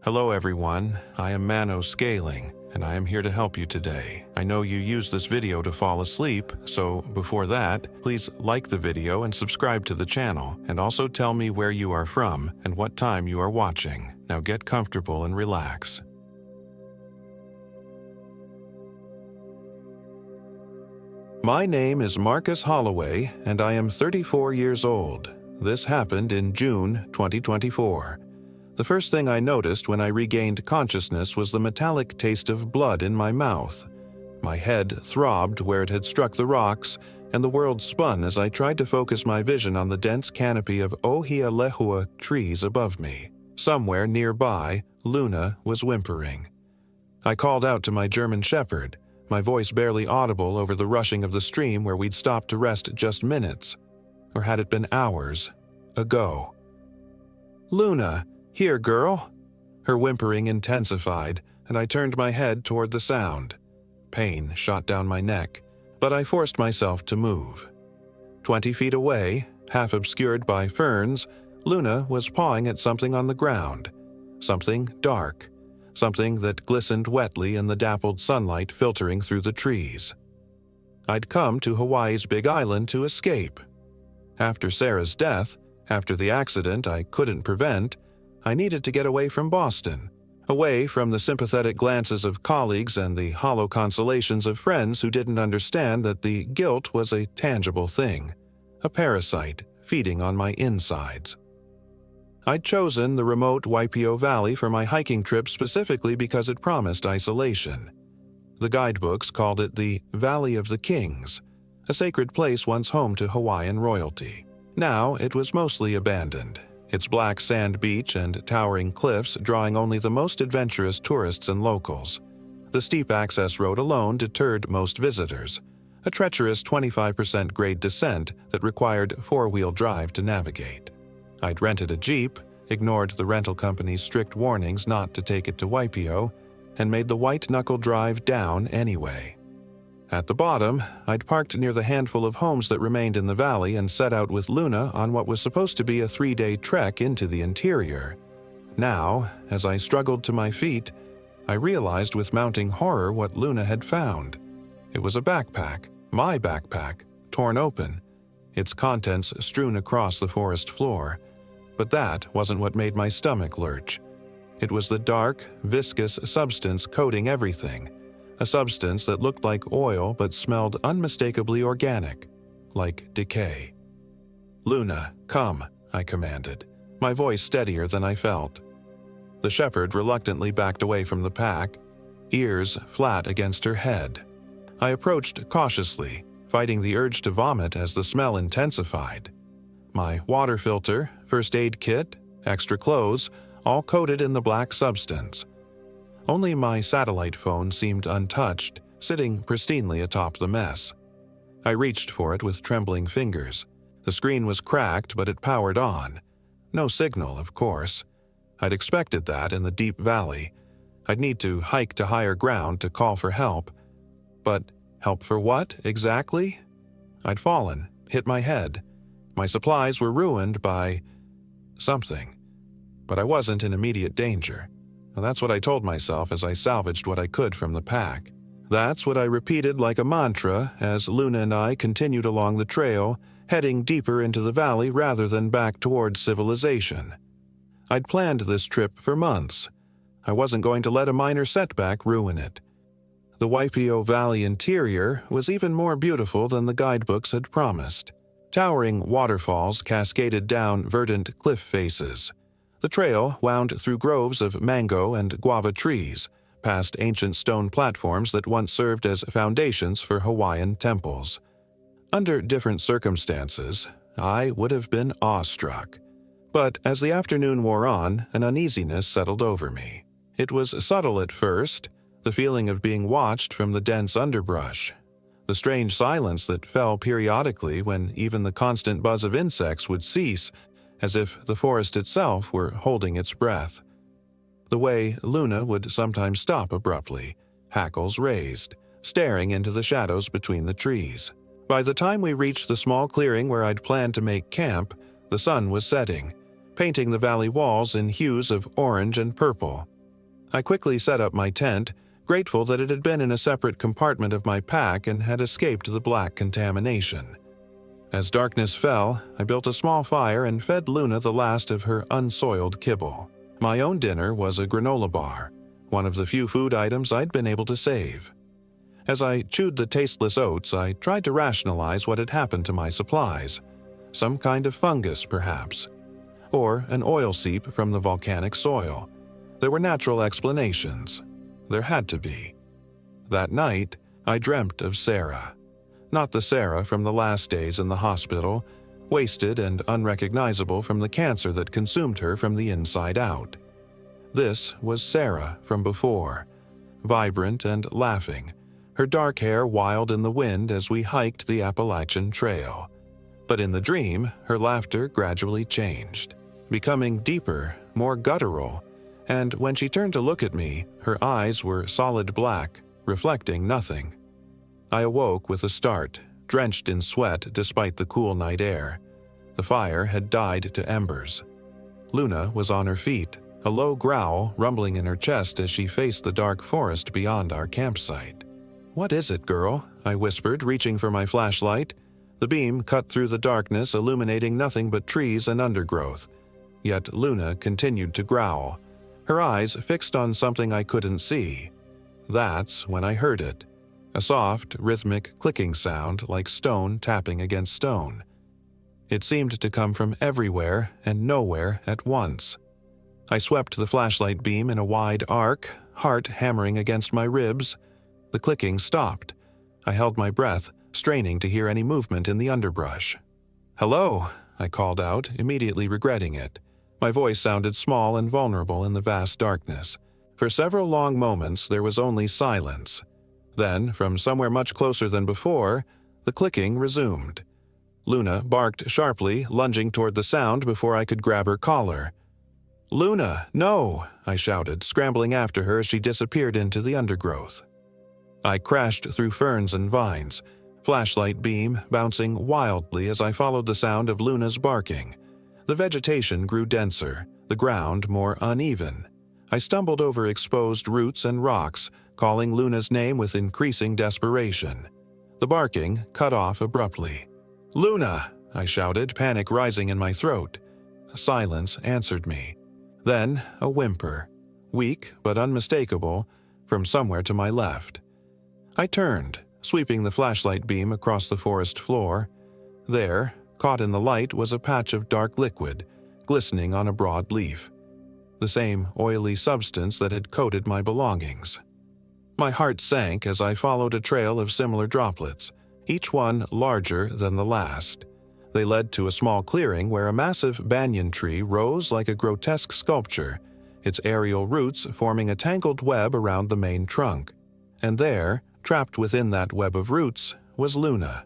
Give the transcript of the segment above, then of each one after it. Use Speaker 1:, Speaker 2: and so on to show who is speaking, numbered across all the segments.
Speaker 1: Hello everyone, I am MANO Scaling, and I am here to help you today. I know you use this video to fall asleep, so before that, please like the video and subscribe to the channel, and also tell me where you are from and what time you are watching. Now get comfortable and relax. My name is Marcus Holloway, and I am 34 years old. This happened in June 2024. The first thing I noticed when I regained consciousness was the metallic taste of blood in my mouth. My head throbbed where it had struck the rocks, and the world spun as I tried to focus my vision on the dense canopy of Ohialehua trees above me. Somewhere nearby, Luna was whimpering. I called out to my German shepherd, my voice barely audible over the rushing of the stream where we'd stopped to rest just minutes, or had it been hours, ago. "Luna! Here, girl!" Her whimpering intensified, and I turned my head toward the sound. Pain shot down my neck, but I forced myself to move. 20 feet away, half obscured by ferns, Luna was pawing at something on the ground. Something dark. Something that glistened wetly in the dappled sunlight filtering through the trees. I'd come to Hawaii's Big Island to escape. After Sarah's death, after the accident I couldn't prevent, I needed to get away from Boston, away from the sympathetic glances of colleagues and the hollow consolations of friends who didn't understand that the guilt was a tangible thing, a parasite feeding on my insides. I'd chosen the remote Waipio Valley for my hiking trip specifically because it promised isolation. The guidebooks called it the Valley of the Kings, a sacred place once home to Hawaiian royalty. Now it was mostly abandoned, its black sand beach and towering cliffs drawing only the most adventurous tourists and locals. The steep access road alone deterred most visitors, a treacherous 25% grade descent that required four-wheel drive to navigate. I'd rented a Jeep, ignored the rental company's strict warnings not to take it to Waipio, and made the white-knuckle drive down anyway. At the bottom, I'd parked near the handful of homes that remained in the valley and set out with Luna on what was supposed to be a 3-day trek into the interior. Now, as I struggled to my feet, I realized with mounting horror what Luna had found. It was a backpack, my backpack, torn open, its contents strewn across the forest floor. But that wasn't what made my stomach lurch. It was the dark, viscous substance coating everything. A substance that looked like oil but smelled unmistakably organic, like decay. "Luna, come," I commanded, my voice steadier than I felt. The shepherd reluctantly backed away from the pack, ears flat against her head. I approached cautiously, fighting the urge to vomit as the smell intensified. My water filter, first aid kit, extra clothes, all coated in the black substance. Only my satellite phone seemed untouched, sitting pristinely atop the mess. I reached for it with trembling fingers. The screen was cracked, but it powered on. No signal, of course. I'd expected that in the deep valley. I'd need to hike to higher ground to call for help. But help for what, exactly? I'd fallen, hit my head. My supplies were ruined by something. But I wasn't in immediate danger. Well, that's what I told myself as I salvaged what I could from the pack. That's what I repeated like a mantra as Luna and I continued along the trail, heading deeper into the valley rather than back towards civilization. I'd planned this trip for months. I wasn't going to let a minor setback ruin it. The Waipio Valley interior was even more beautiful than the guidebooks had promised. Towering waterfalls cascaded down verdant cliff faces. The trail wound through groves of mango and guava trees, past ancient stone platforms that once served as foundations for Hawaiian temples. Under different circumstances, I would have been awestruck. But as the afternoon wore on, an uneasiness settled over me. It was subtle at first, the feeling of being watched from the dense underbrush, the strange silence that fell periodically when even the constant buzz of insects would cease, as if the forest itself were holding its breath. The way Luna would sometimes stop abruptly, hackles raised, staring into the shadows between the trees. By the time we reached the small clearing where I'd planned to make camp, the sun was setting, painting the valley walls in hues of orange and purple. I quickly set up my tent, grateful that it had been in a separate compartment of my pack and had escaped the black contamination. As darkness fell, I built a small fire and fed Luna the last of her unsoiled kibble. My own dinner was a granola bar, one of the few food items I'd been able to save. As I chewed the tasteless oats, I tried to rationalize what had happened to my supplies. Some kind of fungus, perhaps. Or an oil seep from the volcanic soil. There were natural explanations. There had to be. That night, I dreamt of Sarah. Not the Sarah from the last days in the hospital, wasted and unrecognizable from the cancer that consumed her from the inside out. This was Sarah from before, vibrant and laughing, her dark hair wild in the wind as we hiked the Appalachian Trail. But in the dream, her laughter gradually changed, becoming deeper, more guttural, and when she turned to look at me, her eyes were solid black, reflecting nothing. I awoke with a start, drenched in sweat despite the cool night air. The fire had died to embers. Luna was on her feet, a low growl rumbling in her chest as she faced the dark forest beyond our campsite. "What is it, girl?" I whispered, reaching for my flashlight. The beam cut through the darkness, illuminating nothing but trees and undergrowth. Yet Luna continued to growl, her eyes fixed on something I couldn't see. That's when I heard it. A soft, rhythmic clicking sound like stone tapping against stone. It seemed to come from everywhere and nowhere at once. I swept the flashlight beam in a wide arc, heart hammering against my ribs. The clicking stopped. I held my breath, straining to hear any movement in the underbrush. "Hello," I called out, immediately regretting it. My voice sounded small and vulnerable in the vast darkness. For several long moments, there was only silence. Then, from somewhere much closer than before, the clicking resumed. Luna barked sharply, lunging toward the sound before I could grab her collar. "Luna, no!" I shouted, scrambling after her as she disappeared into the undergrowth. I crashed through ferns and vines, flashlight beam bouncing wildly as I followed the sound of Luna's barking. The vegetation grew denser, the ground more uneven. I stumbled over exposed roots and rocks, calling Luna's name with increasing desperation. The barking cut off abruptly. "Luna!" I shouted, panic rising in my throat. Silence answered me. Then a whimper, weak but unmistakable, from somewhere to my left. I turned, sweeping the flashlight beam across the forest floor. There, caught in the light, was a patch of dark liquid, glistening on a broad leaf. The same oily substance that had coated my belongings. My heart sank as I followed a trail of similar droplets, each one larger than the last. They led to a small clearing where a massive banyan tree rose like a grotesque sculpture, its aerial roots forming a tangled web around the main trunk. And there, trapped within that web of roots, was Luna.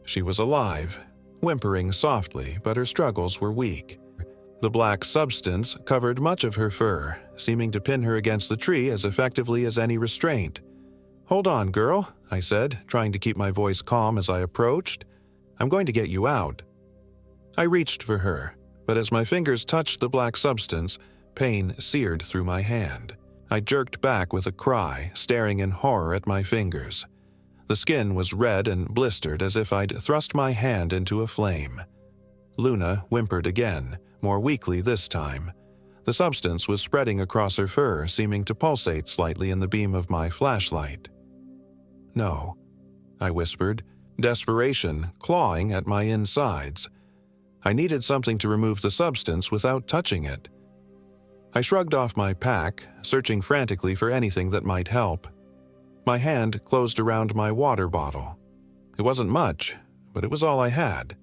Speaker 1: She was alive, whimpering softly, but her struggles were weak. The black substance covered much of her fur, seeming to pin her against the tree as effectively as any restraint. "Hold on, girl," I said, trying to keep my voice calm as I approached. "I'm going to get you out." I reached for her, but as my fingers touched the black substance, pain seared through my hand. I jerked back with a cry, staring in horror at my fingers. The skin was red and blistered as if I'd thrust my hand into a flame. Luna whimpered again, more weakly this time. The substance was spreading across her fur, seeming to pulsate slightly in the beam of my flashlight. "No," I whispered, desperation clawing at my insides. I needed something to remove the substance without touching it. I shrugged off my pack, searching frantically for anything that might help. My hand closed around my water bottle. It wasn't much, but it was all I had.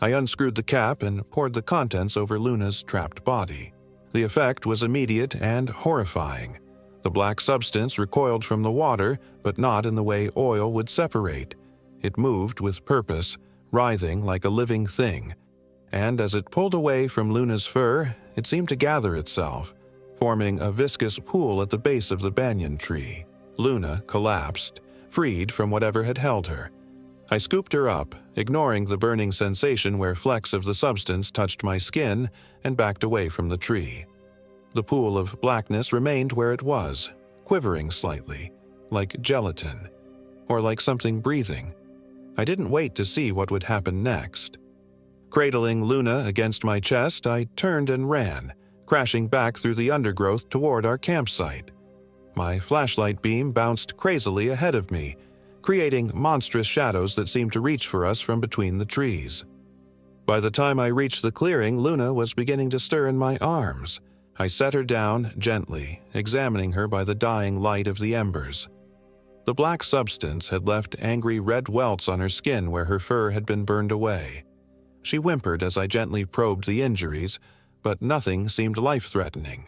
Speaker 1: I unscrewed the cap and poured the contents over Luna's trapped body. The effect was immediate and horrifying. The black substance recoiled from the water, but not in the way oil would separate. It moved with purpose, writhing like a living thing. And as it pulled away from Luna's fur, it seemed to gather itself, forming a viscous pool at the base of the banyan tree. Luna collapsed, freed from whatever had held her. I scooped her up, ignoring the burning sensation where flecks of the substance touched my skin, and backed away from the tree. The pool of blackness remained where it was, quivering slightly, like gelatin, or like something breathing. I didn't wait to see what would happen next. Cradling Luna against my chest, I turned and ran, crashing back through the undergrowth toward our campsite. My flashlight beam bounced crazily ahead of me, creating monstrous shadows that seemed to reach for us from between the trees. By the time I reached the clearing, Luna was beginning to stir in my arms. I set her down gently, examining her by the dying light of the embers. The black substance had left angry red welts on her skin where her fur had been burned away. She whimpered as I gently probed the injuries, but nothing seemed life-threatening.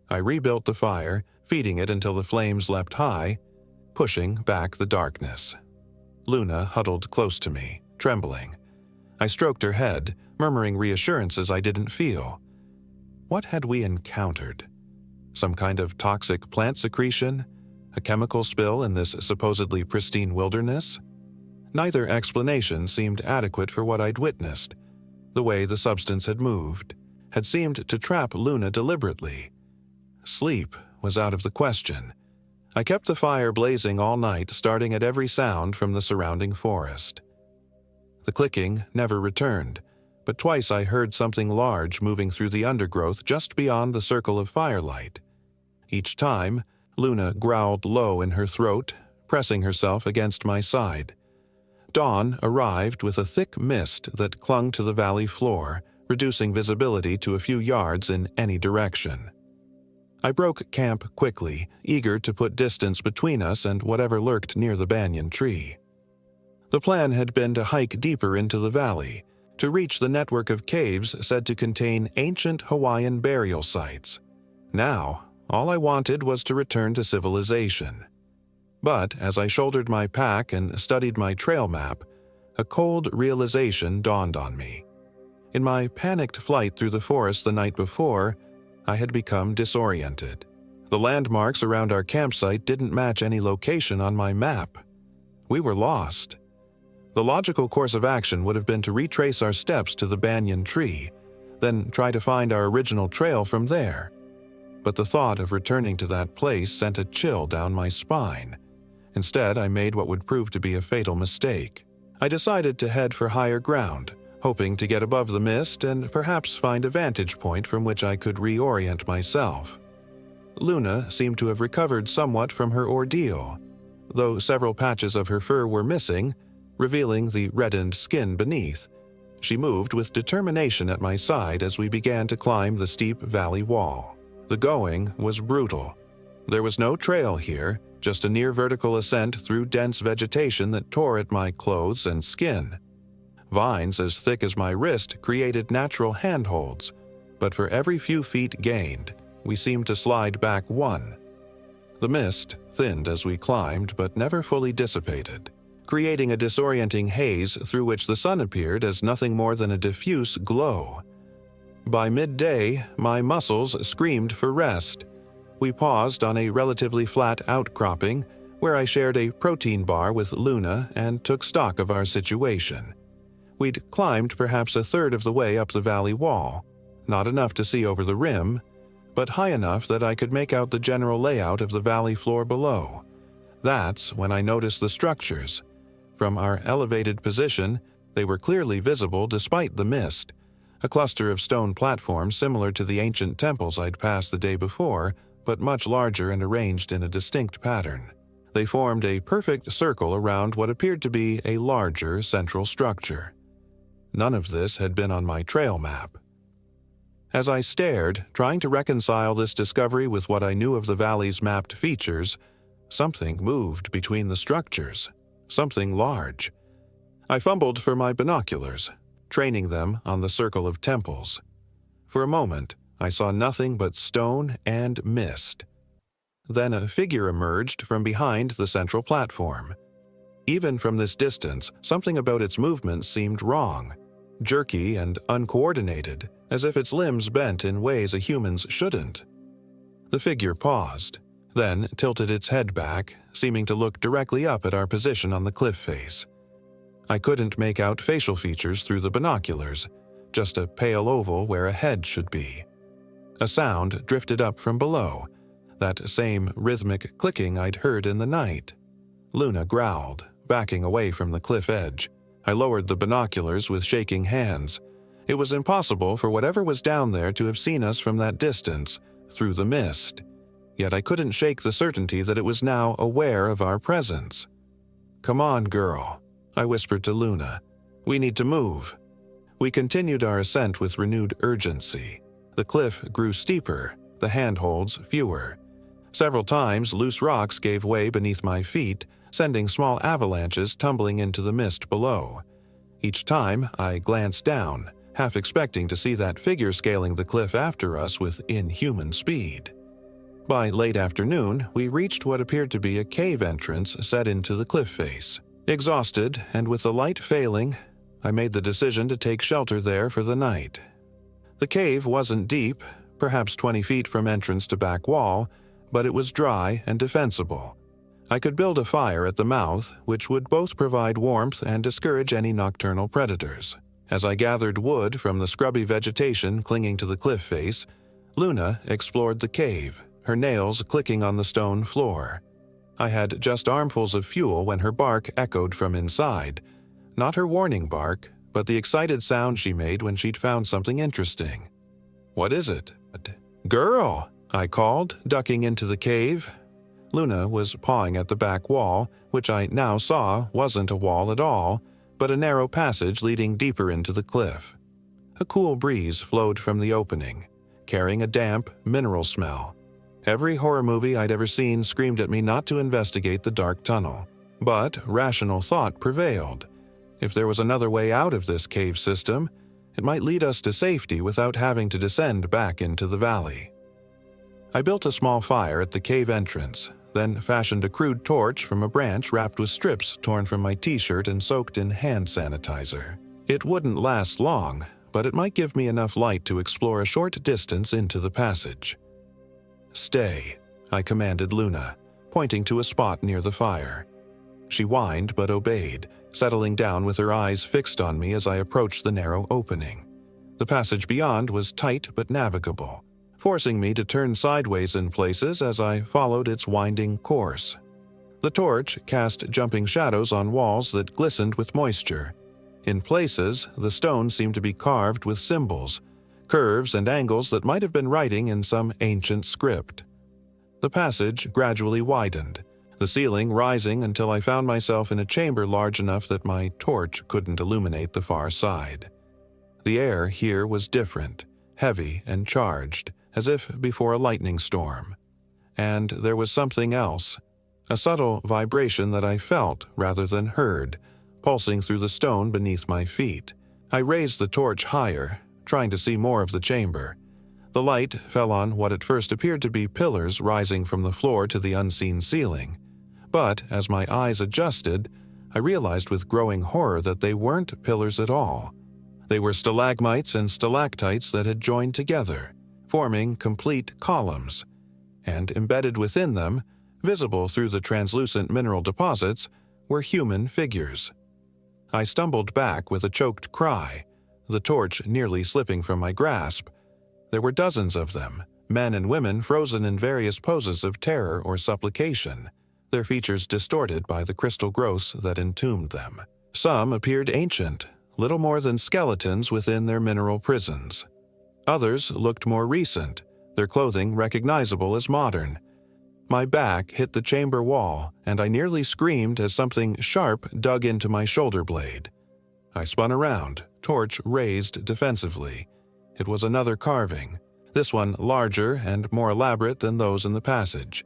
Speaker 1: I rebuilt the fire, feeding it until the flames leapt high, pushing back the darkness. Luna huddled close to me, trembling. I stroked her head, murmuring reassurances I didn't feel. What had we encountered? Some kind of toxic plant secretion? A chemical spill in this supposedly pristine wilderness? Neither explanation seemed adequate for what I'd witnessed. The way the substance had moved had seemed to trap Luna deliberately. Sleep was out of the question. I kept the fire blazing all night, starting at every sound from the surrounding forest. The clicking never returned, but twice I heard something large moving through the undergrowth just beyond the circle of firelight. Each time, Luna growled low in her throat, pressing herself against my side. Dawn arrived with a thick mist that clung to the valley floor, reducing visibility to a few yards in any direction. I broke camp quickly, eager to put distance between us and whatever lurked near the banyan tree. The plan had been to hike deeper into the valley, to reach the network of caves said to contain ancient Hawaiian burial sites. Now, all I wanted was to return to civilization. But as I shouldered my pack and studied my trail map, a cold realization dawned on me. In my panicked flight through the forest the night before, I had become disoriented. The landmarks around our campsite didn't match any location on my map. We were lost. The logical course of action would have been to retrace our steps to the banyan tree, then try to find our original trail from there. But the thought of returning to that place sent a chill down my spine. Instead, I made what would prove to be a fatal mistake. I decided to head for higher ground, hoping to get above the mist and perhaps find a vantage point from which I could reorient myself. Luna seemed to have recovered somewhat from her ordeal, though several patches of her fur were missing, revealing the reddened skin beneath. She moved with determination at my side as we began to climb the steep valley wall. The going was brutal. There was no trail here, just a near-vertical ascent through dense vegetation that tore at my clothes and skin. Vines as thick as my wrist created natural handholds, but for every few feet gained, we seemed to slide back one. The mist thinned as we climbed but never fully dissipated, creating a disorienting haze through which the sun appeared as nothing more than a diffuse glow. By midday, my muscles screamed for rest. We paused on a relatively flat outcropping, where I shared a protein bar with Luna and took stock of our situation. We'd climbed perhaps a third of the way up the valley wall, not enough to see over the rim, but high enough that I could make out the general layout of the valley floor below. That's when I noticed the structures. From our elevated position, they were clearly visible despite the mist. A cluster of stone platforms similar to the ancient temples I'd passed the day before, but much larger and arranged in a distinct pattern. They formed a perfect circle around what appeared to be a larger central structure. None of this had been on my trail map. As I stared, trying to reconcile this discovery with what I knew of the valley's mapped features, something moved between the structures, something large. I fumbled for my binoculars, training them on the circle of temples. For a moment, I saw nothing but stone and mist. Then a figure emerged from behind the central platform. Even from this distance, something about its movements seemed wrong, jerky and uncoordinated, as if its limbs bent in ways a human's shouldn't. The figure paused, then tilted its head back, seeming to look directly up at our position on the cliff face. I couldn't make out facial features through the binoculars, just a pale oval where a head should be. A sound drifted up from below, that same rhythmic clicking I'd heard in the night. Luna growled, backing away from the cliff edge. I lowered the binoculars with shaking hands. It was impossible for whatever was down there to have seen us from that distance, through the mist. Yet I couldn't shake the certainty that it was now aware of our presence. "Come on, girl," I whispered to Luna. "We need to move." We continued our ascent with renewed urgency. The cliff grew steeper, the handholds fewer. Several times, loose rocks gave way beneath my feet, sending small avalanches tumbling into the mist below. Each time, I glanced down, half expecting to see that figure scaling the cliff after us with inhuman speed. By late afternoon, we reached what appeared to be a cave entrance set into the cliff face. Exhausted, and with the light failing, I made the decision to take shelter there for the night. The cave wasn't deep, perhaps 20 feet from entrance to back wall, but it was dry and defensible. I could build a fire at the mouth, which would both provide warmth and discourage any nocturnal predators. As I gathered wood from the scrubby vegetation clinging to the cliff face, Luna explored the cave, her nails clicking on the stone floor. I had just armfuls of fuel when her bark echoed from inside. Not her warning bark, but the excited sound she made when she'd found something interesting. "What is it?" "Girl!" I called, ducking into the cave. Luna was pawing at the back wall, which I now saw wasn't a wall at all, but a narrow passage leading deeper into the cliff. A cool breeze flowed from the opening, carrying a damp, mineral smell. Every horror movie I'd ever seen screamed at me not to investigate the dark tunnel. But rational thought prevailed. If there was another way out of this cave system, it might lead us to safety without having to descend back into the valley. I built a small fire at the cave entrance, then fashioned a crude torch from a branch wrapped with strips torn from my t-shirt and soaked in hand sanitizer. It wouldn't last long, but it might give me enough light to explore a short distance into the passage. "Stay," I commanded Luna, pointing to a spot near the fire. She whined but obeyed, settling down with her eyes fixed on me as I approached the narrow opening. The passage beyond was tight but navigable, forcing me to turn sideways in places as I followed its winding course. The torch cast jumping shadows on walls that glistened with moisture. In places, the stone seemed to be carved with symbols, curves and angles that might have been writing in some ancient script. The passage gradually widened, the ceiling rising until I found myself in a chamber large enough that my torch couldn't illuminate the far side. The air here was different, heavy and charged, as if before a lightning storm. And there was something else, a subtle vibration that I felt rather than heard, pulsing through the stone beneath my feet. I raised the torch higher, trying to see more of the chamber. The light fell on what at first appeared to be pillars rising from the floor to the unseen ceiling. But as my eyes adjusted, I realized with growing horror that they weren't pillars at all. They were stalagmites and stalactites that had joined together, forming complete columns. And embedded within them, visible through the translucent mineral deposits, were human figures. I stumbled back with a choked cry, the torch nearly slipping from my grasp. There were dozens of them, men and women frozen in various poses of terror or supplication, their features distorted by the crystal growths that entombed them. Some appeared ancient, little more than skeletons within their mineral prisons. Others looked more recent, their clothing recognizable as modern. My back hit the chamber wall, and I nearly screamed as something sharp dug into my shoulder blade. I spun around, torch raised defensively. It was another carving, this one larger and more elaborate than those in the passage.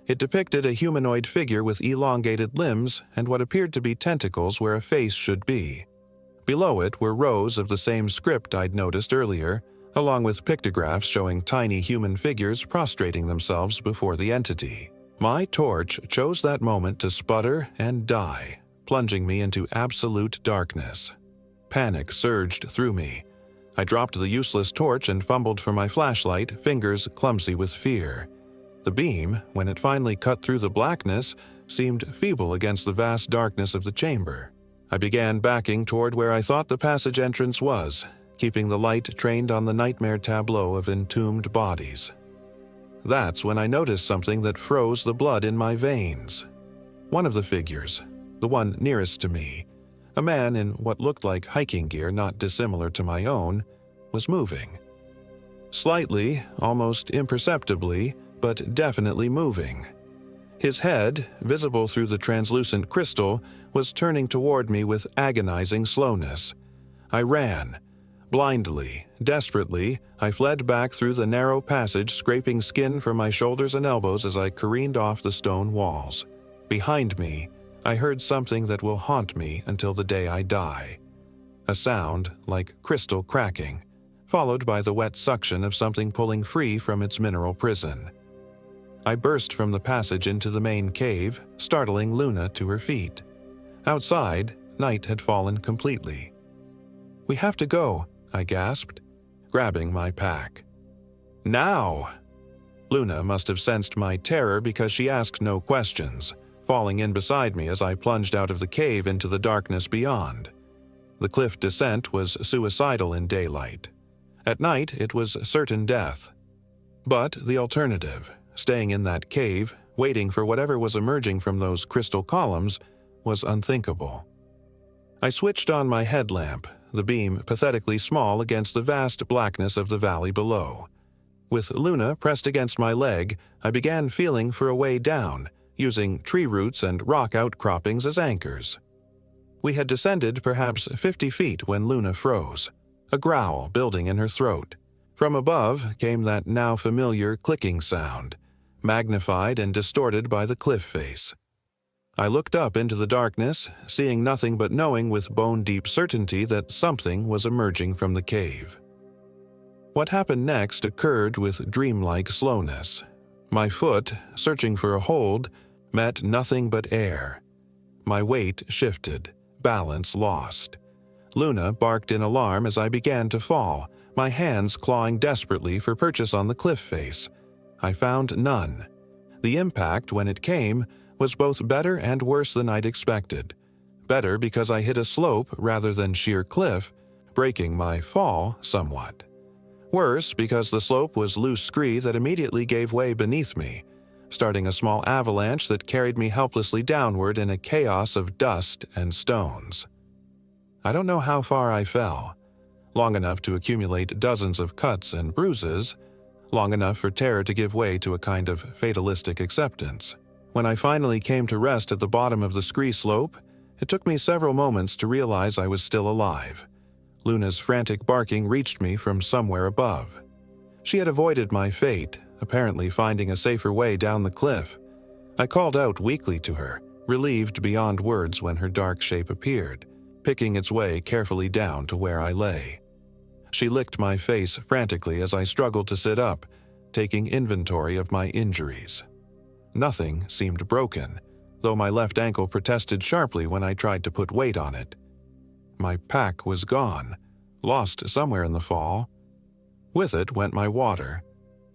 Speaker 1: It depicted a humanoid figure with elongated limbs and what appeared to be tentacles where a face should be. Below it were rows of the same script I'd noticed earlier, along with pictographs showing tiny human figures prostrating themselves before the entity. My torch chose that moment to sputter and die, plunging me into absolute darkness. Panic surged through me. I dropped the useless torch and fumbled for my flashlight, fingers clumsy with fear. The beam, when it finally cut through the blackness, seemed feeble against the vast darkness of the chamber. I began backing toward where I thought the passage entrance was, keeping the light trained on the nightmare tableau of entombed bodies. That's when I noticed something that froze the blood in my veins. One of the figures, the one nearest to me, a man in what looked like hiking gear not dissimilar to my own, was moving. Slightly, almost imperceptibly, but definitely moving. His head, visible through the translucent crystal, was turning toward me with agonizing slowness. I ran. Blindly, desperately, I fled back through the narrow passage, scraping skin from my shoulders and elbows as I careened off the stone walls. Behind me, I heard something that will haunt me until the day I die. A sound like crystal cracking, followed by the wet suction of something pulling free from its mineral prison. I burst from the passage into the main cave, startling Luna to her feet. Outside, night had fallen completely. "We have to go," I gasped, grabbing my pack. "Now!" Luna must have sensed my terror because she asked no questions, falling in beside me as I plunged out of the cave into the darkness beyond. The cliff descent was suicidal in daylight. At night, it was certain death. But the alternative, staying in that cave, waiting for whatever was emerging from those crystal columns, was unthinkable. I switched on my headlamp, the beam pathetically small against the vast blackness of the valley below. With Luna pressed against my leg, I began feeling for a way down, using tree roots and rock outcroppings as anchors. We had descended perhaps 50 feet when Luna froze, a growl building in her throat. From above came that now familiar clicking sound, magnified and distorted by the cliff face. I looked up into the darkness, seeing nothing but knowing with bone-deep certainty that something was emerging from the cave. What happened next occurred with dreamlike slowness. My foot, searching for a hold, met nothing but air. My weight shifted, balance lost. Luna barked in alarm as I began to fall, my hands clawing desperately for purchase on the cliff face. I found none. The impact, when it came, was both better and worse than I'd expected. Better because I hit a slope rather than sheer cliff, breaking my fall somewhat. Worse because the slope was loose scree that immediately gave way beneath me, starting a small avalanche that carried me helplessly downward in a chaos of dust and stones. I don't know how far I fell. Long enough to accumulate dozens of cuts and bruises, long enough for terror to give way to a kind of fatalistic acceptance. When I finally came to rest at the bottom of the scree slope, it took me several moments to realize I was still alive. Luna's frantic barking reached me from somewhere above. She had avoided my fate, apparently finding a safer way down the cliff. I called out weakly to her, relieved beyond words when her dark shape appeared, picking its way carefully down to where I lay. She licked my face frantically as I struggled to sit up, taking inventory of my injuries. Nothing seemed broken, though my left ankle protested sharply when I tried to put weight on it. My pack was gone, lost somewhere in the fall. With it went my water,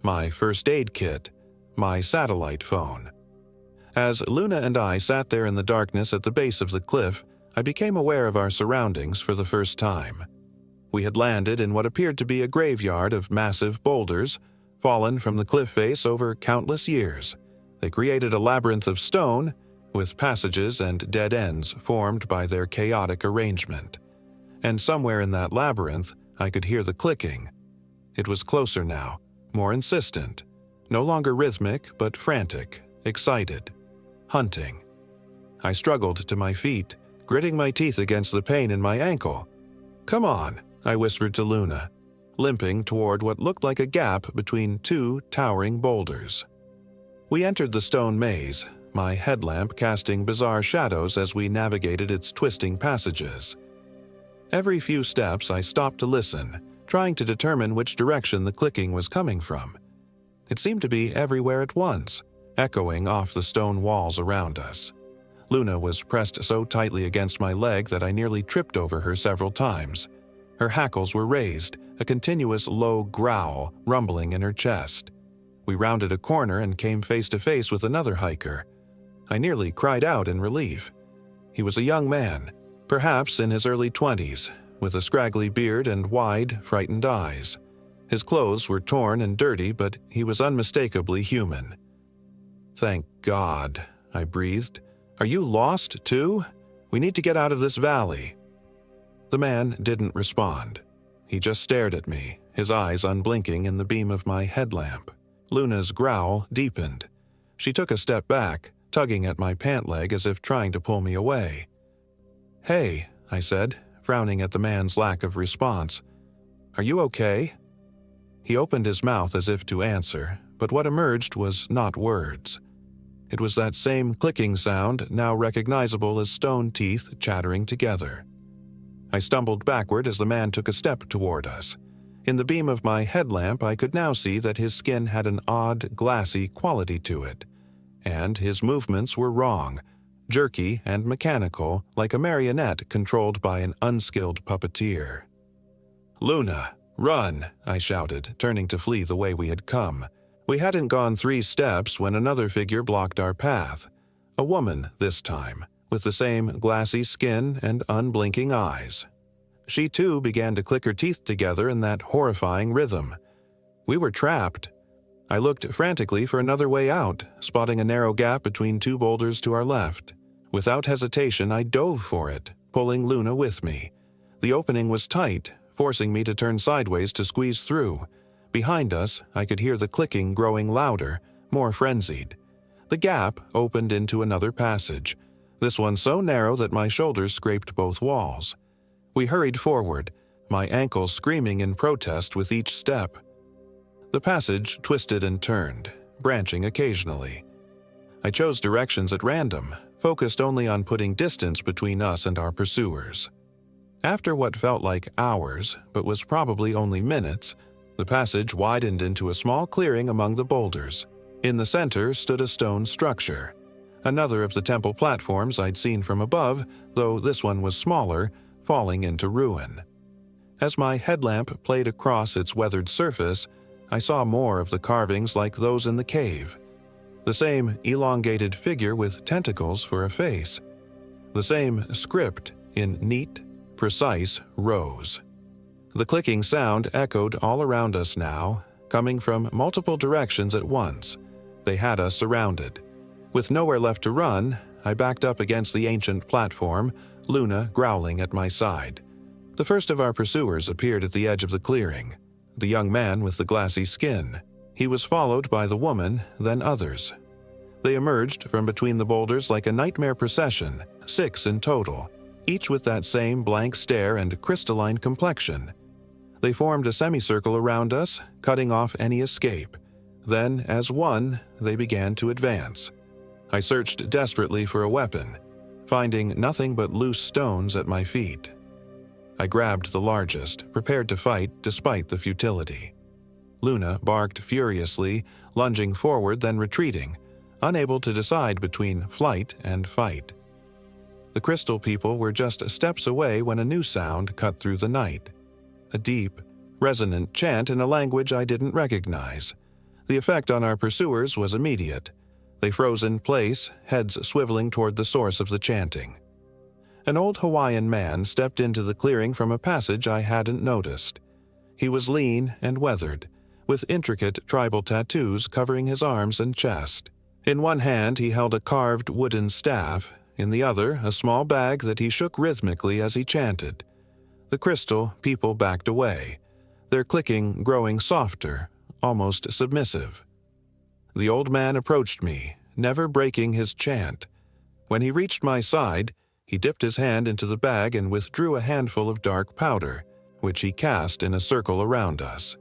Speaker 1: my first aid kit, my satellite phone. As Luna and I sat there in the darkness at the base of the cliff, I became aware of our surroundings for the first time. We had landed in what appeared to be a graveyard of massive boulders, fallen from the cliff face over countless years. They created a labyrinth of stone, with passages and dead ends formed by their chaotic arrangement. And somewhere in that labyrinth, I could hear the clicking. It was closer now, more insistent, no longer rhythmic but frantic, excited, hunting. I struggled to my feet, gritting my teeth against the pain in my ankle. "Come on," I whispered to Luna, limping toward what looked like a gap between two towering boulders. We entered the stone maze, my headlamp casting bizarre shadows as we navigated its twisting passages. Every few steps I stopped to listen, trying to determine which direction the clicking was coming from. It seemed to be everywhere at once, echoing off the stone walls around us. Luna was pressed so tightly against my leg that I nearly tripped over her several times. Her hackles were raised, a continuous low growl rumbling in her chest. We rounded a corner and came face to face with another hiker. I nearly cried out in relief. He was a young man, perhaps in his early 20s, with a scraggly beard and wide, frightened eyes. His clothes were torn and dirty, but he was unmistakably human. "Thank God," I breathed. "Are you lost, too? We need to get out of this valley." The man didn't respond. He just stared at me, his eyes unblinking in the beam of my headlamp. Luna's growl deepened. She took a step back, tugging at my pant leg as if trying to pull me away. "Hey," I said, frowning at the man's lack of response. "Are you okay?" He opened his mouth as if to answer, but what emerged was not words. It was that same clicking sound, now recognizable as stone teeth chattering together. I stumbled backward as the man took a step toward us. In the beam of my headlamp, I could now see that his skin had an odd, glassy quality to it. And his movements were wrong, jerky and mechanical, like a marionette controlled by an unskilled puppeteer. "Luna, run!" I shouted, turning to flee the way we had come. We hadn't gone 3 steps when another figure blocked our path. A woman, this time, with the same glassy skin and unblinking eyes. She too began to click her teeth together in that horrifying rhythm. We were trapped. I looked frantically for another way out, spotting a narrow gap between 2 boulders to our left. Without hesitation, I dove for it, pulling Luna with me. The opening was tight, forcing me to turn sideways to squeeze through. Behind us, I could hear the clicking growing louder, more frenzied. The gap opened into another passage, this one so narrow that my shoulders scraped both walls. We hurried forward, my ankles screaming in protest with each step. The passage twisted and turned, branching occasionally. I chose directions at random, focused only on putting distance between us and our pursuers. After what felt like hours, but was probably only minutes, the passage widened into a small clearing among the boulders. In the center stood a stone structure, another of the temple platforms I'd seen from above, though this one was smaller, falling into ruin. As my headlamp played across its weathered surface, I saw more of the carvings like those in the cave. The same elongated figure with tentacles for a face. The same script in neat, precise rows. The clicking sound echoed all around us now, coming from multiple directions at once. They had us surrounded. With nowhere left to run, I backed up against the ancient platform, Luna growling at my side. The first of our pursuers appeared at the edge of the clearing, the young man with the glassy skin. He was followed by the woman, then others. They emerged from between the boulders like a nightmare procession, 6 in total, each with that same blank stare and crystalline complexion. They formed a semicircle around us, cutting off any escape. Then, as one, they began to advance. I searched desperately for a weapon, finding nothing but loose stones at my feet. I grabbed the largest, prepared to fight despite the futility. Luna barked furiously, lunging forward then retreating, unable to decide between flight and fight. The crystal people were just steps away when a new sound cut through the night. A deep, resonant chant in a language I didn't recognize. The effect on our pursuers was immediate. They froze in place, heads swiveling toward the source of the chanting. An old Hawaiian man stepped into the clearing from a passage I hadn't noticed. He was lean and weathered, with intricate tribal tattoos covering his arms and chest. In one hand he held a carved wooden staff, in the other a small bag that he shook rhythmically as he chanted. The crystal people backed away, their clicking growing softer, almost submissive. The old man approached me, never breaking his chant. When he reached my side, he dipped his hand into the bag and withdrew a handful of dark powder, which he cast in a circle around us.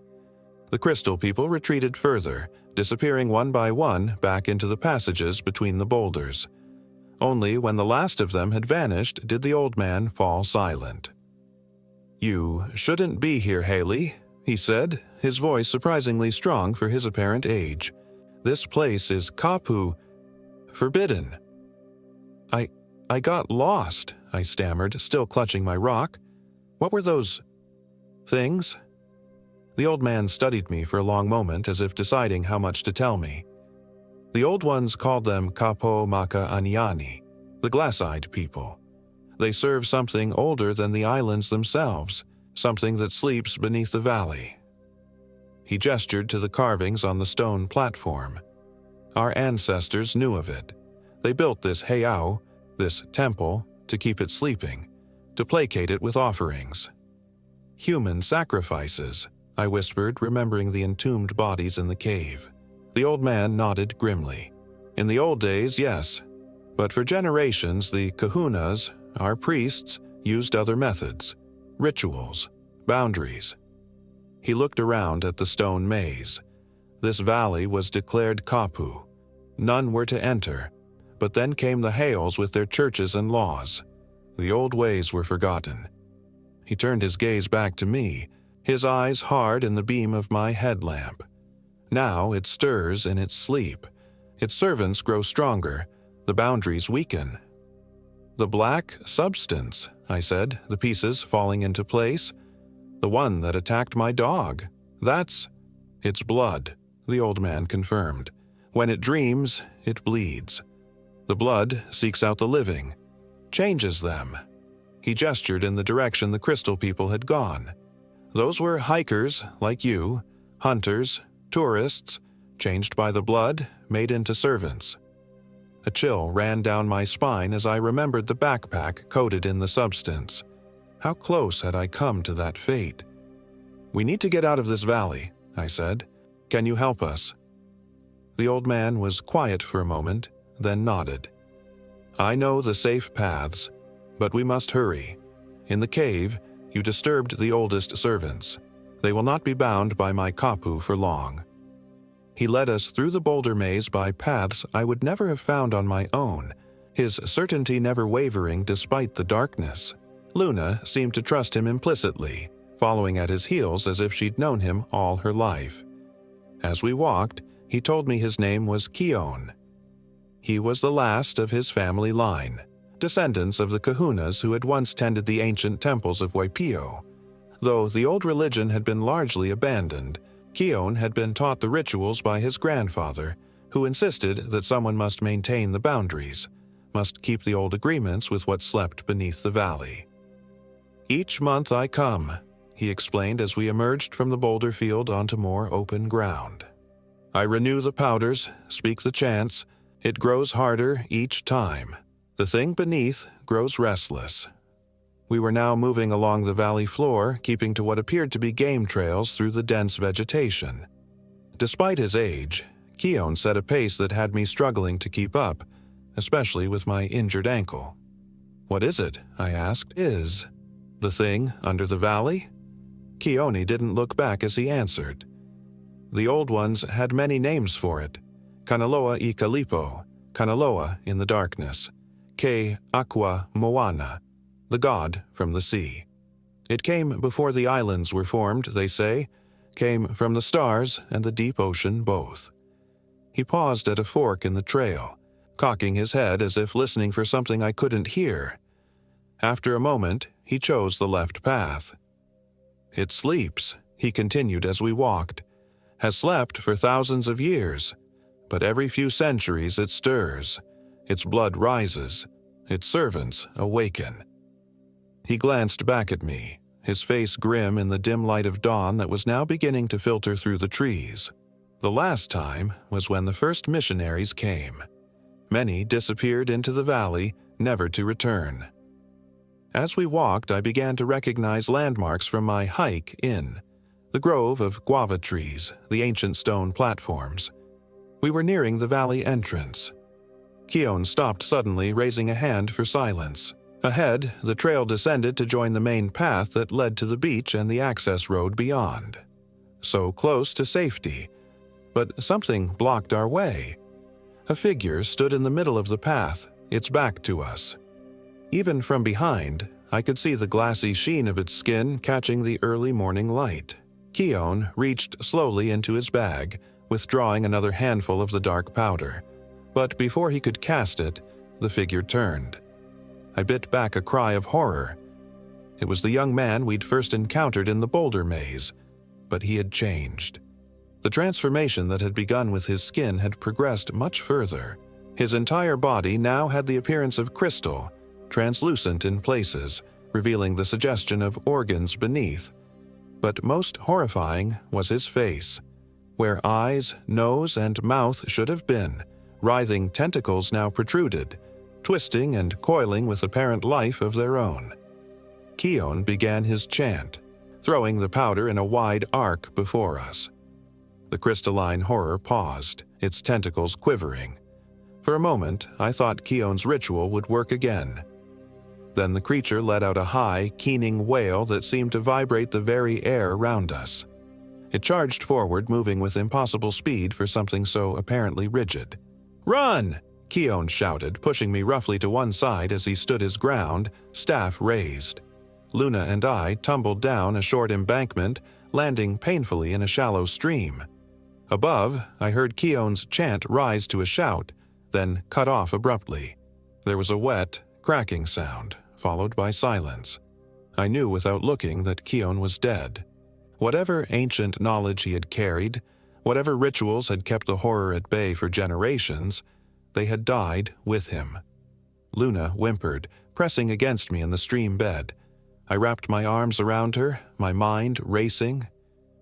Speaker 1: The crystal people retreated further, disappearing one by one back into the passages between the boulders. Only when the last of them had vanished did the old man fall silent. "You shouldn't be here, Haley," he said, his voice surprisingly strong for his apparent age. "This place is kapu, forbidden." I got lost," I stammered, still clutching my rock. "What were those things?" The old man studied me for a long moment as if deciding how much to tell me. The old ones called them Kapo Maka Anyani, the glass-eyed people. They serve something older than the islands themselves, something that sleeps beneath the valley." He gestured to the carvings on the stone platform. Our ancestors knew of it. They built this heiau, this temple, to keep it sleeping, to placate it with offerings. "Human sacrifices," I whispered, remembering the entombed bodies in the cave. The old man nodded grimly. "In the old days, yes. But for generations, the kahunas, our priests, used other methods, rituals, boundaries." He looked around at the stone maze. This valley was declared kapu. None were to enter, but then came the Hales with their churches and laws. The old ways were forgotten. He turned his gaze back to me, his eyes hard in the beam of my headlamp. "Now it stirs in its sleep. Its servants grow stronger, the boundaries weaken." "The black substance," I said, the pieces falling into place. "The one that attacked my dog. That's—" "It's blood," the old man confirmed. "When it dreams, it bleeds. The blood seeks out the living, changes them." He gestured in the direction the crystal people had gone. "Those were hikers, like you, hunters, tourists, changed by the blood, made into servants." A chill ran down my spine as I remembered the backpack coated in the substance. How close had I come to that fate? "We need to get out of this valley," I said. "Can you help us?" The old man was quiet for a moment, then nodded. "I know the safe paths, but we must hurry. In the cave, you disturbed the oldest servants. They will not be bound by my kapu for long." He led us through the boulder maze by paths I would never have found on my own, his certainty never wavering despite the darkness. Luna seemed to trust him implicitly, following at his heels as if she'd known him all her life. As we walked, he told me his name was Keon. He was the last of his family line, descendants of the kahunas who had once tended the ancient temples of Waipio. Though the old religion had been largely abandoned, Keon had been taught the rituals by his grandfather, who insisted that someone must maintain the boundaries, must keep the old agreements with what slept beneath the valley. "Each month I come," he explained as we emerged from the boulder field onto more open ground. "I renew the powders, speak the chants. It grows harder each time. The thing beneath grows restless." We were now moving along the valley floor, keeping to what appeared to be game trails through the dense vegetation. Despite his age, Keon set a pace that had me struggling to keep up, especially with my injured ankle. "What is it?" I asked. "Is the thing under the valley?" Keone didn't look back as he answered. "The old ones had many names for it. Kanaloa I Kalipo, Kanaloa in the darkness, Ke Aqua Moana, the god from the sea. It came before the islands were formed, they say, came from the stars and the deep ocean both." He paused at a fork in the trail, cocking his head as if listening for something I couldn't hear. After a moment, he chose the left path. "It sleeps," he continued as we walked, "has slept for thousands of years, but every few centuries it stirs, its blood rises, its servants awaken." He glanced back at me, his face grim in the dim light of dawn that was now beginning to filter through the trees. "The last time was when the first missionaries came. Many disappeared into the valley, never to return." As we walked, I began to recognize landmarks from my hike in. The grove of guava trees, the ancient stone platforms. We were nearing the valley entrance. Keon stopped suddenly, raising a hand for silence. Ahead, the trail descended to join the main path that led to the beach and the access road beyond. So close to safety, but something blocked our way. A figure stood in the middle of the path, its back to us. Even from behind, I could see the glassy sheen of its skin catching the early morning light. Keon reached slowly into his bag, withdrawing another handful of the dark powder. But before he could cast it, the figure turned. I bit back a cry of horror. It was the young man we'd first encountered in the boulder maze, but he had changed. The transformation that had begun with his skin had progressed much further. His entire body now had the appearance of crystal, translucent in places, revealing the suggestion of organs beneath. But most horrifying was his face. Where eyes, nose, and mouth should have been, writhing tentacles now protruded, twisting and coiling with apparent life of their own. Keon began his chant, throwing the powder in a wide arc before us. The crystalline horror paused, its tentacles quivering. For a moment, I thought Keon's ritual would work again. Then the creature let out a high, keening wail that seemed to vibrate the very air around us. It charged forward, moving with impossible speed for something so apparently rigid. "Run!" Keon shouted, pushing me roughly to one side as he stood his ground, staff raised. Luna and I tumbled down a short embankment, landing painfully in a shallow stream. Above, I heard Keon's chant rise to a shout, then cut off abruptly. There was a wet, cracking sound, followed by silence. I knew without looking that Keon was dead. Whatever ancient knowledge he had carried, whatever rituals had kept the horror at bay for generations, they had died with him. Luna whimpered, pressing against me in the stream bed. I wrapped my arms around her, my mind racing.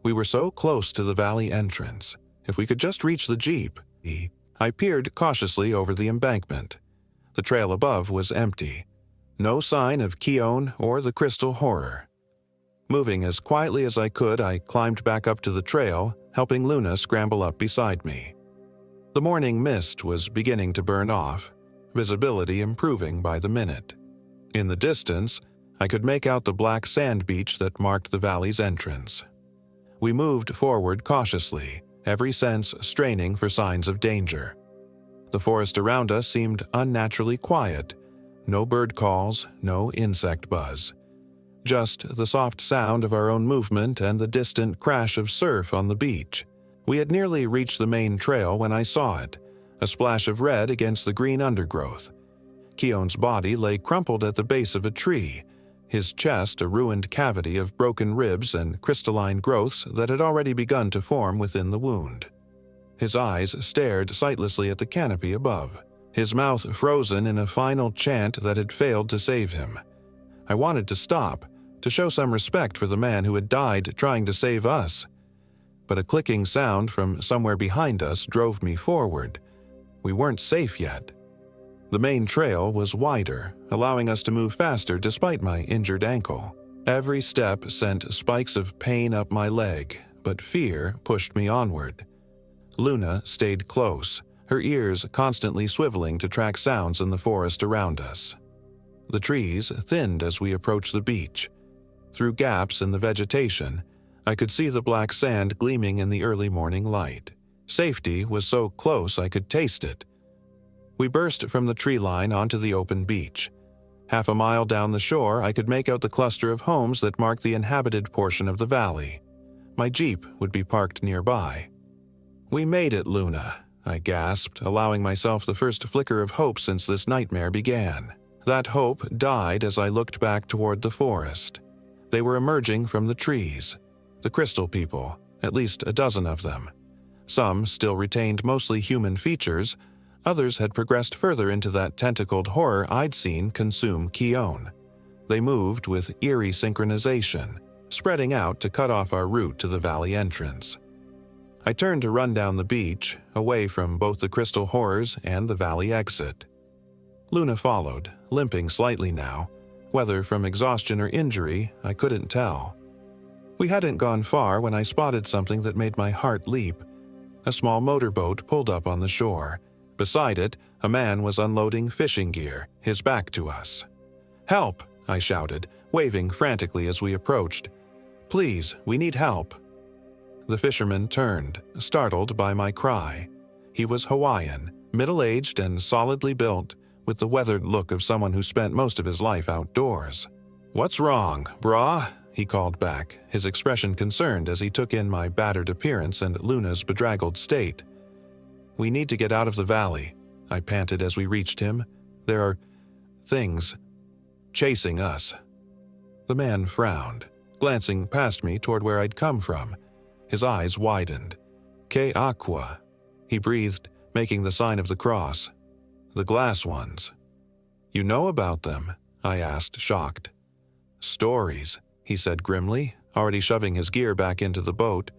Speaker 1: We were so close to the valley entrance. If we could just reach the jeep. I peered cautiously over the embankment. The trail above was empty. No sign of Keon or the crystal horror. Moving as quietly as I could, I climbed back up to the trail, helping Luna scramble up beside me. The morning mist was beginning to burn off, visibility improving by the minute. In the distance, I could make out the black sand beach that marked the valley's entrance. We moved forward cautiously, every sense straining for signs of danger. The forest around us seemed unnaturally quiet. No bird calls, no insect buzz. Just the soft sound of our own movement and the distant crash of surf on the beach. We had nearly reached the main trail when I saw it, a splash of red against the green undergrowth. Keon's body lay crumpled at the base of a tree, his chest a ruined cavity of broken ribs and crystalline growths that had already begun to form within the wound. His eyes stared sightlessly at the canopy above, his mouth frozen in a final chant that had failed to save him. I wanted to stop, to show some respect for the man who had died trying to save us. But a clicking sound from somewhere behind us drove me forward. We weren't safe yet. The main trail was wider, allowing us to move faster despite my injured ankle. Every step sent spikes of pain up my leg, but fear pushed me onward. Luna stayed close, her ears constantly swiveling to track sounds in the forest around us. The trees thinned as we approached the beach. Through gaps in the vegetation, I could see the black sand gleaming in the early morning light. Safety was so close I could taste it. We burst from the tree line onto the open beach. Half a mile down the shore, I could make out the cluster of homes that marked the inhabited portion of the valley. My jeep would be parked nearby. "We made it, Luna," I gasped, allowing myself the first flicker of hope since this nightmare began. That hope died as I looked back toward the forest. They were emerging from the trees. The crystal people, at least a dozen of them. Some still retained mostly human features, others had progressed further into that tentacled horror I'd seen consume Keon. They moved with eerie synchronization, spreading out to cut off our route to the valley entrance. I turned to run down the beach, away from both the crystal horrors and the valley exit. Luna followed, limping slightly now. Whether from exhaustion or injury, I couldn't tell. We hadn't gone far when I spotted something that made my heart leap. A small motorboat pulled up on the shore. Beside it, a man was unloading fishing gear, his back to us. "Help!" I shouted, waving frantically as we approached. "Please, we need help." The fisherman turned, startled by my cry. He was Hawaiian, middle-aged and solidly built, with the weathered look of someone who spent most of his life outdoors. "What's wrong, brah?" he called back, his expression concerned as he took in my battered appearance and Luna's bedraggled state. "We need to get out of the valley," I panted as we reached him. "There are things chasing us." The man frowned, glancing past me toward where I'd come from. His eyes widened. "Que aqua," he breathed, making the sign of the cross. "The glass ones." "You know about them?" I asked, shocked. "Stories," he said grimly, already shoving his gear back into the boat.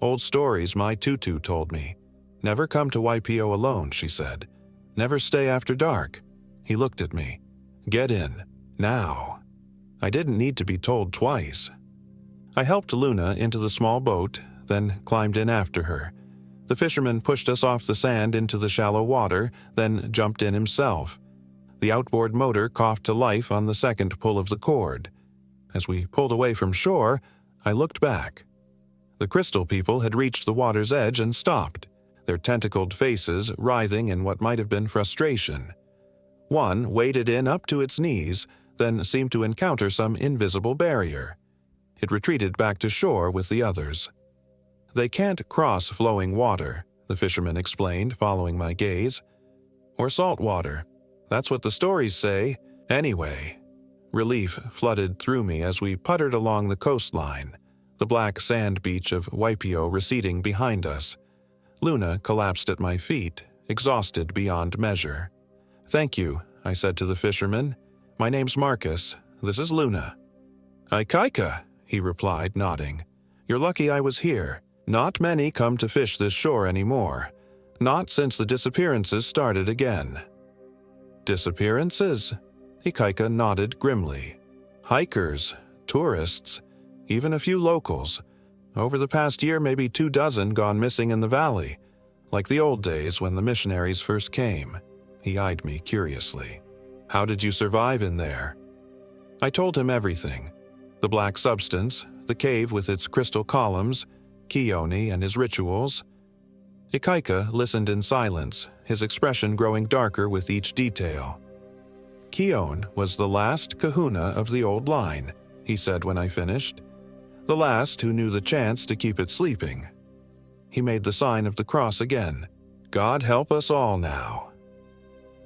Speaker 1: "Old stories my tutu told me. Never come to YPO alone," she said. "Never stay after dark." He looked at me. "Get in. Now." I didn't need to be told twice. I helped Luna into the small boat, then climbed in after her. The fisherman pushed us off the sand into the shallow water, then jumped in himself. The outboard motor coughed to life on the second pull of the cord. As we pulled away from shore, I looked back. The crystal people had reached the water's edge and stopped, their tentacled faces writhing in what might have been frustration. One waded in up to its knees, then seemed to encounter some invisible barrier. It retreated back to shore with the others. "They can't cross flowing water," the fisherman explained, following my gaze. "Or salt water. That's what the stories say. Anyway." Relief flooded through me as we puttered along the coastline, the black sand beach of Waipio receding behind us. Luna collapsed at my feet, exhausted beyond measure. "Thank you," I said to the fisherman. "My name's Marcus. This is Luna." "Ikaika," he replied, nodding. "You're lucky I was here. Not many come to fish this shore anymore. Not since the disappearances started again." "Disappearances?" Ikaika nodded grimly. "Hikers, tourists, even a few locals. Over the past year, maybe 24 gone missing in the valley, like the old days when the missionaries first came." He eyed me curiously. "How did you survive in there?" I told him everything. The black substance, the cave with its crystal columns, Keone and his rituals. Ikaika listened in silence, his expression growing darker with each detail. "Keone was the last kahuna of the old line," he said when I finished. "The last who knew the chance to keep it sleeping." He made the sign of the cross again. "God help us all now."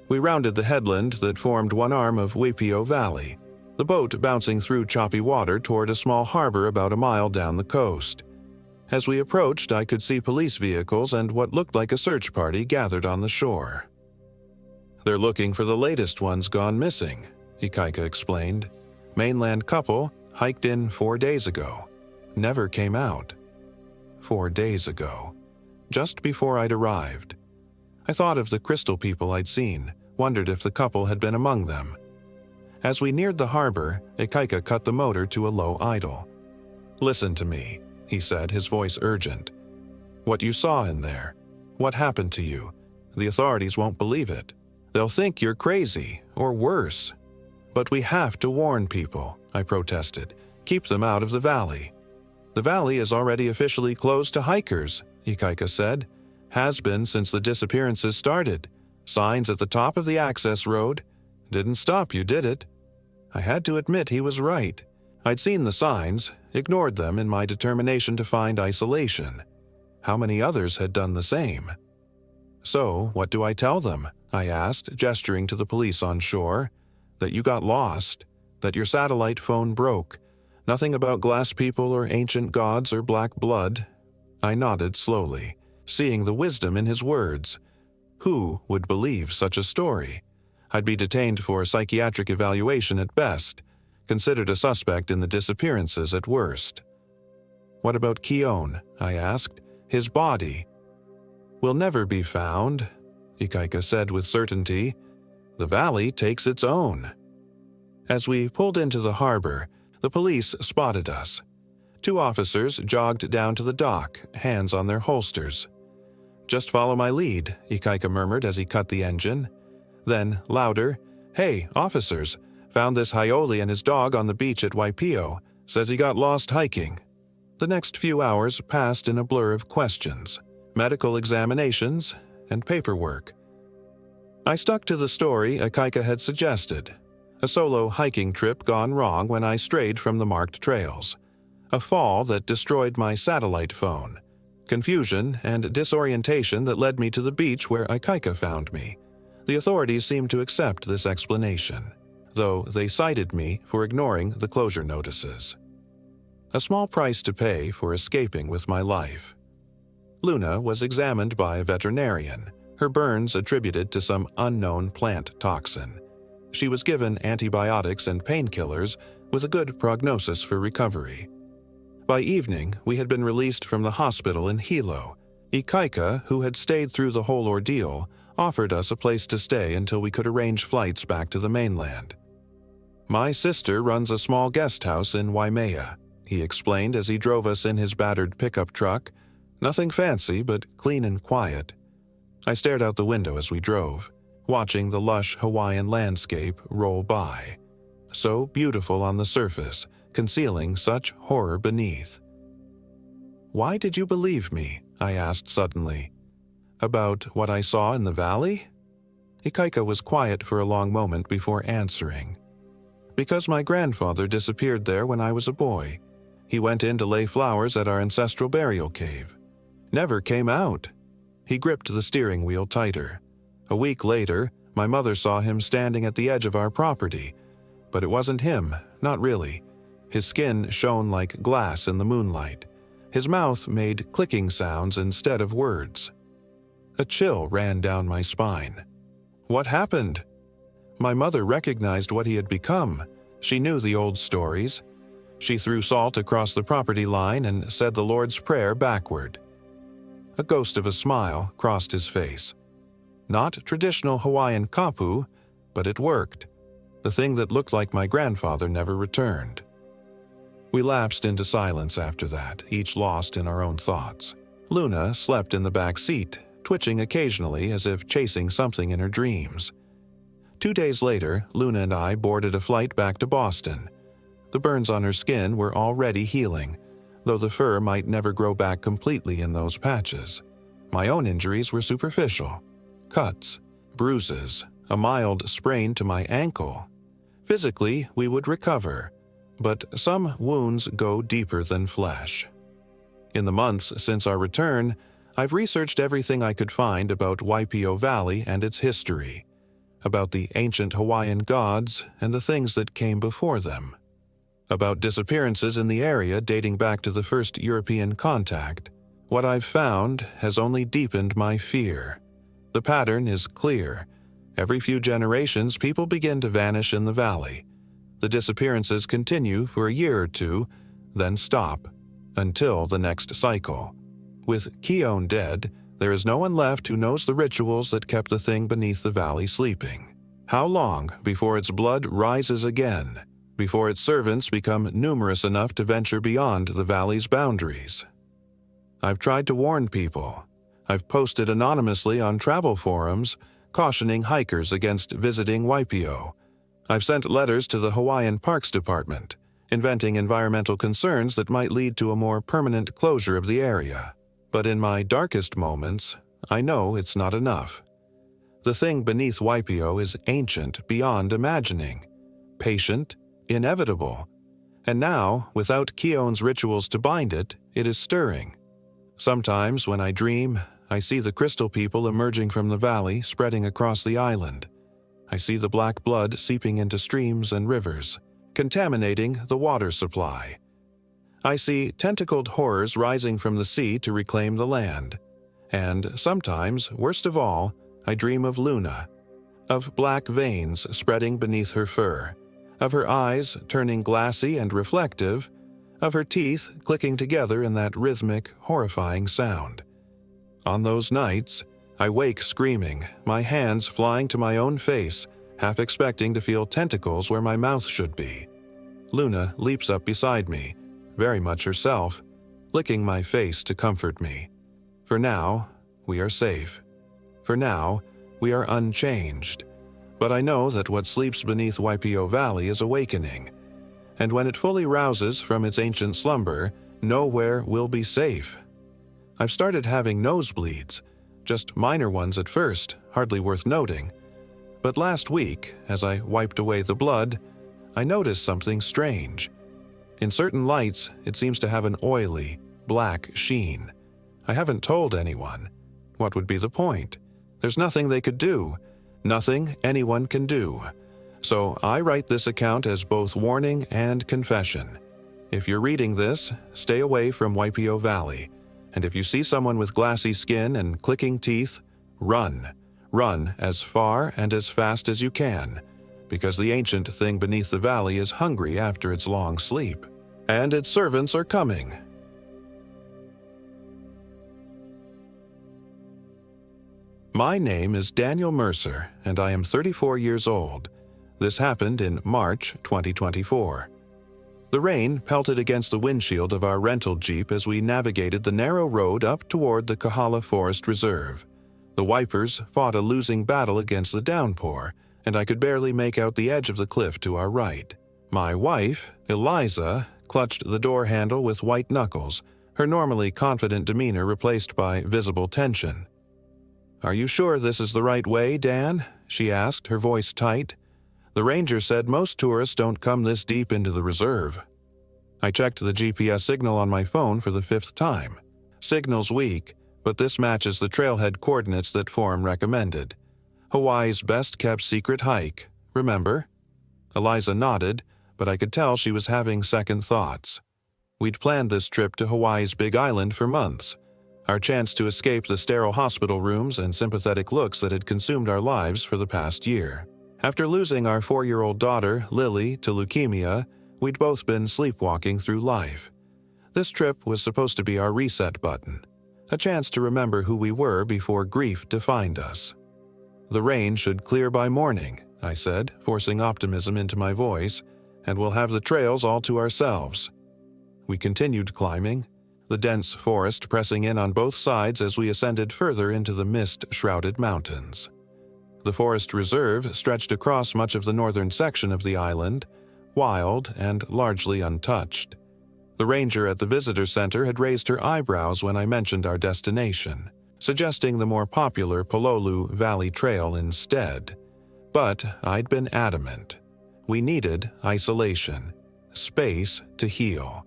Speaker 1: We rounded the headland that formed one arm of Waipio Valley, the boat bouncing through choppy water toward a small harbor about a mile down the coast. As we approached, I could see police vehicles and what looked like a search party gathered on the shore. "They're looking for the latest ones gone missing," Ikaika explained. "Mainland couple hiked in 4 days ago. Never came out." 4 days ago. Just before I'd arrived. I thought of the crystal people I'd seen, wondered if the couple had been among them. As we neared the harbor, Ikaika cut the motor to a low idle. "Listen to me," he said, his voice urgent. "What you saw in there, what happened to you, the authorities won't believe it. They'll think you're crazy, or worse. But we have to warn people," I protested. "Keep them out of the valley." "The valley is already officially closed to hikers," Ikaika said. "Has been since the disappearances started. Signs at the top of the access road. Didn't stop you, did it?" I had to admit he was right. I'd seen the signs, ignored them in my determination to find isolation. How many others had done the same? "So, what do I tell them?" I asked, gesturing to the police on shore. "That you got lost, that your satellite phone broke. Nothing about glass people or ancient gods or black blood." I nodded slowly, seeing the wisdom in his words. Who would believe such a story? I'd be detained for psychiatric evaluation at best, considered a suspect in the disappearances at worst. "What about Keone?" I asked. "His body?" "Will never be found," Ikaika said with certainty. "The valley takes its own." As we pulled into the harbor, the police spotted us. 2 officers jogged down to the dock, hands on their holsters. "Just follow my lead," Ikaika murmured as he cut the engine. Then, louder, "Hey, officers, found this Haioli and his dog on the beach at Waipio. Says he got lost hiking." The next few hours passed in a blur of questions, medical examinations, and paperwork. I stuck to the story Ikaika had suggested. A solo hiking trip gone wrong when I strayed from the marked trails. A fall that destroyed my satellite phone. Confusion and disorientation that led me to the beach where Ikaika found me. The authorities seemed to accept this explanation, though they cited me for ignoring the closure notices. A small price to pay for escaping with my life. Luna was examined by a veterinarian, her burns attributed to some unknown plant toxin. She was given antibiotics and painkillers with a good prognosis for recovery. By evening, we had been released from the hospital in Hilo. Ikaika, who had stayed through the whole ordeal, offered us a place to stay until we could arrange flights back to the mainland. "My sister runs a small guest house in Waimea," he explained as he drove us in his battered pickup truck. Nothing fancy, but clean and quiet. I stared out the window as we drove, watching the lush Hawaiian landscape roll by. So beautiful on the surface, concealing such horror beneath. "Why did you believe me?" I asked suddenly. "About what I saw in the valley?" Ikaika was quiet for a long moment before answering. "Because my grandfather disappeared there when I was a boy. He went in to lay flowers at our ancestral burial cave. Never came out." He gripped the steering wheel tighter. "A week later, my mother saw him standing at the edge of our property. But it wasn't him, not really. His skin shone like glass in the moonlight. His mouth made clicking sounds instead of words." A chill ran down my spine. "What happened?" My mother recognized what he had become. She knew the old stories. She threw salt across the property line and said the Lord's Prayer backward. A ghost of a smile crossed his face. Not traditional Hawaiian kapu, but it worked. The thing that looked like my grandfather never returned. We lapsed into silence after that, each lost in our own thoughts. Luna slept in the back seat, twitching occasionally as if chasing something in her dreams. 2 days later, Luna and I boarded a flight back to Boston. The burns on her skin were already healing, though the fur might never grow back completely in those patches. My own injuries were superficial. Cuts, bruises, a mild sprain to my ankle. Physically, we would recover, but some wounds go deeper than flesh. In the months since our return, I've researched everything I could find about Waipio Valley and its history, about the ancient Hawaiian gods and the things that came before them, about disappearances in the area dating back to the first European contact. What I've found has only deepened my fear. The pattern is clear. Every few generations, people begin to vanish in the valley. The disappearances continue for a year or two, then stop, until the next cycle. With Keone dead, there is no one left who knows the rituals that kept the thing beneath the valley sleeping. How long before its blood rises again, before its servants become numerous enough to venture beyond the valley's boundaries? I've tried to warn people. I've posted anonymously on travel forums, cautioning hikers against visiting Waipio. I've sent letters to the Hawaiian Parks Department, inventing environmental concerns that might lead to a more permanent closure of the area. But in my darkest moments, I know it's not enough. The thing beneath Waipio is ancient beyond imagining, patient, inevitable. And now, without Keone's rituals to bind it, it is stirring. Sometimes when I dream, I see the crystal people emerging from the valley, spreading across the island. I see the black blood seeping into streams and rivers, contaminating the water supply. I see tentacled horrors rising from the sea to reclaim the land. And sometimes, worst of all, I dream of Luna, of black veins spreading beneath her fur, of her eyes turning glassy and reflective, of her teeth clicking together in that rhythmic, horrifying sound. On those nights, I wake screaming, my hands flying to my own face, half expecting to feel tentacles where my mouth should be. Luna leaps up beside me, very much herself, licking my face to comfort me. For now, we are safe. For now, we are unchanged. But I know that what sleeps beneath Waipio Valley is awakening. And when it fully rouses from its ancient slumber, nowhere will be safe. I've started having nosebleeds, just minor ones at first, hardly worth noting. But last week, as I wiped away the blood, I noticed something strange. In certain lights, it seems to have an oily, black sheen. I haven't told anyone. What would be the point? There's nothing they could do, nothing anyone can do. So I write this account as both warning and confession. If you're reading this, stay away from Waipio Valley. And if you see someone with glassy skin and clicking teeth, run. Run as far and as fast as you can. because the ancient thing beneath the valley is hungry after its long sleep, and its servants are coming. My name is Daniel Mercer, and I am 34 years old. This happened in March 2024. The rain pelted against the windshield of our rental Jeep as we navigated the narrow road up toward the Kahala Forest Reserve. The wipers fought a losing battle against the downpour, and I could barely make out the edge of the cliff to our right. My wife, Eliza, clutched the door handle with white knuckles, her normally confident demeanor replaced by visible tension. "Are you sure this is the right way, Dan?" she asked, her voice tight. "The ranger said most tourists don't come this deep into the reserve." I checked the GPS signal on my phone for the 5th time. Signal's weak, but this matches the trailhead coordinates that Forum recommended. Hawaii's best-kept secret hike, remember? Eliza nodded, but I could tell she was having second thoughts. We'd planned this trip to Hawaii's Big Island for months, our chance to escape the sterile hospital rooms and sympathetic looks that had consumed our lives for the past year. After losing our 4-year-old daughter, Lily, to leukemia, we'd both been sleepwalking through life. This trip was supposed to be our reset button, a chance to remember who we were before grief defined us. "The rain should clear by morning," I said, forcing optimism into my voice, "and we'll have the trails all to ourselves." We continued climbing, the dense forest pressing in on both sides as we ascended further into the mist-shrouded mountains. The forest reserve stretched across much of the northern section of the island, wild and largely untouched. The ranger at the visitor center had raised her eyebrows when I mentioned our destination, suggesting the more popular Pololu Valley Trail instead. But I'd been adamant. We needed isolation, space to heal.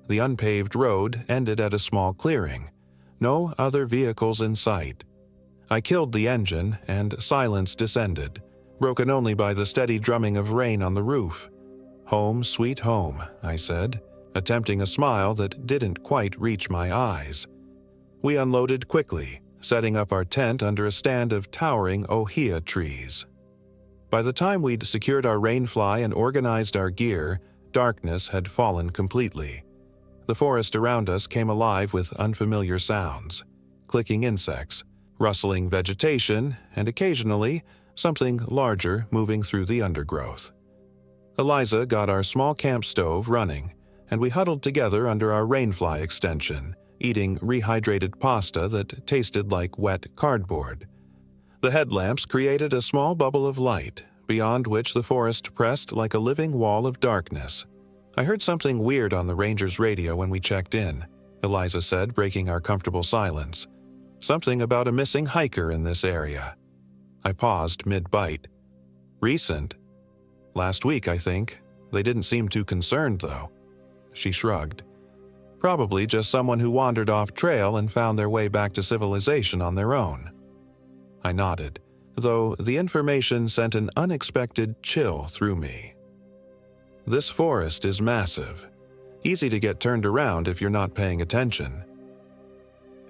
Speaker 1: The unpaved road ended at a small clearing, no other vehicles in sight. I killed the engine, and silence descended, broken only by the steady drumming of rain on the roof. "Home, sweet home," I said, attempting a smile that didn't quite reach my eyes. We unloaded quickly, setting up our tent under a stand of towering ohia trees. By the time we'd secured our rainfly and organized our gear, darkness had fallen completely. The forest around us came alive with unfamiliar sounds, clicking insects, rustling vegetation, and occasionally something larger moving through the undergrowth. Eliza got our small camp stove running, and we huddled together under our rainfly extension, eating rehydrated pasta that tasted like wet cardboard. The headlamps created a small bubble of light, beyond which the forest pressed like a living wall of darkness. "I heard something weird on the ranger's radio when we checked in," Eliza said, breaking our comfortable silence. "Something about a missing hiker in this area." I paused mid-bite. "Recent? Last week, I think. They didn't seem too concerned, though." She shrugged. "Probably just someone who wandered off trail and found their way back to civilization on their own." I nodded, though the information sent an unexpected chill through me. This forest is massive. Easy to get turned around if you're not paying attention.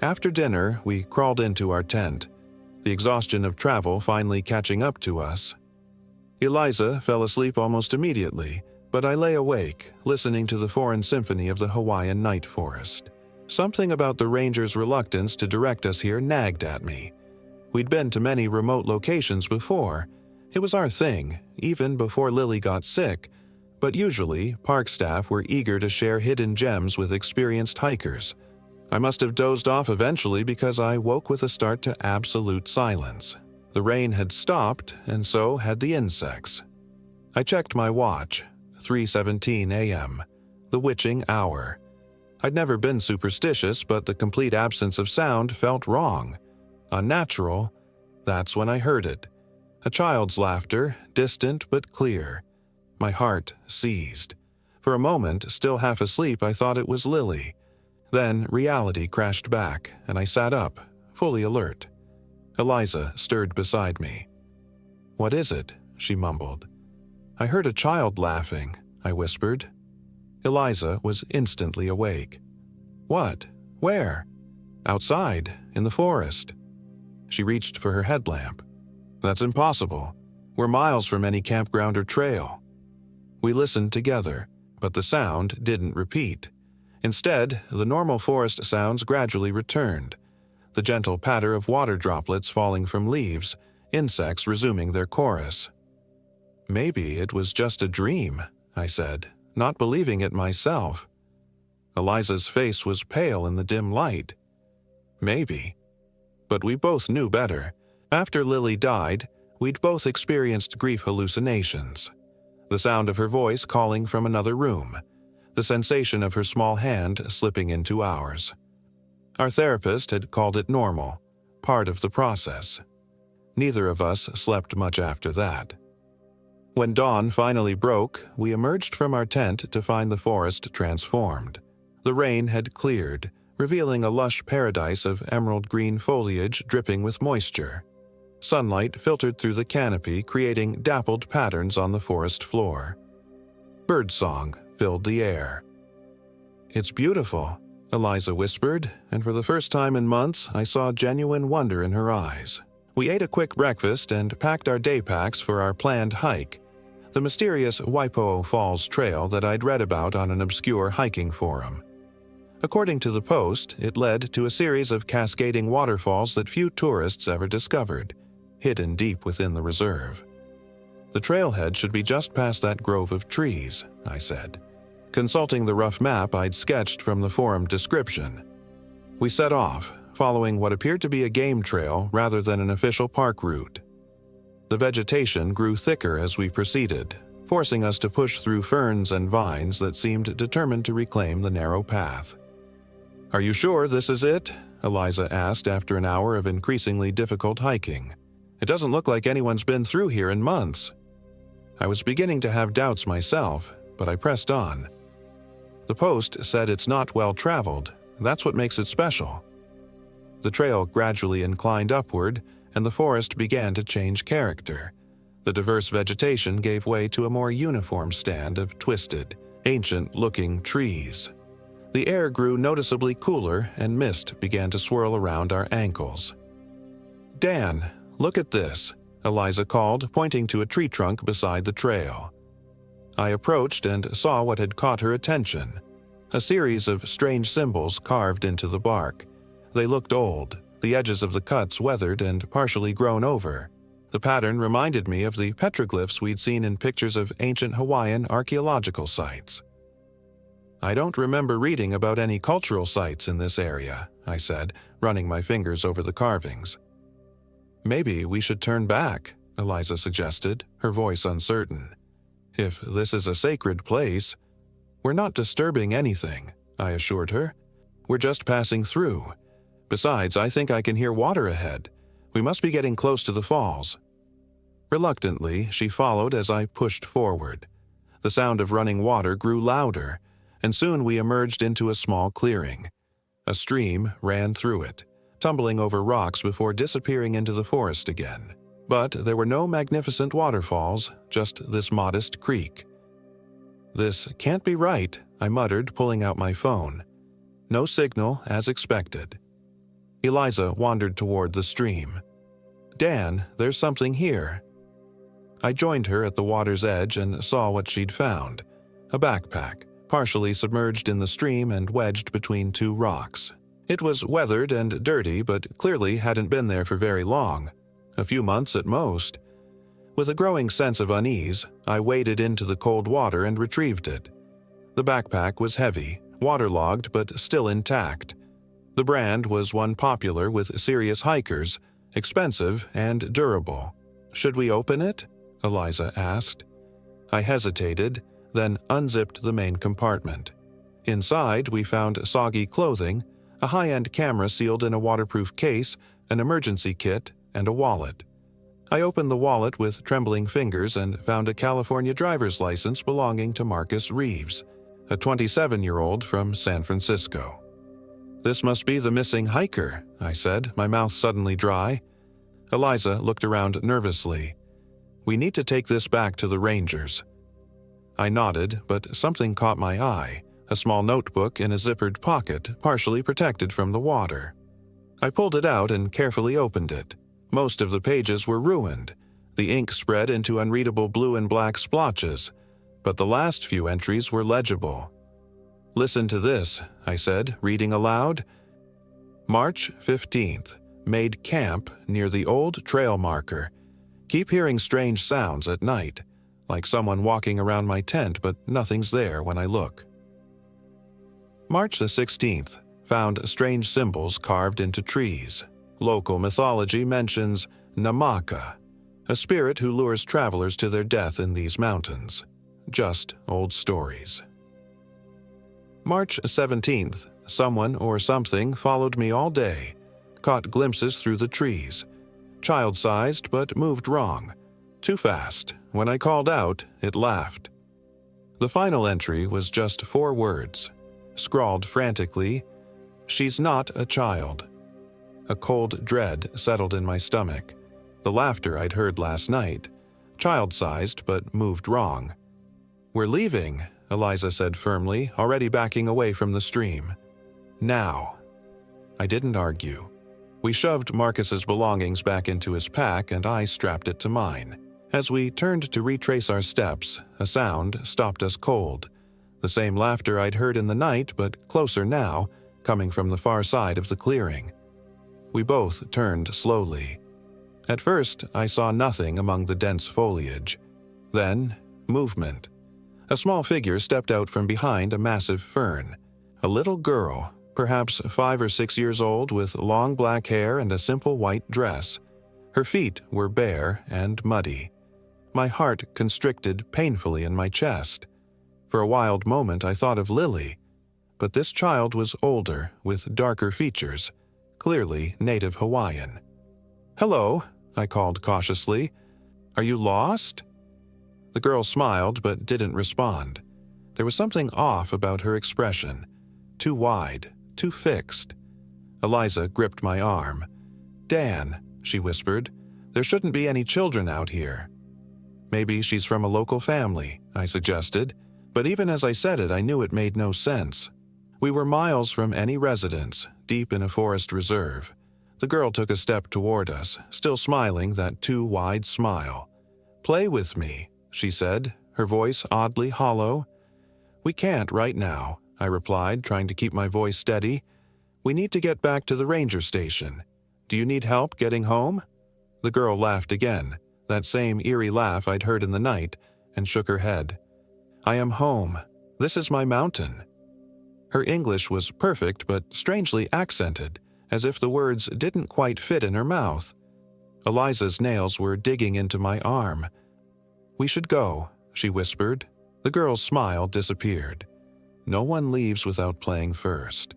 Speaker 1: After dinner, we crawled into our tent, the exhaustion of travel finally catching up to us. Eliza fell asleep almost immediately, but I lay awake, listening to the foreign symphony of the Hawaiian night forest. Something about the ranger's reluctance to direct us here nagged at me. We'd been to many remote locations before. It was our thing, even before Lily got sick, but usually park staff were eager to share hidden gems with experienced hikers. I must have dozed off eventually because I woke with a start to absolute silence. The rain had stopped, and so had the insects. I checked my watch, 3:17 a.m., the witching hour. I'd never been superstitious, but the complete absence of sound felt wrong. Unnatural. That's when I heard it. A child's laughter, distant but clear. My heart seized. For a moment, still half asleep, I thought it was Lily. Then reality crashed back, and I sat up, fully alert. Eliza stirred beside me. "What is it?" she mumbled. "I heard a child laughing," I whispered. Eliza was instantly awake. "What? Where?" "Outside, in the forest." She reached for her headlamp. "That's impossible. We're miles from any campground or trail." We listened together, but the sound didn't repeat. Instead, the normal forest sounds gradually returned. The gentle patter of water droplets falling from leaves, insects resuming their chorus. "Maybe it was just a dream," I said, not believing it myself. Eliza's face was pale in the dim light. "Maybe." But we both knew better. After Lily died, we'd both experienced grief hallucinations. The sound of her voice calling from another room. The sensation of her small hand slipping into ours. Our therapist had called it normal, part of the process. Neither of us slept much after that. When dawn finally broke, we emerged from our tent to find the forest transformed. The rain had cleared, revealing a lush paradise of emerald green foliage dripping with moisture. Sunlight filtered through the canopy, creating dappled patterns on the forest floor. Birdsong filled the air. "It's beautiful," Eliza whispered, and for the first time in months, I saw genuine wonder in her eyes. We ate a quick breakfast and packed our day packs for our planned hike, the mysterious Waipo'o Falls trail that I'd read about on an obscure hiking forum. According to the post, it led to a series of cascading waterfalls that few tourists ever discovered, hidden deep within the reserve. "The trailhead should be just past that grove of trees," I said, consulting the rough map I'd sketched from the forum description. We set off, following what appeared to be a game trail rather than an official park route. The vegetation grew thicker as we proceeded, forcing us to push through ferns and vines that seemed determined to reclaim the narrow path. "Are you sure this is it?" Eliza asked after an hour of increasingly difficult hiking. "It doesn't look like anyone's been through here in months." I was beginning to have doubts myself, but I pressed on. "The post said it's not well traveled. That's what makes it special." The trail gradually inclined upward, and the forest began to change character. The diverse vegetation gave way to a more uniform stand of twisted, ancient-looking trees. The air grew noticeably cooler, and mist began to swirl around our ankles. "Dan, look at this," Eliza called, pointing to a tree trunk beside the trail. I approached and saw what had caught her attention. A series of strange symbols carved into the bark. They looked old, the edges of the cuts weathered and partially grown over. The pattern reminded me of the petroglyphs we'd seen in pictures of ancient Hawaiian archaeological sites. "I don't remember reading about any cultural sites in this area," I said, running my fingers over the carvings. "Maybe we should turn back," Eliza suggested, her voice uncertain. "If this is a sacred place—" "We're not disturbing anything," I assured her. "We're just passing through. Besides, I think I can hear water ahead. We must be getting close to the falls." Reluctantly, she followed as I pushed forward. The sound of running water grew louder, and soon we emerged into a small clearing. A stream ran through it, tumbling over rocks before disappearing into the forest again. But there were no magnificent waterfalls, just this modest creek. "This can't be right," I muttered, pulling out my phone. No signal, as expected. Eliza wandered toward the stream. "Dan, there's something here." I joined her at the water's edge and saw what she'd found. A backpack, partially submerged in the stream and wedged between two rocks. It was weathered and dirty, but clearly hadn't been there for very long. A few months at most. With a growing sense of unease, I waded into the cold water and retrieved it. The backpack was heavy, waterlogged but still intact. The brand was one popular with serious hikers, expensive and durable. "Should we open it?" Eliza asked. I hesitated, then unzipped the main compartment. Inside, we found soggy clothing, a high-end camera sealed in a waterproof case, an emergency kit, and a wallet. I opened the wallet with trembling fingers and found a California driver's license belonging to Marcus Reeves, a 27-year-old from San Francisco. "This must be the missing hiker," I said, my mouth suddenly dry. Eliza looked around nervously. "We need to take this back to the rangers." I nodded, but something caught my eye, a small notebook in a zippered pocket, partially protected from the water. I pulled it out and carefully opened it. Most of the pages were ruined. The ink spread into unreadable blue and black splotches, but the last few entries were legible. "Listen to this," I said, reading aloud. "March 15th. Made camp near the old trail marker. Keep hearing strange sounds at night, like someone walking around my tent, but nothing's there when I look." March the 16th. Found strange symbols carved into trees. Local mythology mentions Namaka, a spirit who lures travelers to their death in these mountains. Just old stories. March 17th. Someone or something followed me all day. Caught glimpses through the trees. Child-sized, but moved wrong. Too fast. When I called out, it laughed. The final entry was just 4 words. Scrawled frantically, "She's not a child." A cold dread settled in my stomach. The laughter I'd heard last night. Child-sized, but moved wrong. "We're leaving," Eliza said firmly, already backing away from the stream. "Now." I didn't argue. We shoved Marcus's belongings back into his pack and I strapped it to mine. As we turned to retrace our steps, a sound stopped us cold. The same laughter I'd heard in the night, but closer now, coming from the far side of the clearing. We both turned slowly. At first, I saw nothing among the dense foliage. Then, movement. A small figure stepped out from behind a massive fern. A little girl, perhaps 5 or 6 years old, with long black hair and a simple white dress. Her feet were bare and muddy. My heart constricted painfully in my chest. For a wild moment I thought of Lily, but this child was older, with darker features, clearly native Hawaiian. "Hello," I called cautiously. "Are you lost?" The girl smiled but didn't respond. There was something off about her expression. Too wide, too fixed. Eliza gripped my arm. "Dan," she whispered, "there shouldn't be any children out here." "Maybe she's from a local family," I suggested, but even as I said it I knew it made no sense. We were miles from any residence, deep in a forest reserve. The girl took a step toward us, still smiling that too wide smile. "Play with me," she said, her voice oddly hollow. "We can't right now," I replied, trying to keep my voice steady. "We need to get back to the ranger station. Do you need help getting home?" The girl laughed again, that same eerie laugh I'd heard in the night, and shook her head. "I am home. This is my mountain." Her English was perfect but strangely accented, as if the words didn't quite fit in her mouth. Eliza's nails were digging into my arm. "We should go," she whispered. The girl's smile disappeared. "No one leaves without playing first."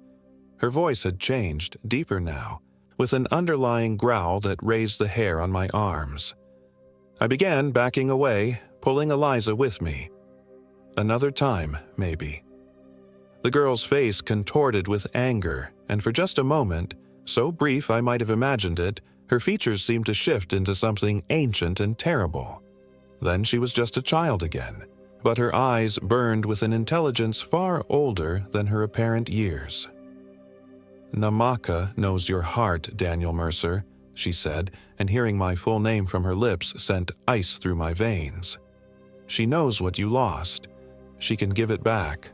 Speaker 1: Her voice had changed, deeper now, with an underlying growl that raised the hair on my arms. I began backing away, pulling Eliza with me. Another time, maybe. The girl's face contorted with anger, and for just a moment, so brief I might have imagined it, her features seemed to shift into something ancient and terrible. Then she was just a child again, but her eyes burned with an intelligence far older than her apparent years. "Namaka knows your heart, Daniel Mercer," she said, and hearing my full name from her lips sent ice through my veins. "She knows what you lost. She can give it back."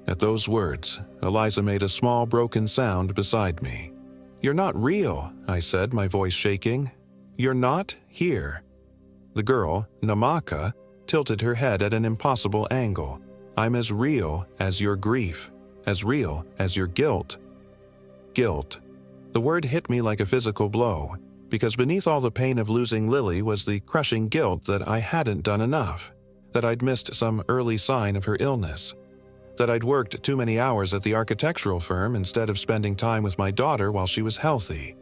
Speaker 1: At those words, Eliza made a small broken sound beside me. "You're not real," I said, my voice shaking. "You're not here." The girl, Namaka, tilted her head at an impossible angle. "I'm as real as your grief, as real as your guilt." Guilt. The word hit me like a physical blow, because beneath all the pain of losing Lily was the crushing guilt that I hadn't done enough, that I'd missed some early sign of her illness, that I'd worked too many hours at the architectural firm instead of spending time with my daughter while she was healthy.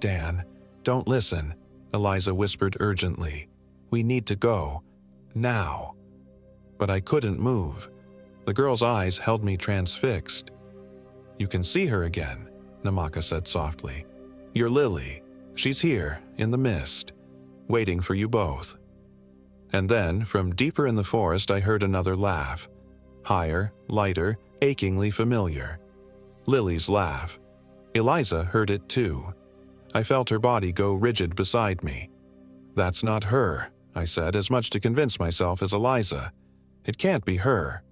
Speaker 1: "Dan, don't listen," Eliza whispered urgently. "We need to go. Now." But I couldn't move. The girl's eyes held me transfixed. "You can see her again," Namaka said softly. "Your Lily. She's here, in the mist, waiting for you both." And then, from deeper in the forest, I heard another laugh. Higher, lighter, achingly familiar. Lily's laugh. Eliza heard it too. I felt her body go rigid beside me. "That's not her," I said, as much to convince myself as Eliza. "It can't be her."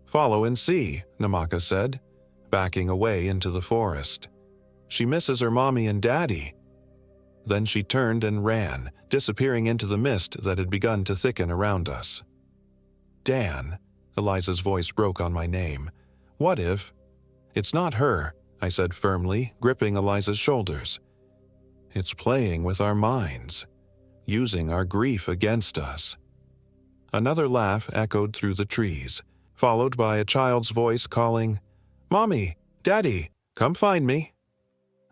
Speaker 1: "Follow and see," Namaka said, backing away into the forest. "She misses her mommy and daddy." Then she turned and ran, disappearing into the mist that had begun to thicken around us. "Dan," Eliza's voice broke on my name. "What if—" "It's not her," I said firmly, gripping Eliza's shoulders. "It's playing with our minds, using our grief against us." Another laugh echoed through the trees, followed by a child's voice calling, "Mommy, Daddy, come find me."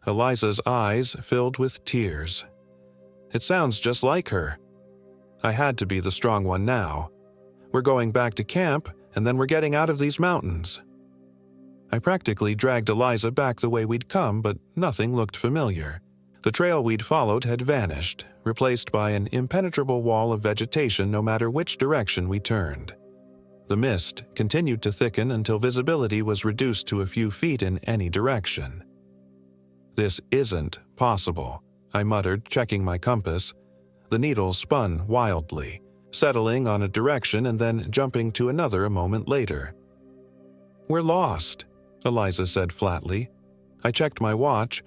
Speaker 1: Eliza's eyes filled with tears. "It sounds just like her." I had to be the strong one now. "We're going back to camp, and then we're getting out of these mountains." I practically dragged Eliza back the way we'd come, but nothing looked familiar. The trail we'd followed had vanished, replaced by an impenetrable wall of vegetation no matter which direction we turned. The mist continued to thicken until visibility was reduced to a few feet in any direction. "This isn't possible," I muttered, checking my compass. The needle spun wildly, settling on a direction and then jumping to another a moment later. "We're lost," Eliza said flatly. I checked my watch.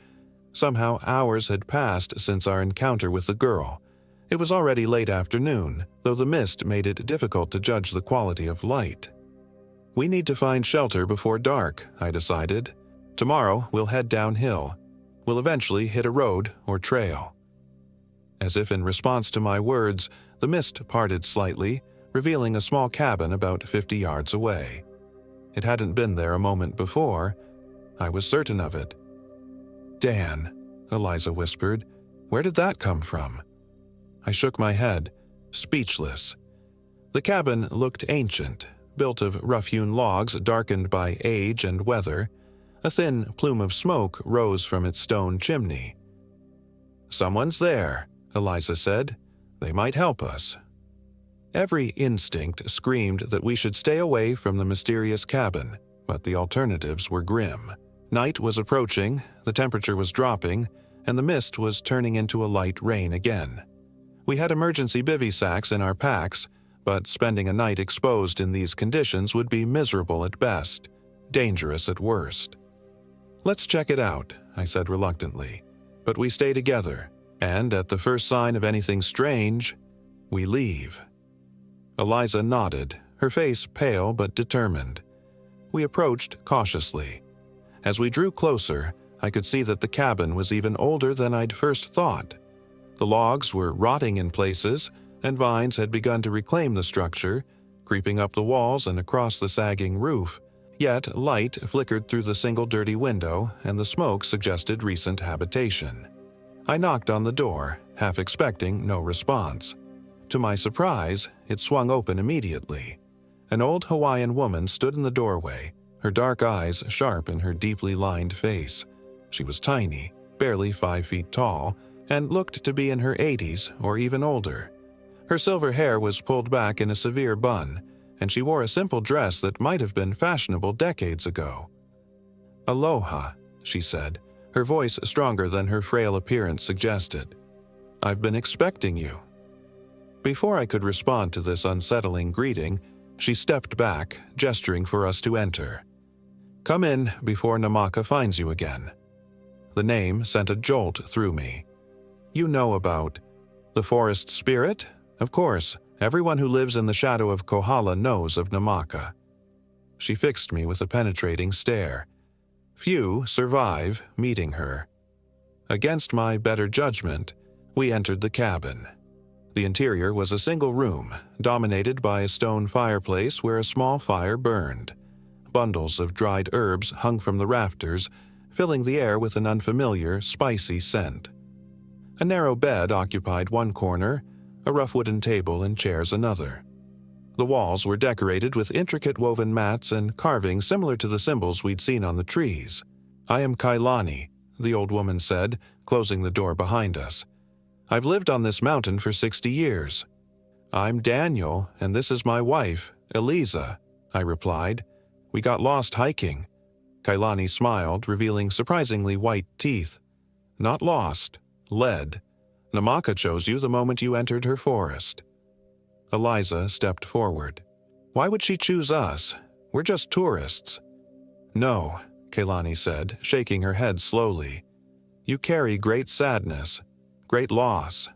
Speaker 1: Somehow hours had passed since our encounter with the girl. It was already late afternoon, though the mist made it difficult to judge the quality of light. "We need to find shelter before dark," I decided. "Tomorrow we'll head downhill. We'll eventually hit a road or trail." As if in response to my words, the mist parted slightly, revealing a small cabin about 50 yards away. It hadn't been there a moment before. I was certain of it. "Dan," Eliza whispered, "where did that come from?" I shook my head, speechless. The cabin looked ancient, built of rough-hewn logs darkened by age and weather. A thin plume of smoke rose from its stone chimney. "Someone's there," Eliza said. "They might help us." Every instinct screamed that we should stay away from the mysterious cabin, but the alternatives were grim. Night was approaching, the temperature was dropping, and the mist was turning into a light rain again. We had emergency bivy sacks in our packs, but spending a night exposed in these conditions would be miserable at best, dangerous at worst. "Let's check it out," I said reluctantly. But we stay together, and at the first sign of anything strange, we leave. Eliza nodded, her face pale but determined. We approached cautiously. As we drew closer, I could see that the cabin was even older than I'd first thought. The logs were rotting in places, and vines had begun to reclaim the structure, creeping up the walls and across the sagging roof. Yet light flickered through the single dirty window, and the smoke suggested recent habitation. I knocked on the door, half expecting no response. To my surprise, it swung open immediately. An old Hawaiian woman stood in the doorway, her dark eyes sharp in her deeply lined face. She was tiny, barely 5 feet tall, and looked to be in her 80s or even older. Her silver hair was pulled back in a severe bun, and she wore a simple dress that might have been fashionable decades ago. "Aloha," she said, her voice stronger than her frail appearance suggested. "I've been expecting you." Before I could respond to this unsettling greeting, she stepped back, gesturing for us to enter. "Come in before Namaka finds you again." The name sent a jolt through me. "You know about the forest spirit? Of course, everyone who lives in the shadow of Kohala knows of Namaka." She fixed me with a penetrating stare. Few survive meeting her. Against my better judgment, we entered the cabin. The interior was a single room, dominated by a stone fireplace where a small fire burned. Bundles of dried herbs hung from the rafters, filling the air with an unfamiliar, spicy scent. A narrow bed occupied one corner, a rough wooden table and chairs another. The walls were decorated with intricate woven mats and carvings similar to the symbols we'd seen on the trees. "I am Leilani," the old woman said, closing the door behind us. "I've lived on this mountain for 60 years. "I'm Daniel, and this is my wife, Eliza," I replied. "We got lost hiking." Kailani smiled, revealing surprisingly white teeth. "Not lost, led. Namaka chose you the moment you entered her forest." Eliza stepped forward. "Why would she choose us? We're just tourists." "No," Leilani said, shaking her head slowly. "You carry great sadness, great loss.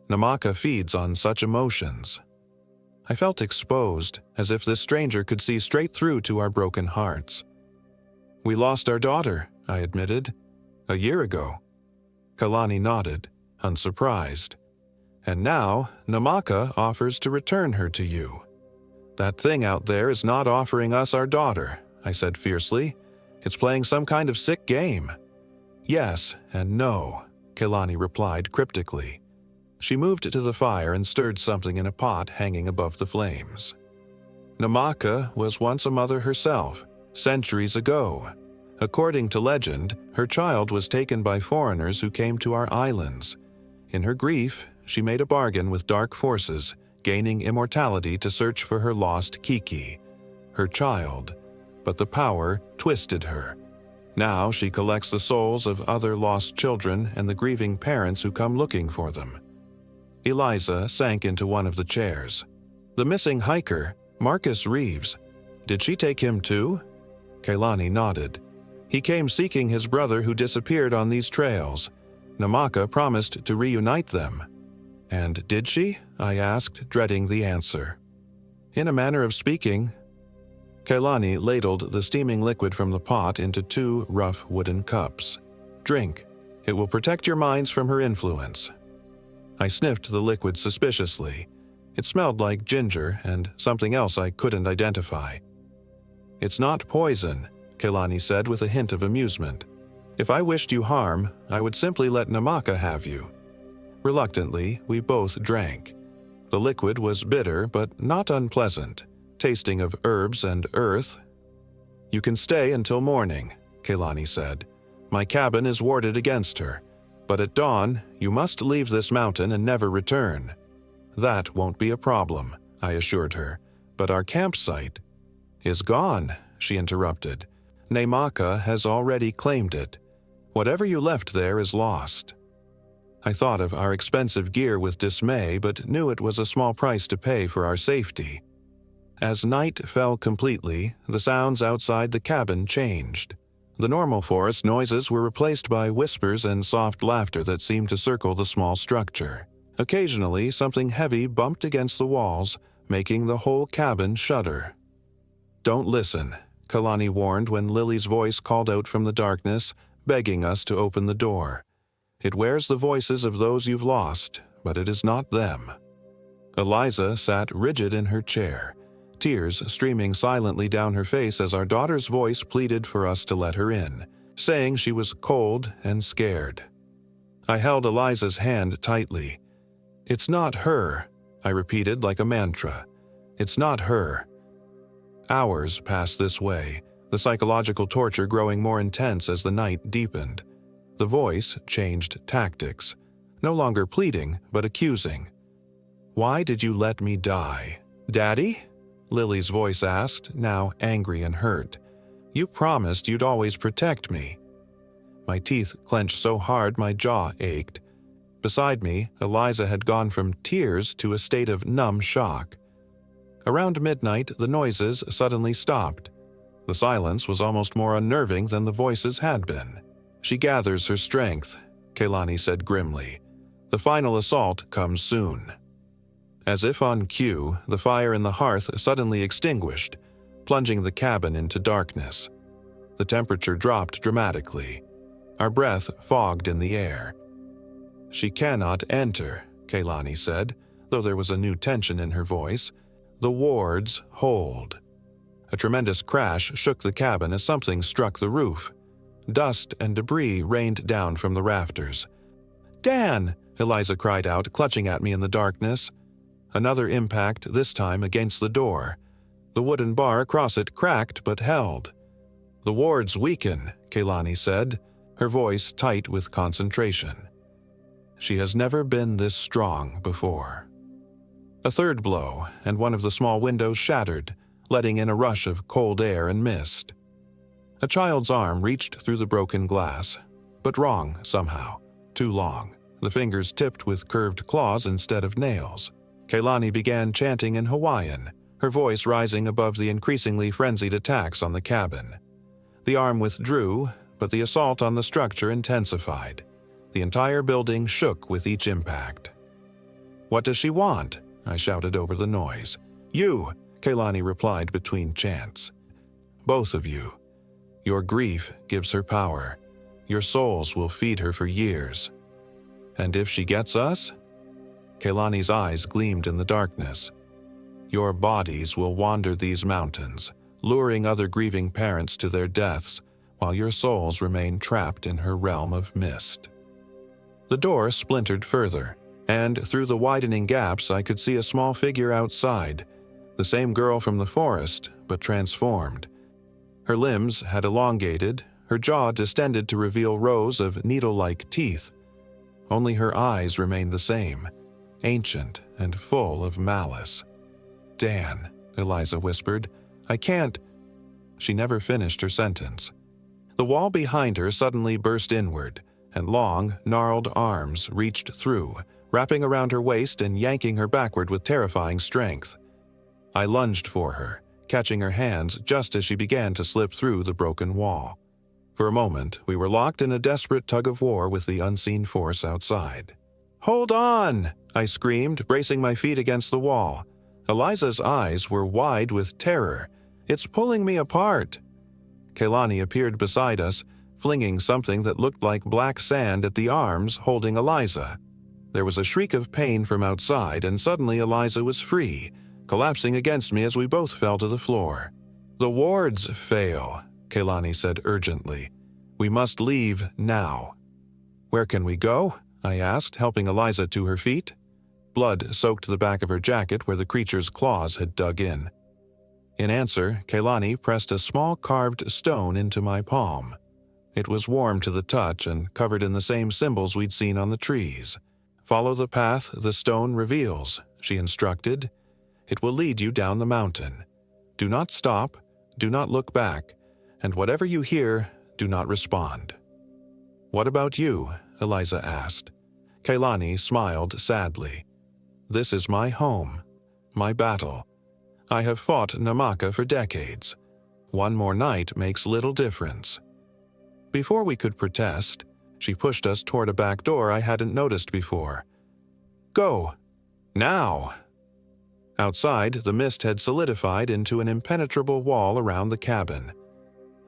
Speaker 1: Namaka feeds on such emotions." I felt exposed, as if this stranger could see straight through to our broken hearts. "We lost our daughter," I admitted. "A year ago." Leilani nodded, unsurprised. "And now, Namaka offers to return her to you." "That thing out there is not offering us our daughter," I said fiercely. "It's playing some kind of sick game." "Yes and no," Leilani replied cryptically. She moved to the fire and stirred something in a pot hanging above the flames. "Namaka was once a mother herself, centuries ago. According to legend, her child was taken by foreigners who came to our islands. In her grief, she made a bargain with dark forces, gaining immortality to search for her lost Kiki, her child. But the power twisted her. Now she collects the souls of other lost children and the grieving parents who come looking for them." Eliza sank into one of the chairs. "The missing hiker, Marcus Reeves. Did she take him too?" Leilani nodded. "He came seeking his brother who disappeared on these trails. Namaka promised to reunite them." "And did she?" I asked, dreading the answer. "In a manner of speaking." Leilani ladled the steaming liquid from the pot into 2 rough wooden cups. "Drink. It will protect your minds from her influence." I sniffed the liquid suspiciously. It smelled like ginger and something else I couldn't identify. "It's not poison," Leilani said with a hint of amusement. "If I wished you harm, I would simply let Namaka have you." Reluctantly, we both drank. The liquid was bitter but not unpleasant, tasting of herbs and earth. "You can stay until morning," Leilani said. "My cabin is warded against her. But at dawn, you must leave this mountain and never return." "That won't be a problem," I assured her. "But our campsite—" "Is gone," she interrupted. "Namaka has already claimed it. Whatever you left there is lost." I thought of our expensive gear with dismay, but knew it was a small price to pay for our safety. As night fell completely, the sounds outside the cabin changed. The normal forest noises were replaced by whispers and soft laughter that seemed to circle the small structure. Occasionally, something heavy bumped against the walls, making the whole cabin shudder. "Don't listen," Leilani warned when Lily's voice called out from the darkness, begging us to open the door. "It wears the voices of those you've lost, but it is not them." Eliza sat rigid in her chair, tears streaming silently down her face as our daughter's voice pleaded for us to let her in, saying she was cold and scared. I held Eliza's hand tightly. "It's not her," I repeated like a mantra. "It's not her." Hours passed this way, the psychological torture growing more intense as the night deepened. The voice changed tactics, no longer pleading but accusing. "Why did you let me die?" "Daddy?" Lily's voice asked, now angry and hurt. "You promised you'd always protect me." My teeth clenched so hard my jaw ached. Beside me, Eliza had gone from tears to a state of numb shock. Around midnight, the noises suddenly stopped. The silence was almost more unnerving than the voices had been. "She gathers her strength," Leilani said grimly. "The final assault comes soon." As if on cue, the fire in the hearth suddenly extinguished, plunging the cabin into darkness. The temperature dropped dramatically. Our breath fogged in the air. "She cannot enter," Leilani said, though there was a new tension in her voice. "The wards hold." A tremendous crash shook the cabin as something struck the roof. Dust and debris rained down from the rafters. "Dan!" Eliza cried out, clutching at me in the darkness. Another impact, this time against the door. The wooden bar across it cracked but held. "The wards weaken," Leilani said, her voice tight with concentration. She has never been this strong before. A third blow, and one of the small windows shattered, letting in a rush of cold air and mist. A child's arm reached through the broken glass, but wrong somehow, too long. the fingers tipped with curved claws instead of nails. Leilani began chanting in Hawaiian, her voice rising above the increasingly frenzied attacks on the cabin. The arm withdrew, but the assault on the structure intensified. The entire building shook with each impact. "What does she want?" I shouted over the noise. "You," Leilani replied between chants. "Both of you. Your grief gives her power. Your souls will feed her for years. And if she gets us?" Leilani's eyes gleamed in the darkness. "Your bodies will wander these mountains, luring other grieving parents to their deaths, while your souls remain trapped in her realm of mist." The door splintered further, and through the widening gaps I could see a small figure outside, the same girl from the forest, but transformed. Her limbs had elongated, her jaw distended to reveal rows of needle-like teeth. Only her eyes remained the same, ancient and full of malice. "Dan," Eliza whispered, "I can't—" She never finished her sentence. The wall behind her suddenly burst inward, and long, gnarled arms reached through, wrapping around her waist and yanking her backward with terrifying strength. I lunged for her, catching her hands just as she began to slip through the broken wall. For a moment, we were locked in a desperate tug-of-war with the unseen force outside. "Hold on!" I screamed, bracing my feet against the wall. Eliza's eyes were wide with terror. "It's pulling me apart!" Leilani appeared beside us, flinging something that looked like black sand at the arms holding Eliza. There was a shriek of pain from outside, and suddenly Eliza was free, collapsing against me as we both fell to the floor. "The wards fail," Leilani said urgently. "We must leave now." "Where can we go?" I asked, helping Eliza to her feet. Blood soaked the back of her jacket where the creature's claws had dug in. In answer, Leilani pressed a small carved stone into my palm. It was warm to the touch and covered in the same symbols we'd seen on the trees. "Follow the path the stone reveals," she instructed. "It will lead you down the mountain. Do not stop, do not look back, and whatever you hear, do not respond." "What about you?" Eliza asked. Leilani smiled sadly. "This is my home, my battle. I have fought Namaka for decades. One more night makes little difference." Before we could protest, she pushed us toward a back door I hadn't noticed before. "Go! Now!" Outside, the mist had solidified into an impenetrable wall around the cabin.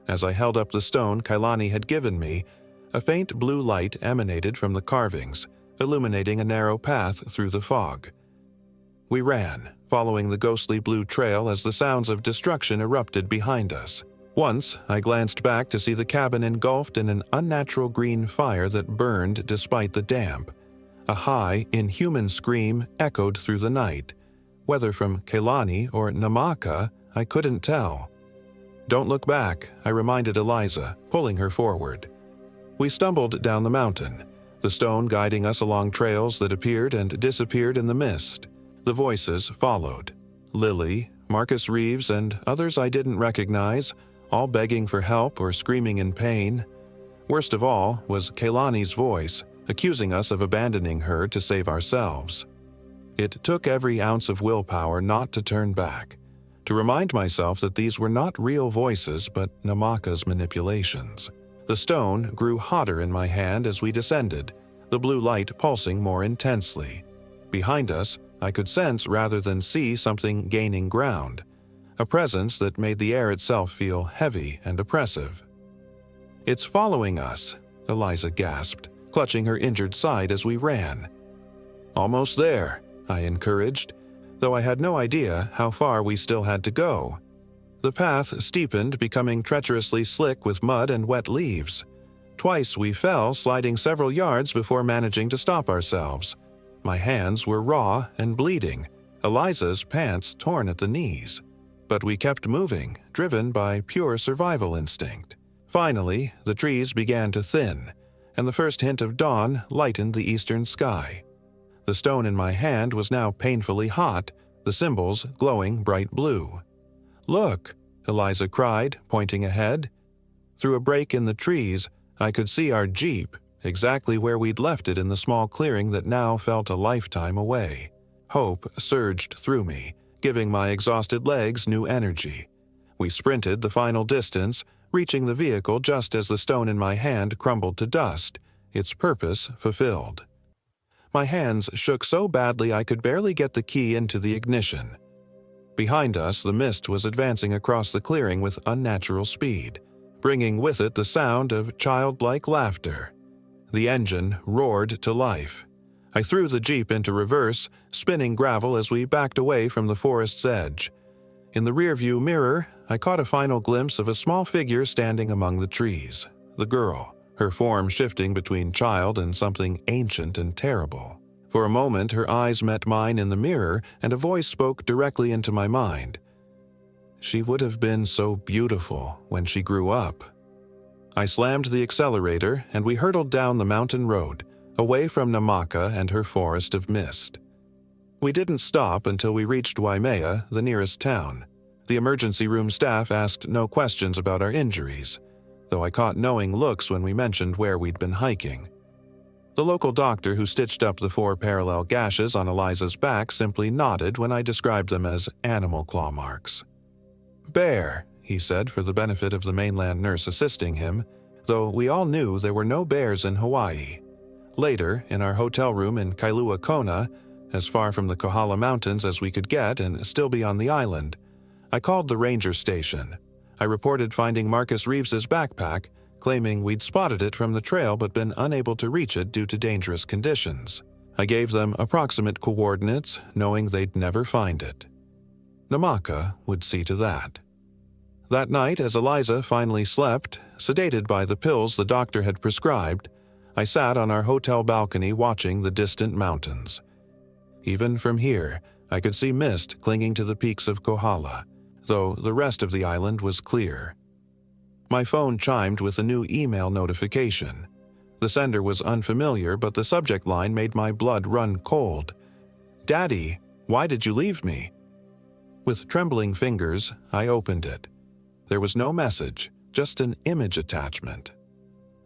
Speaker 1: As I held up the stone Leilani had given me, a faint blue light emanated from the carvings, illuminating a narrow path through the fog. We ran, following the ghostly blue trail as the sounds of destruction erupted behind us. Once, I glanced back to see the cabin engulfed in an unnatural green fire that burned despite the damp. A high, inhuman scream echoed through the night. Whether from Leilani or Namaka, I couldn't tell. "Don't look back," I reminded Eliza, pulling her forward. We stumbled down the mountain, the stone guiding us along trails that appeared and disappeared in the mist. The voices followed. Lily, Marcus Reeves, and others I didn't recognize, all begging for help or screaming in pain. Worst of all was Leilani's voice, accusing us of abandoning her to save ourselves. It took every ounce of willpower not to turn back, to remind myself that these were not real voices but Namaka's manipulations. The stone grew hotter in my hand as we descended, the blue light pulsing more intensely. Behind us, I could sense rather than see something gaining ground, a presence that made the air itself feel heavy and oppressive. "It's following us," Eliza gasped, clutching her injured side as we ran. "Almost there," I encouraged, though I had no idea how far we still had to go. The path steepened, becoming treacherously slick with mud and wet leaves. Twice we fell, sliding several yards before managing to stop ourselves. My hands were raw and bleeding, Eliza's pants torn at the knees. But we kept moving, driven by pure survival instinct. Finally, the trees began to thin, and the first hint of dawn lightened the eastern sky. The stone in my hand was now painfully hot, the symbols glowing bright blue. "Look!" Eliza cried, pointing ahead. Through a break in the trees, I could see our jeep, exactly where we'd left it in the small clearing that now felt a lifetime away. Hope surged through me, giving my exhausted legs new energy. We sprinted the final distance, reaching the vehicle just as the stone in my hand crumbled to dust, its purpose fulfilled. My hands shook so badly I could barely get the key into the ignition. Behind us, the mist was advancing across the clearing with unnatural speed, bringing with it the sound of childlike laughter. The engine roared to life. I threw the Jeep into reverse, spinning gravel as we backed away from the forest's edge. In the rearview mirror, I caught a final glimpse of a small figure standing among the trees. The girl, her form shifting between child and something ancient and terrible. For a moment, her eyes met mine in the mirror, and a voice spoke directly into my mind. She would have been so beautiful when she grew up. I slammed the accelerator, and we hurtled down the mountain road, away from Namaka and her forest of mist. We didn't stop until we reached Waimea, the nearest town. The emergency room staff asked no questions about our injuries, though I caught knowing looks when we mentioned where we'd been hiking. The local doctor who stitched up the 4 parallel gashes on Eliza's back simply nodded when I described them as animal claw marks. "Bear," he said for the benefit of the mainland nurse assisting him, though we all knew there were no bears in Hawaii. Later, in our hotel room in Kailua Kona, as far from the Kohala Mountains as we could get and still be on the island, I called the ranger station. I reported finding Marcus Reeves's backpack, claiming we'd spotted it from the trail but been unable to reach it due to dangerous conditions. I gave them approximate coordinates, knowing they'd never find it. Namaka would see to that. That night, as Eliza finally slept, sedated by the pills the doctor had prescribed, I sat on our hotel balcony watching the distant mountains. Even from here, I could see mist clinging to the peaks of Kohala, though the rest of the island was clear. My phone chimed with a new email notification. The sender was unfamiliar, but the subject line made my blood run cold. "Daddy, why did you leave me?" With trembling fingers, I opened it. There was no message, just an image attachment.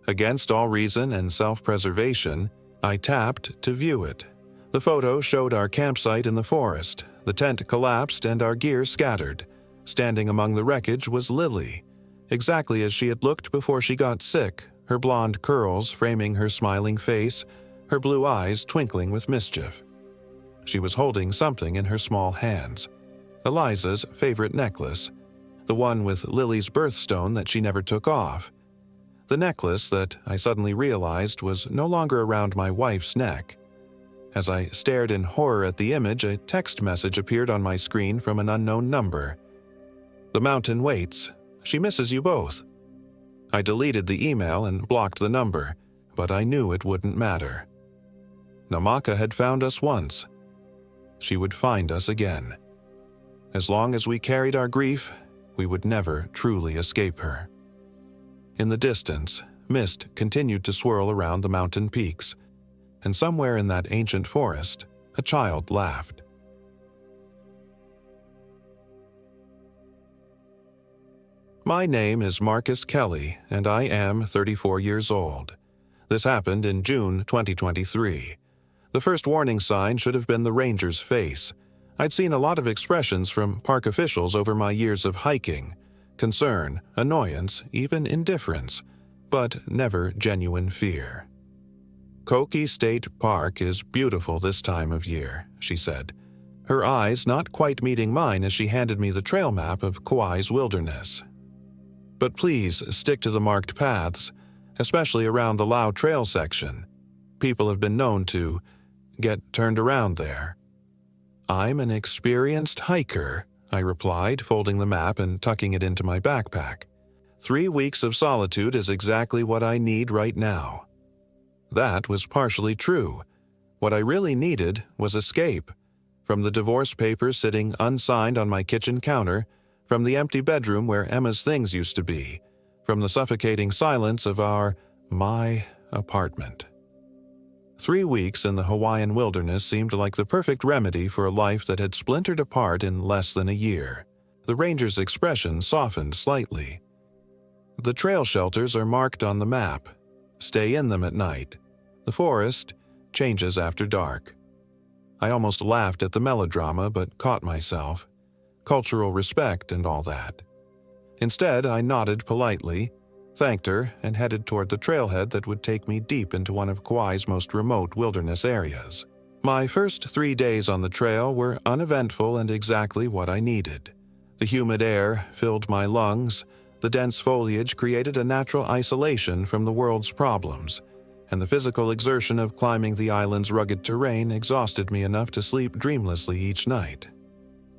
Speaker 1: Against all reason and self-preservation, I tapped to view it. The photo showed our campsite in the forest. The tent collapsed and our gear scattered. Standing among the wreckage was Lily, exactly as she had looked before she got sick, her blonde curls framing her smiling face, her blue eyes twinkling with mischief. She was holding something in her small hands. Eliza's favorite necklace, the one with Lily's birthstone that she never took off. The necklace that I suddenly realized was no longer around my wife's neck. As I stared in horror at the image, a text message appeared on my screen from an unknown number. "The mountain waits. She misses you both." I deleted the email and blocked the number, but I knew it wouldn't matter. Namaka had found us once. She would find us again. As long as we carried our grief, we would never truly escape her. In the distance, mist continued to swirl around the mountain peaks, and somewhere in that ancient forest, a child laughed. My name is Marcus Kelly, and I am 34 years old. This happened in June 2023. The first warning sign should have been the ranger's face. I'd seen a lot of expressions from park officials over my years of hiking: concern, annoyance, even indifference, but never genuine fear. "Koki State Park is beautiful this time of year," she said, her eyes not quite meeting mine as she handed me the trail map of Kauai's wilderness. "But please stick to the marked paths, especially around the Lau Trail section. People have been known to get turned around there." "I'm an experienced hiker," I replied, folding the map and tucking it into my backpack. 3 weeks of solitude is exactly what I need right now. That was partially true. What I really needed was escape. From the divorce papers sitting unsigned on my kitchen counter, from the empty bedroom where Emma's things used to be, from the suffocating silence of my apartment. 3 weeks in the Hawaiian wilderness seemed like the perfect remedy for a life that had splintered apart in less than a year. The ranger's expression softened slightly. "The trail shelters are marked on the map. stay in them at night. The forest changes after dark. I almost laughed at the melodrama, but caught myself. Cultural respect and all that. Instead, I nodded politely, thanked her, and headed toward the trailhead that would take me deep into one of Kauai's most remote wilderness areas. My first 3 days on the trail were uneventful and exactly what I needed. The humid air filled my lungs, the dense foliage created a natural isolation from the world's problems, and the physical exertion of climbing the island's rugged terrain exhausted me enough to sleep dreamlessly each night.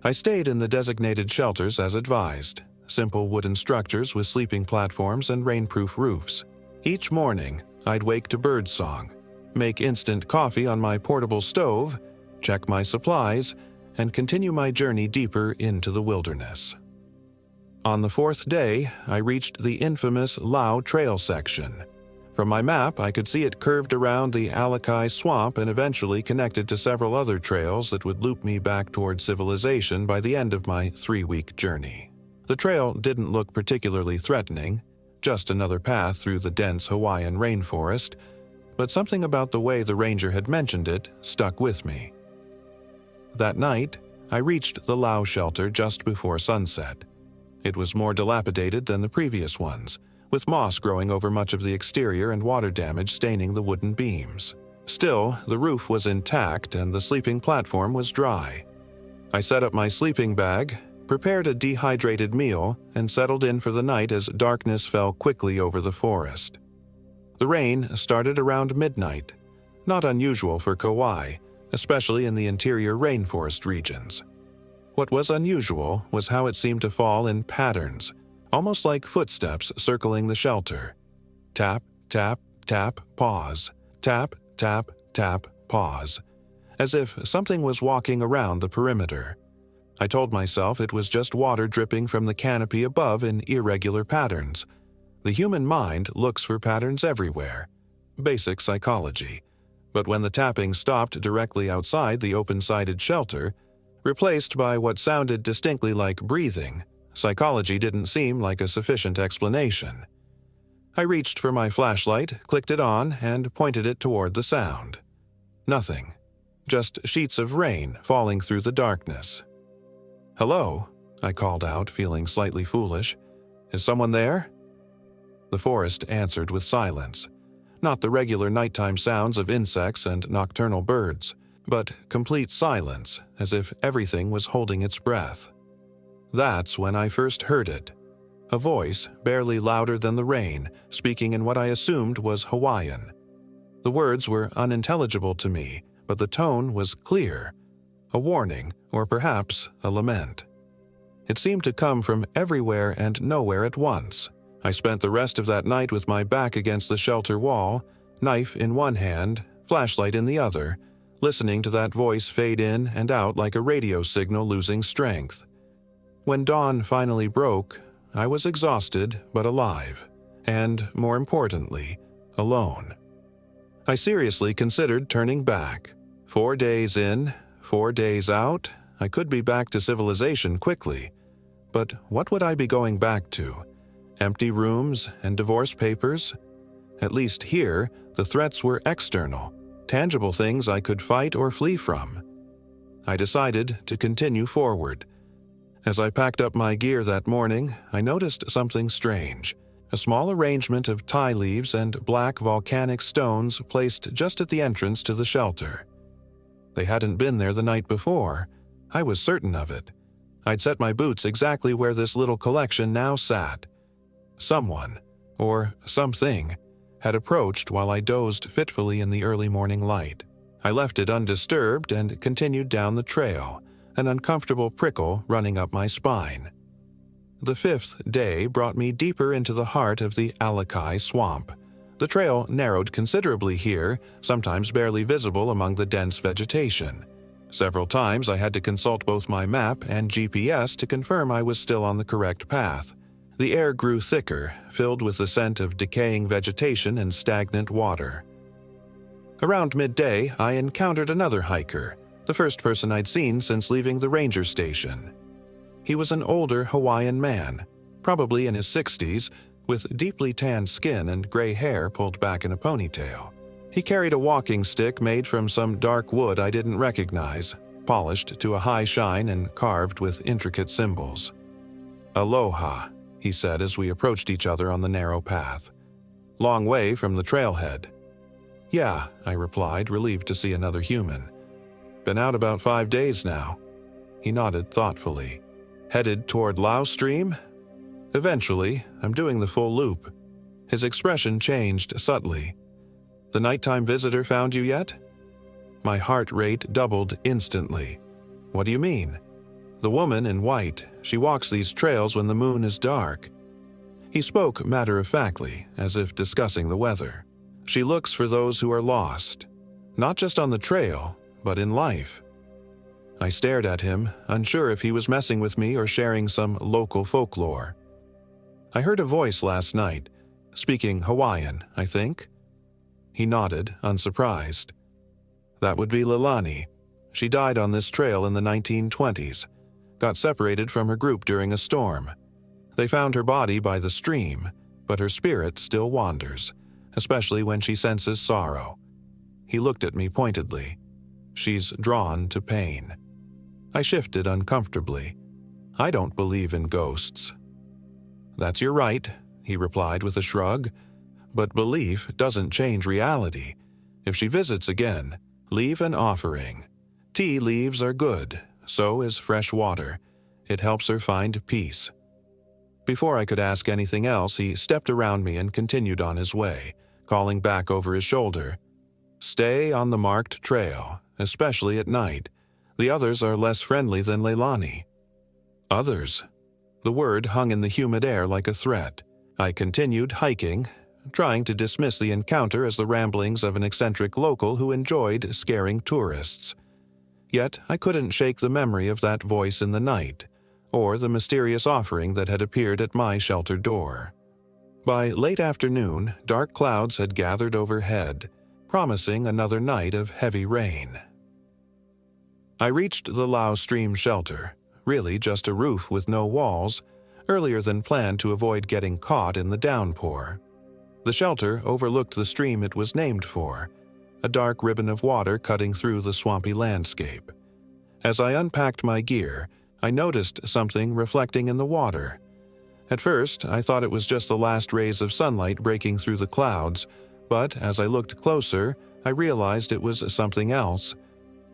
Speaker 1: I stayed in the designated shelters as advised, simple wooden structures with sleeping platforms and rainproof roofs. Each morning, I'd wake to birdsong, make instant coffee on my portable stove, check my supplies, and continue my journey deeper into the wilderness. On the 4th day, I reached the infamous Lau Trail section. From my map, I could see it curved around the Alakai Swamp and eventually connected to several other trails that would loop me back toward civilization by the end of my 3-week journey. The trail didn't look particularly threatening, just another path through the dense Hawaiian rainforest, but something about the way the ranger had mentioned it stuck with me. That night, I reached the Lau shelter just before sunset. It was more dilapidated than the previous ones, with moss growing over much of the exterior and water damage staining the wooden beams. Still, the roof was intact and the sleeping platform was dry. I set up my sleeping bag, prepared a dehydrated meal, and settled in for the night as darkness fell quickly over the forest. The rain started around midnight, not unusual for Kauai, especially in the interior rainforest regions. What was unusual was how it seemed to fall in patterns, almost like footsteps circling the shelter. Tap, tap, tap, pause. Tap, tap, tap, pause. As if something was walking around the perimeter. I told myself it was just water dripping from the canopy above in irregular patterns. The human mind looks for patterns everywhere. Basic psychology. But when the tapping stopped directly outside the open-sided shelter, replaced by what sounded distinctly like breathing, psychology didn't seem like a sufficient explanation. I reached for my flashlight, clicked it on, and pointed it toward the sound. Nothing. Just sheets of rain falling through the darkness. "Hello?" I called out, feeling slightly foolish. "Is someone there?" The forest answered with silence. Not the regular nighttime sounds of insects and nocturnal birds, but complete silence, as if everything was holding its breath. That's when I first heard it. A voice, barely louder than the rain, speaking in what I assumed was Hawaiian. The words were unintelligible to me, but the tone was clear. A warning, or perhaps a lament. It seemed to come from everywhere and nowhere at once. I spent the rest of that night with my back against the shelter wall, knife in one hand, flashlight in the other, listening to that voice fade in and out like a radio signal losing strength. When dawn finally broke, I was exhausted but alive, and, more importantly, alone. I seriously considered turning back. 4 days in, 4 days out, I could be back to civilization quickly. But what would I be going back to? Empty rooms and divorce papers? At least here, the threats were external, tangible things I could fight or flee from. I decided to continue forward. As I packed up my gear that morning, I noticed something strange. A small arrangement of ti leaves and black volcanic stones placed just at the entrance to the shelter. They hadn't been there the night before. I was certain of it. I'd set my boots exactly where this little collection now sat. Someone, or something, had approached while I dozed fitfully in the early morning light. I left it undisturbed and continued down the trail, an uncomfortable prickle running up my spine. The 5th day brought me deeper into the heart of the Alakai Swamp. The trail narrowed considerably here, sometimes barely visible among the dense vegetation. Several times I had to consult both my map and GPS to confirm I was still on the correct path. The air grew thicker, filled with the scent of decaying vegetation and stagnant water. Around midday, I encountered another hiker, the first person I'd seen since leaving the ranger station. He was an older Hawaiian man, probably in his 60s, with deeply tanned skin and gray hair pulled back in a ponytail. He carried a walking stick made from some dark wood I didn't recognize, polished to a high shine and carved with intricate symbols. "Aloha," he said as we approached each other on the narrow path. "Long way from the trailhead." "Yeah," I replied, relieved to see another human. "Been out about 5 days now." He nodded thoughtfully. "Headed toward Lao Stream?" "Eventually. I'm doing the full loop." His expression changed subtly. "The nighttime visitor found you yet?" My heart rate doubled instantly. "What do you mean?" "The woman in white. She walks these trails when the moon is dark." He spoke matter-of-factly, as if discussing the weather. "She looks for those who are lost. Not just on the trail, but in life." I stared at him, unsure if he was messing with me or sharing some local folklore. "I heard a voice last night, speaking Hawaiian, I think." He nodded, unsurprised. "That would be Leilani. She died on this trail in the 1920s. Got separated from her group during a storm. They found her body by the stream, but her spirit still wanders, especially when she senses sorrow." He looked at me pointedly. "She's drawn to pain." I shifted uncomfortably. "I don't believe in ghosts." "That's your right," he replied with a shrug. "But belief doesn't change reality. If she visits again, leave an offering. Tea leaves are good, so is fresh water. It helps her find peace." Before I could ask anything else, he stepped around me and continued on his way, calling back over his shoulder. "Stay on the marked trail, especially at night. The others are less friendly than Leilani." "Others?" The word hung in the humid air like a threat. I continued hiking, trying to dismiss the encounter as the ramblings of an eccentric local who enjoyed scaring tourists. Yet I couldn't shake the memory of that voice in the night, or the mysterious offering that had appeared at my shelter door. By late afternoon, dark clouds had gathered overhead, promising another night of heavy rain. I reached the Lao Stream shelter, really just a roof with no walls, earlier than planned to avoid getting caught in the downpour. The shelter overlooked the stream it was named for, a dark ribbon of water cutting through the swampy landscape. As I unpacked my gear, I noticed something reflecting in the water. At first, I thought it was just the last rays of sunlight breaking through the clouds, but as I looked closer, I realized it was something else,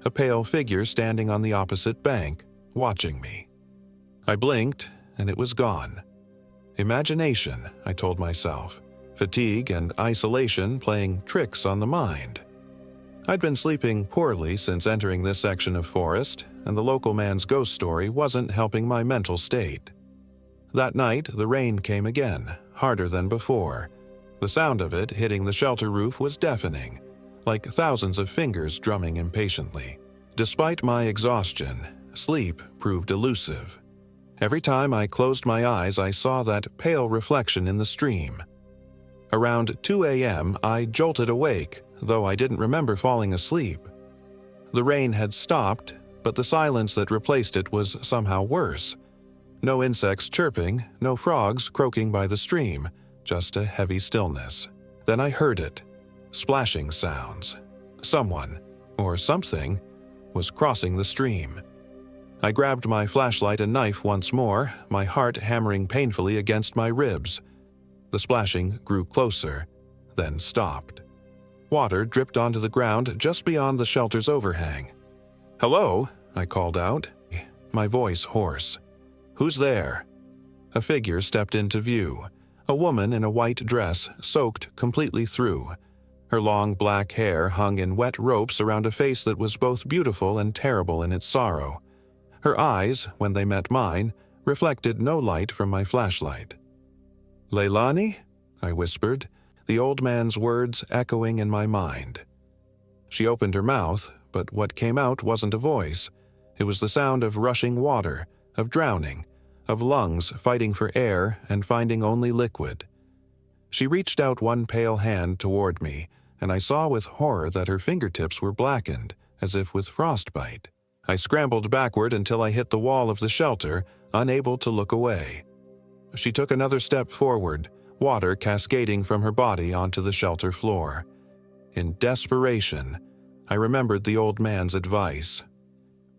Speaker 1: a pale figure standing on the opposite bank, watching me. I blinked, and it was gone. Imagination, I told myself. Fatigue and isolation playing tricks on the mind. I'd been sleeping poorly since entering this section of forest, and the local man's ghost story wasn't helping my mental state. That night, the rain came again, harder than before. The sound of it hitting the shelter roof was deafening, like thousands of fingers drumming impatiently. Despite my exhaustion, sleep proved elusive. Every time I closed my eyes, I saw that pale reflection in the stream. Around 2 a.m., I jolted awake, though I didn't remember falling asleep. The rain had stopped, but the silence that replaced it was somehow worse. No insects chirping, no frogs croaking by the stream, just a heavy stillness. Then I heard it. Splashing sounds. Someone, or something, was crossing the stream. I grabbed my flashlight and knife once more, my heart hammering painfully against my ribs. The splashing grew closer, then stopped. Water dripped onto the ground just beyond the shelter's overhang. "Hello?" I called out, my voice hoarse. "Who's there?" A figure stepped into view, a woman in a white dress soaked completely through. Her long black hair hung in wet ropes around a face that was both beautiful and terrible in its sorrow. Her eyes, when they met mine, reflected no light from my flashlight. "Leilani?" I whispered, the old man's words echoing in my mind. She opened her mouth, but what came out wasn't a voice. It was the sound of rushing water, of drowning, of lungs fighting for air and finding only liquid. She reached out one pale hand toward me, and I saw with horror that her fingertips were blackened, as if with frostbite. I scrambled backward until I hit the wall of the shelter, unable to look away. She took another step forward, water cascading from her body onto the shelter floor. In desperation, I remembered the old man's advice.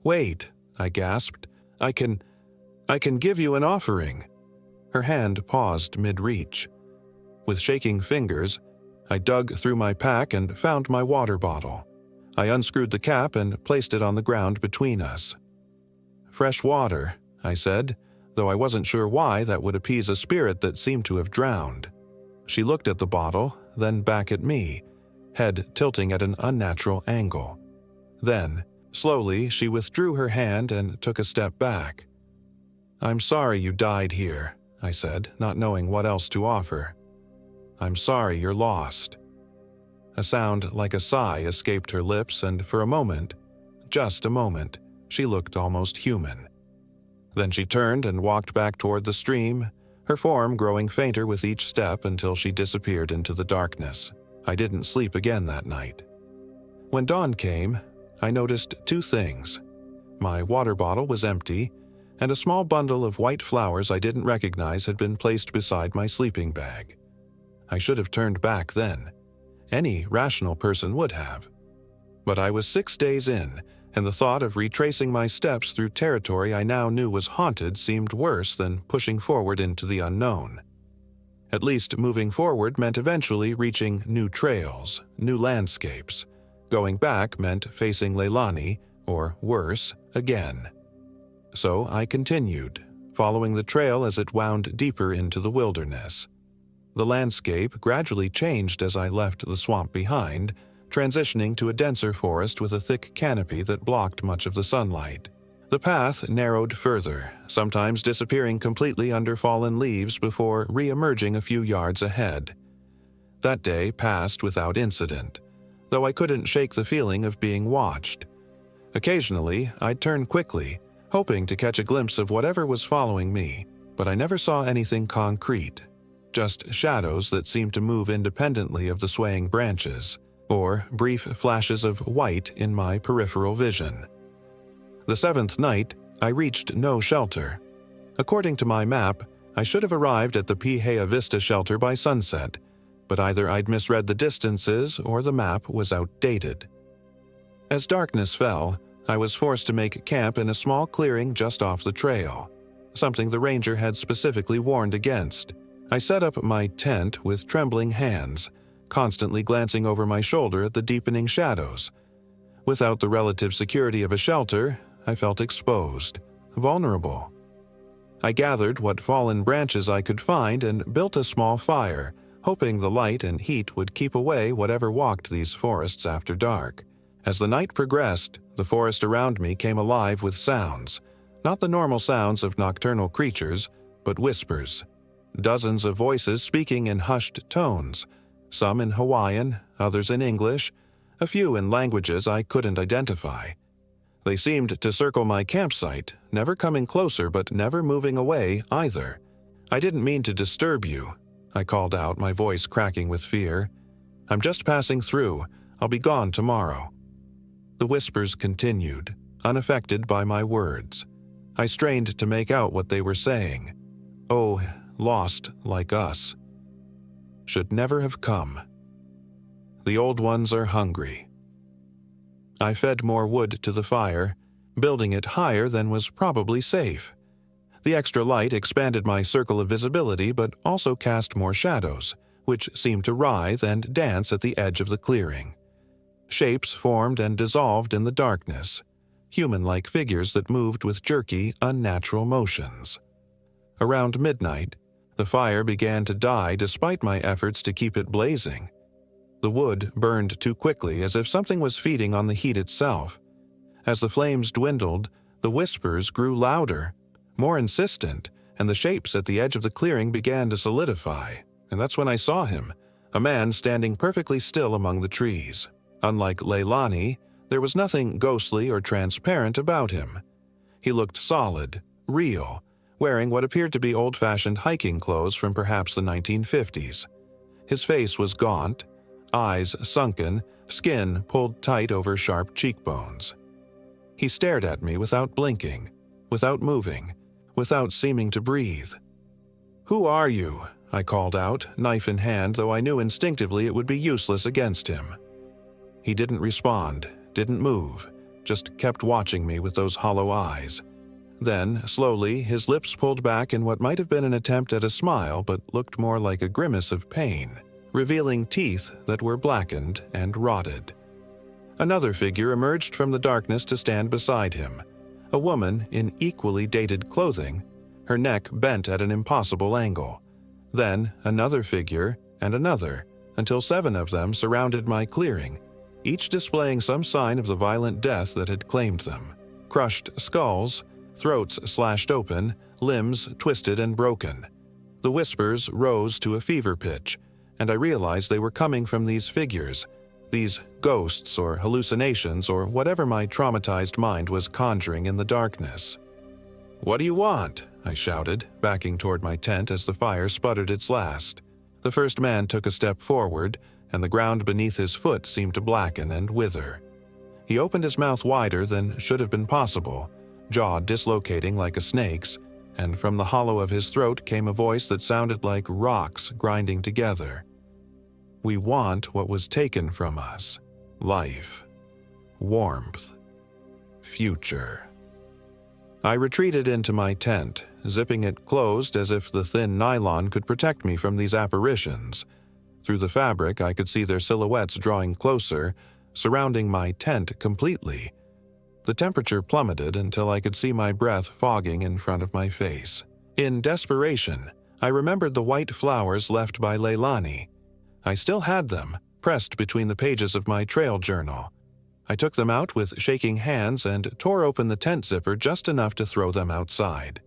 Speaker 1: "Wait," I gasped. I can give you an offering." Her hand paused mid-reach. With shaking fingers, I dug through my pack and found my water bottle. I unscrewed the cap and placed it on the ground between us. "Fresh water," I said, though I wasn't sure why that would appease a spirit that seemed to have drowned. She looked at the bottle, then back at me, head tilting at an unnatural angle. Then, slowly, she withdrew her hand and took a step back. "I'm sorry you died here," I said, not knowing what else to offer. "I'm sorry you're lost." A sound like a sigh escaped her lips, and for a moment, just a moment, she looked almost human. Then she turned and walked back toward the stream, her form growing fainter with each step until she disappeared into the darkness. I didn't sleep again that night. When dawn came, I noticed two things. My water bottle was empty, and a small bundle of white flowers I didn't recognize had been placed beside my sleeping bag. I should have turned back then. Any rational person would have. But I was 6 days in, and the thought of retracing my steps through territory I now knew was haunted seemed worse than pushing forward into the unknown. At least moving forward meant eventually reaching new trails, new landscapes. Going back meant facing Leilani, or worse, again. So I continued, following the trail as it wound deeper into the wilderness. The landscape gradually changed as I left the swamp behind, transitioning to a denser forest with a thick canopy that blocked much of the sunlight. The path narrowed further, sometimes disappearing completely under fallen leaves before re-emerging a few yards ahead. That day passed without incident, though I couldn't shake the feeling of being watched. Occasionally, I'd turn quickly, hoping to catch a glimpse of whatever was following me, but I never saw anything concrete, just shadows that seemed to move independently of the swaying branches, or brief flashes of white in my peripheral vision. The 7th night, I reached no shelter. According to my map, I should have arrived at the Pihea Vista shelter by sunset, but either I'd misread the distances or the map was outdated. As darkness fell, I was forced to make camp in a small clearing just off the trail, something the ranger had specifically warned against. I set up my tent with trembling hands, constantly glancing over my shoulder at the deepening shadows. Without the relative security of a shelter, I felt exposed, vulnerable. I gathered what fallen branches I could find and built a small fire, hoping the light and heat would keep away whatever walked these forests after dark. As the night progressed, the forest around me came alive with sounds, not the normal sounds of nocturnal creatures, but whispers. Dozens of voices speaking in hushed tones, some in Hawaiian, others in English, a few in languages I couldn't identify. They seemed to circle my campsite, never coming closer but never moving away either. "I didn't mean to disturb you," I called out, my voice cracking with fear. "I'm just passing through. I'll be gone tomorrow." The whispers continued, unaffected by my words. I strained to make out what they were saying. "Oh, lost like us. Should never have come. The old ones are hungry." I fed more wood to the fire, building it higher than was probably safe. The extra light expanded my circle of visibility but also cast more shadows, which seemed to writhe and dance at the edge of the clearing. Shapes formed and dissolved in the darkness, human-like figures that moved with jerky, unnatural motions. Around midnight, the fire began to die despite my efforts to keep it blazing. The wood burned too quickly, as if something was feeding on the heat itself. As the flames dwindled, the whispers grew louder, more insistent, and the shapes at the edge of the clearing began to solidify. And that's when I saw him, a man standing perfectly still among the trees. Unlike Leilani, there was nothing ghostly or transparent about him. He looked solid, real, wearing what appeared to be old-fashioned hiking clothes from perhaps the 1950s. His face was gaunt, eyes sunken, skin pulled tight over sharp cheekbones. He stared at me without blinking, without moving, without seeming to breathe. "Who are you?" I called out, knife in hand, though I knew instinctively it would be useless against him. He didn't respond, didn't move, just kept watching me with those hollow eyes. Then, slowly, his lips pulled back in what might have been an attempt at a smile but looked more like a grimace of pain, revealing teeth that were blackened and rotted. Another figure emerged from the darkness to stand beside him, a woman in equally dated clothing, her neck bent at an impossible angle. Then another figure and another, until 7 of them surrounded my clearing, each displaying some sign of the violent death that had claimed them. Crushed skulls, throats slashed open, limbs twisted and broken. The whispers rose to a fever pitch, and I realized they were coming from these figures, these ghosts or hallucinations or whatever my traumatized mind was conjuring in the darkness. "What do you want?" I shouted, backing toward my tent as the fire sputtered its last. The first man took a step forward, and the ground beneath his foot seemed to blacken and wither. He opened his mouth wider than should have been possible, jaw dislocating like a snake's, and from the hollow of his throat came a voice that sounded like rocks grinding together. "We want what was taken from us. Life. Warmth. Future." I retreated into my tent, zipping it closed as if the thin nylon could protect me from these apparitions. Through the fabric, I could see their silhouettes drawing closer, surrounding my tent completely. The temperature plummeted until I could see my breath fogging in front of my face. In desperation, I remembered the white flowers left by Leilani. I still had them, pressed between the pages of my trail journal. I took them out with shaking hands and tore open the tent zipper just enough to throw them outside.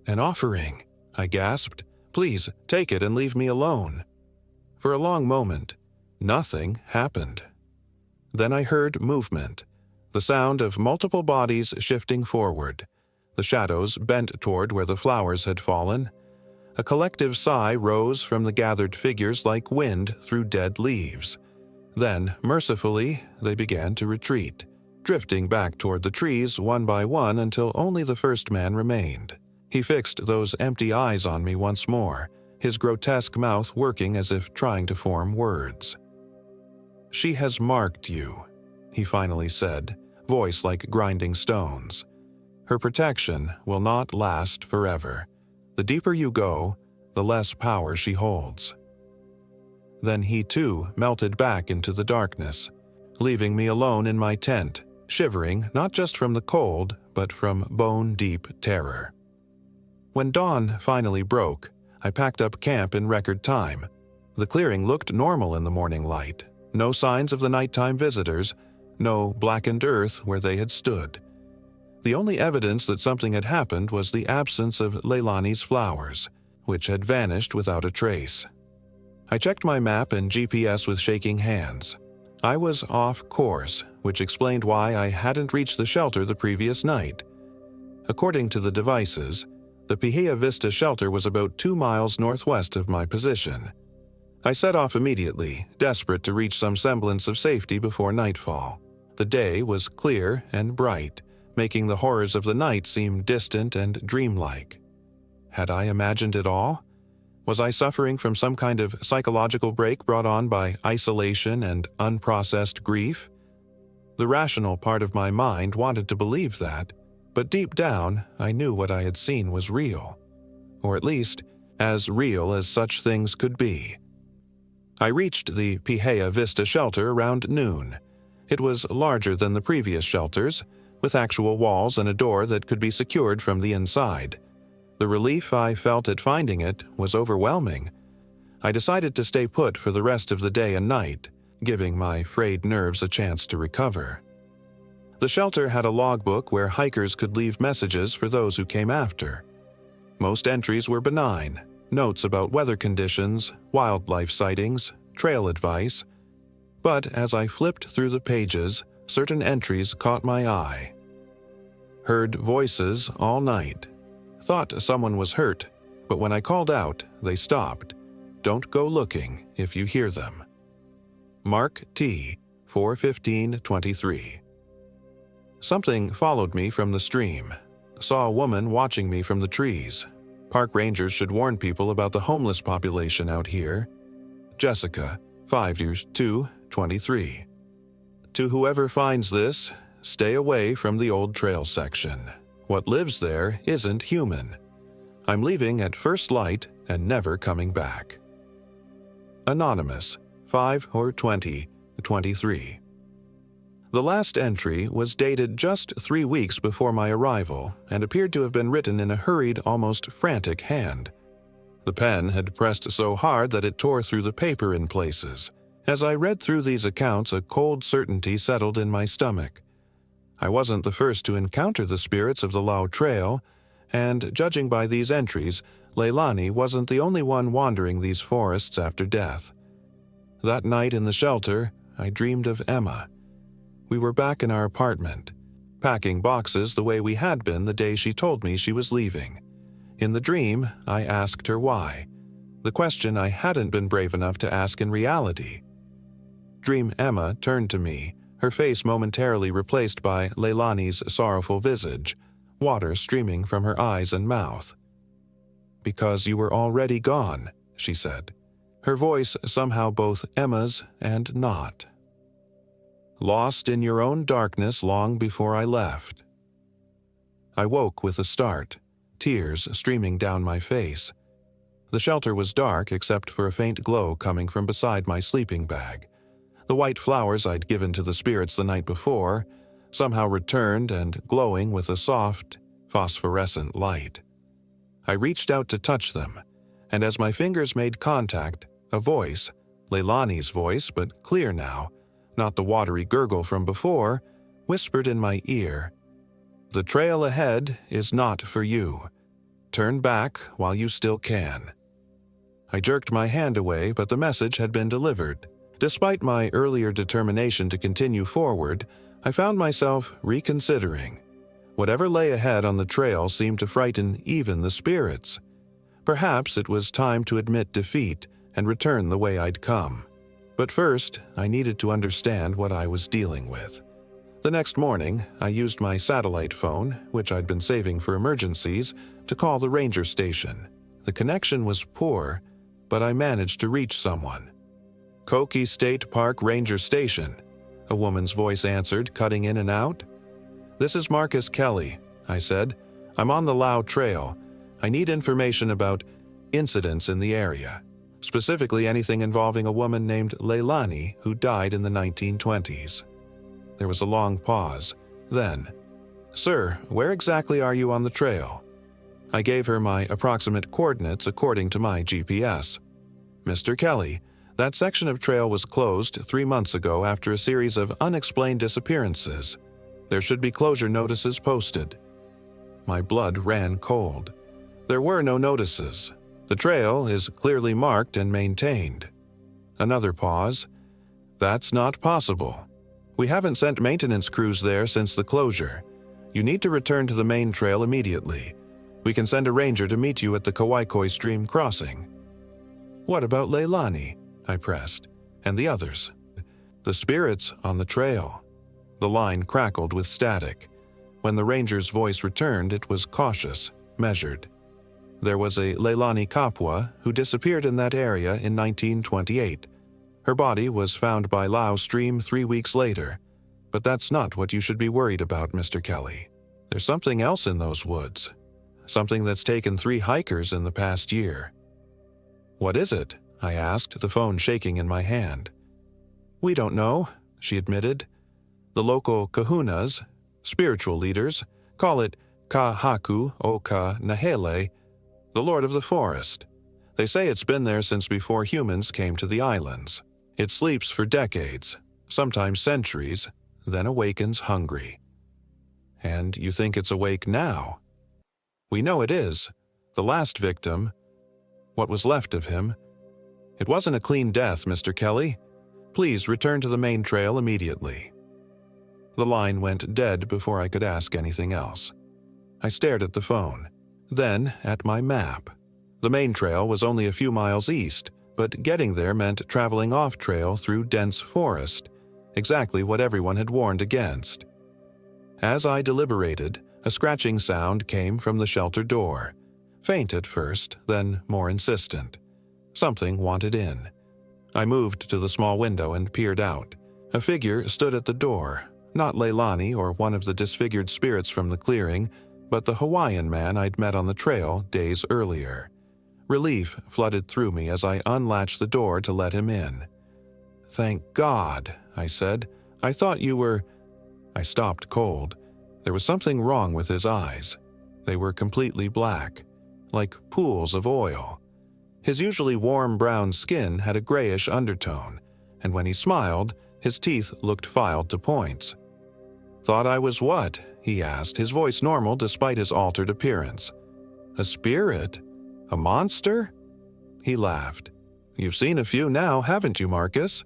Speaker 1: "An offering," I gasped. "Please, take it and leave me alone." For a long moment, nothing happened. Then I heard movement, the sound of multiple bodies shifting forward. The shadows bent toward where the flowers had fallen. A collective sigh rose from the gathered figures like wind through dead leaves. Then, mercifully, they began to retreat, drifting back toward the trees one by one until only the first man remained. He fixed those empty eyes on me once more, his grotesque mouth working as if trying to form words. "She has marked you," he finally said, voice like grinding stones. "Her protection will not last forever. The deeper you go, the less power she holds." Then he too melted back into the darkness, leaving me alone in my tent, shivering not just from the cold, but from bone-deep terror. When dawn finally broke, I packed up camp in record time. The clearing looked normal in the morning light. No signs of the nighttime visitors, no blackened earth where they had stood. The only evidence that something had happened was the absence of Leilani's flowers, which had vanished without a trace. I checked my map and GPS with shaking hands. I was off course, which explained why I hadn't reached the shelter the previous night. According to the devices, the Pihia Vista shelter was about 2 miles northwest of my position. I set off immediately, desperate to reach some semblance of safety before nightfall. The day was clear and bright, making the horrors of the night seem distant and dreamlike. Had I imagined it all? Was I suffering from some kind of psychological break brought on by isolation and unprocessed grief? The rational part of my mind wanted to believe that, but deep down, I knew what I had seen was real. Or at least, as real as such things could be. I reached the Pihia Vista shelter around noon. It was larger than the previous shelters, with actual walls and a door that could be secured from the inside. The relief I felt at finding it was overwhelming. I decided to stay put for the rest of the day and night, giving my frayed nerves a chance to recover. The shelter had a logbook where hikers could leave messages for those who came after. Most entries were benign, notes about weather conditions, wildlife sightings, trail advice. But as I flipped through the pages, certain entries caught my eye. Heard voices all night. Thought someone was hurt, but when I called out, they stopped. Don't go looking if you hear them. Mark T. 4:15:23. Something followed me from the stream. Saw a woman watching me from the trees. Park rangers should warn people about the homeless population out here. Jessica, 5 years, 23. To whoever finds this, stay away from the old trail section. What lives there isn't human. I'm leaving at first light and never coming back. Anonymous, 5 or 20, 23. The last entry was dated just 3 weeks before my arrival and appeared to have been written in a hurried, almost frantic hand. The pen had pressed so hard that it tore through the paper in places. As I read through these accounts, a cold certainty settled in my stomach. I wasn't the first to encounter the spirits of the Lao Trail, and judging by these entries, Leilani wasn't the only one wandering these forests after death. That night in the shelter, I dreamed of Emma. We were back in our apartment, packing boxes the way we had been the day she told me she was leaving. In the dream, I asked her why, the question I hadn't been brave enough to ask in reality. Dream Emma turned to me, her face momentarily replaced by Leilani's sorrowful visage, water streaming from her eyes and mouth. "Because you were already gone," she said, her voice somehow both Emma's and not. "Lost in your own darkness long before I left." I woke with a start, tears streaming down my face. The shelter was dark except for a faint glow coming from beside my sleeping bag. The white flowers I'd given to the spirits the night before somehow returned and glowing with a soft, phosphorescent light. I reached out to touch them, and as my fingers made contact, a voice, Leilani's voice but clear now, not the watery gurgle from before, whispered in my ear, "The trail ahead is not for you. Turn back while you still can." I jerked my hand away, but the message had been delivered. Despite my earlier determination to continue forward, I found myself reconsidering. Whatever lay ahead on the trail seemed to frighten even the spirits. Perhaps it was time to admit defeat and return the way I'd come. But first, I needed to understand what I was dealing with. The next morning, I used my satellite phone, which I'd been saving for emergencies, to call the ranger station. The connection was poor, but I managed to reach someone. "Koki State Park Ranger Station," a woman's voice answered, cutting in and out. "This is Marcus Kelly," I said. "I'm on the Lao Trail. I need information about incidents in the area. Specifically anything involving a woman named Leilani who died in the 1920s. There was a long pause. Then, "Sir, where exactly are you on the trail?" I gave her my approximate coordinates according to my GPS. "Mr. Kelly, that section of trail was closed 3 months ago after a series of unexplained disappearances. There should be closure notices posted." My blood ran cold. There were no notices. The trail is clearly marked and maintained. Another pause. "That's not possible. We haven't sent maintenance crews there since the closure. You need to return to the main trail immediately. We can send a ranger to meet you at the Kawaikoi Stream crossing." "What about Leilani?" I pressed. "And the others?" "The spirits on the trail." The line crackled with static. When the ranger's voice returned, it was cautious, measured. There was a Leilani Kapwa who disappeared in that area in 1928. Her body was found by Lao Stream 3 weeks later. But that's not what you should be worried about, Mr. Kelly. There's something else in those woods. Something that's taken 3 hikers in the past year. "What is it?" I asked, the phone shaking in my hand. "We don't know," she admitted. "The local kahunas, spiritual leaders, call it Ka Haku o Ka Nahele, the Lord of the Forest. They say it's been there since before humans came to the islands. It sleeps for decades, sometimes centuries, then awakens hungry." "And you think it's awake now?" "We know it is. The last victim, what was left of him. It wasn't a clean death, Mr. Kelly. Please return to the main trail immediately." The line went dead before I could ask anything else. I stared at the phone, then at my map. The main trail was only a few miles east, but getting there meant traveling off-trail through dense forest, exactly what everyone had warned against. As I deliberated, a scratching sound came from the shelter door. faint at first, then more insistent. Something wanted in. I moved to the small window and peered out. A figure stood at the door, not Leilani or one of the disfigured spirits from the clearing, but the Hawaiian man I'd met on the trail days earlier. Relief flooded through me as I unlatched the door to let him in. "Thank God," I said. "I thought you were—" I stopped cold. There was something wrong with his eyes. They were completely black, like pools of oil. His usually warm brown skin had a grayish undertone, and when he smiled, his teeth looked filed to points. "Thought I was what?" he asked, his voice normal despite his altered appearance. "A spirit? A monster?" He laughed. "You've seen a few now, haven't you, Marcus?"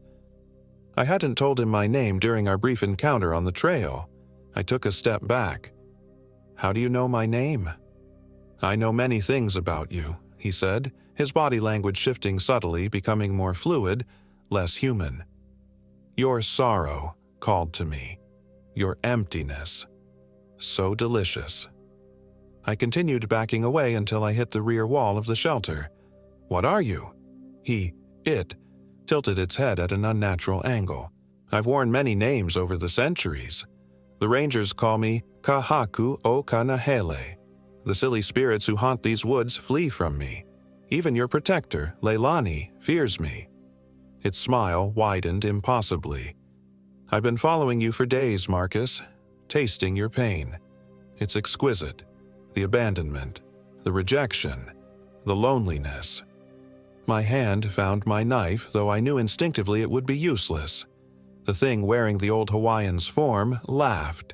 Speaker 1: I hadn't told him my name during our brief encounter on the trail. I took a step back. "How do you know my name?" "I know many things about you," he said, his body language shifting subtly, becoming more fluid, less human. "Your sorrow called to me. Your emptiness. So delicious." I continued backing away until I hit the rear wall of the shelter. "What are you?" It, tilted its head at an unnatural angle. "I've worn many names over the centuries. The rangers call me Kahaku o Kanahele. The silly spirits who haunt these woods flee from me. Even your protector, Leilani, fears me." Its smile widened impossibly. "I've been following you for days, Marcus, tasting your pain. It's exquisite. The abandonment, the rejection, the loneliness." My hand found my knife, though I knew instinctively it would be useless. The thing wearing the old Hawaiian's form laughed.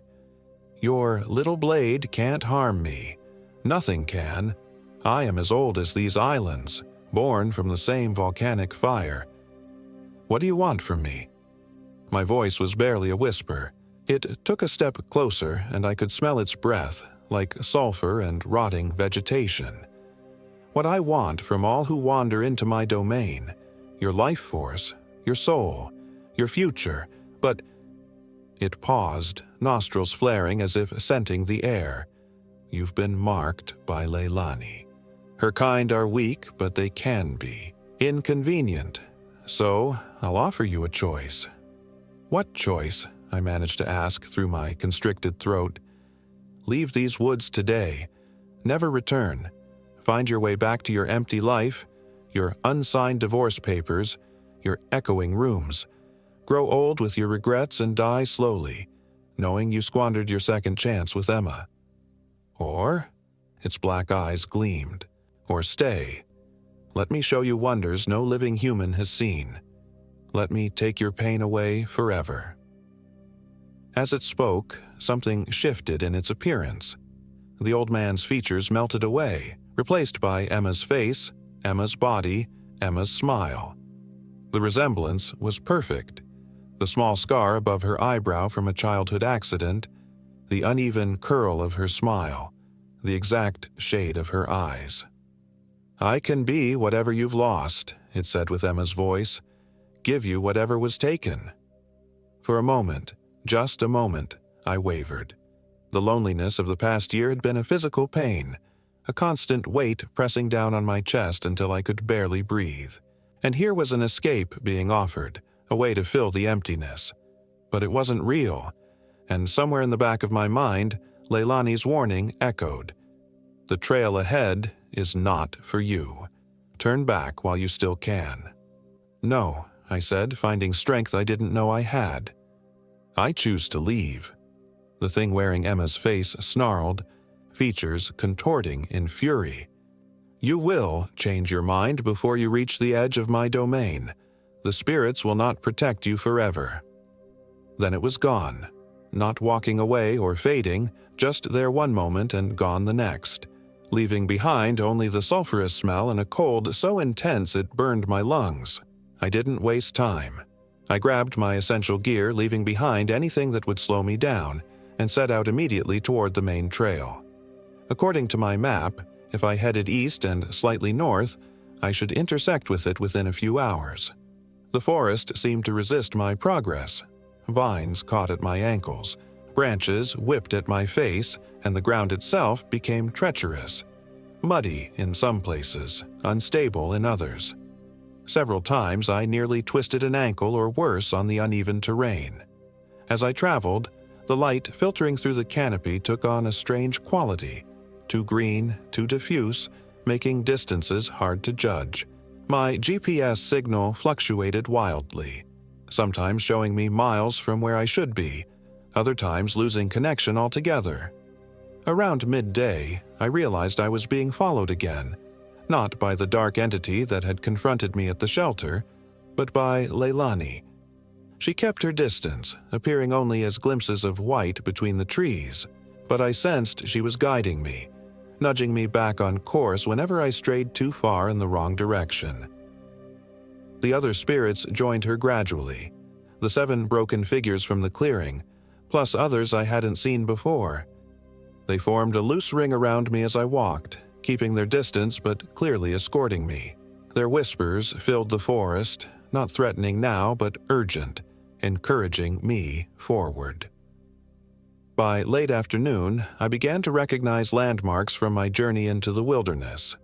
Speaker 1: "Your little blade can't harm me. Nothing can. I am as old as these islands, born from the same volcanic fire. What do you want from me?" My voice was barely a whisper. It took a step closer, and I could smell its breath, like sulfur and rotting vegetation. "What I want from all who wander into my domain, your life force, your soul, your future, but—" It paused, nostrils flaring as if scenting the air. "You've been marked by Leilani. Her kind are weak, but they can be inconvenient. So, I'll offer you a choice." "What choice?" I managed to ask through my constricted throat. "Leave these woods today. Never return. Find your way back to your empty life, your unsigned divorce papers, your echoing rooms. Grow old with your regrets and die slowly, knowing you squandered your second chance with Emma. Or," its black eyes gleamed, "or stay. Let me show you wonders no living human has seen. Let me take your pain away forever." As it spoke, something shifted in its appearance. The old man's features melted away, replaced by Emma's face, Emma's body, Emma's smile. The resemblance was perfect. The small scar above her eyebrow from a childhood accident, the uneven curl of her smile, the exact shade of her eyes. "I can be whatever you've lost," it said with Emma's voice. "Give you whatever was taken." For a moment, just a moment, I wavered. The loneliness of the past year had been a physical pain, a constant weight pressing down on my chest until I could barely breathe. And here was an escape being offered, a way to fill the emptiness. But it wasn't real, and somewhere in the back of my mind, Leilani's warning echoed. "The trail ahead is not for you. Turn back while you still can." "No," I said, finding strength I didn't know I had. "I choose to leave." The thing wearing Emma's face snarled, features contorting in fury. "You will change your mind before you reach the edge of my domain. The spirits will not protect you forever." Then it was gone, not walking away or fading, just there one moment and gone the next, leaving behind only the sulfurous smell and a cold so intense it burned my lungs. I didn't waste time. I grabbed my essential gear, leaving behind anything that would slow me down, and set out immediately toward the main trail. According to my map, if I headed east and slightly north, I should intersect with it within a few hours. The forest seemed to resist my progress. Vines caught at my ankles, branches whipped at my face, and the ground itself became treacherous. Muddy in some places, unstable in others. Several times I nearly twisted an ankle or worse on the uneven terrain. As I traveled, the light filtering through the canopy took on a strange quality, too green, too diffuse, making distances hard to judge. My GPS signal fluctuated wildly, sometimes showing me miles from where I should be, other times losing connection altogether. Around midday, I realized I was being followed again, not by the dark entity that had confronted me at the shelter, but by Leilani. She kept her distance, appearing only as glimpses of white between the trees, but I sensed she was guiding me, nudging me back on course whenever I strayed too far in the wrong direction. The other spirits joined her gradually, the 7 broken figures from the clearing, plus others I hadn't seen before. They formed a loose ring around me as I walked, keeping their distance but clearly escorting me. Their whispers filled the forest, not threatening now but urgent, encouraging me forward. By late afternoon, I began to recognize landmarks from my journey into the wilderness.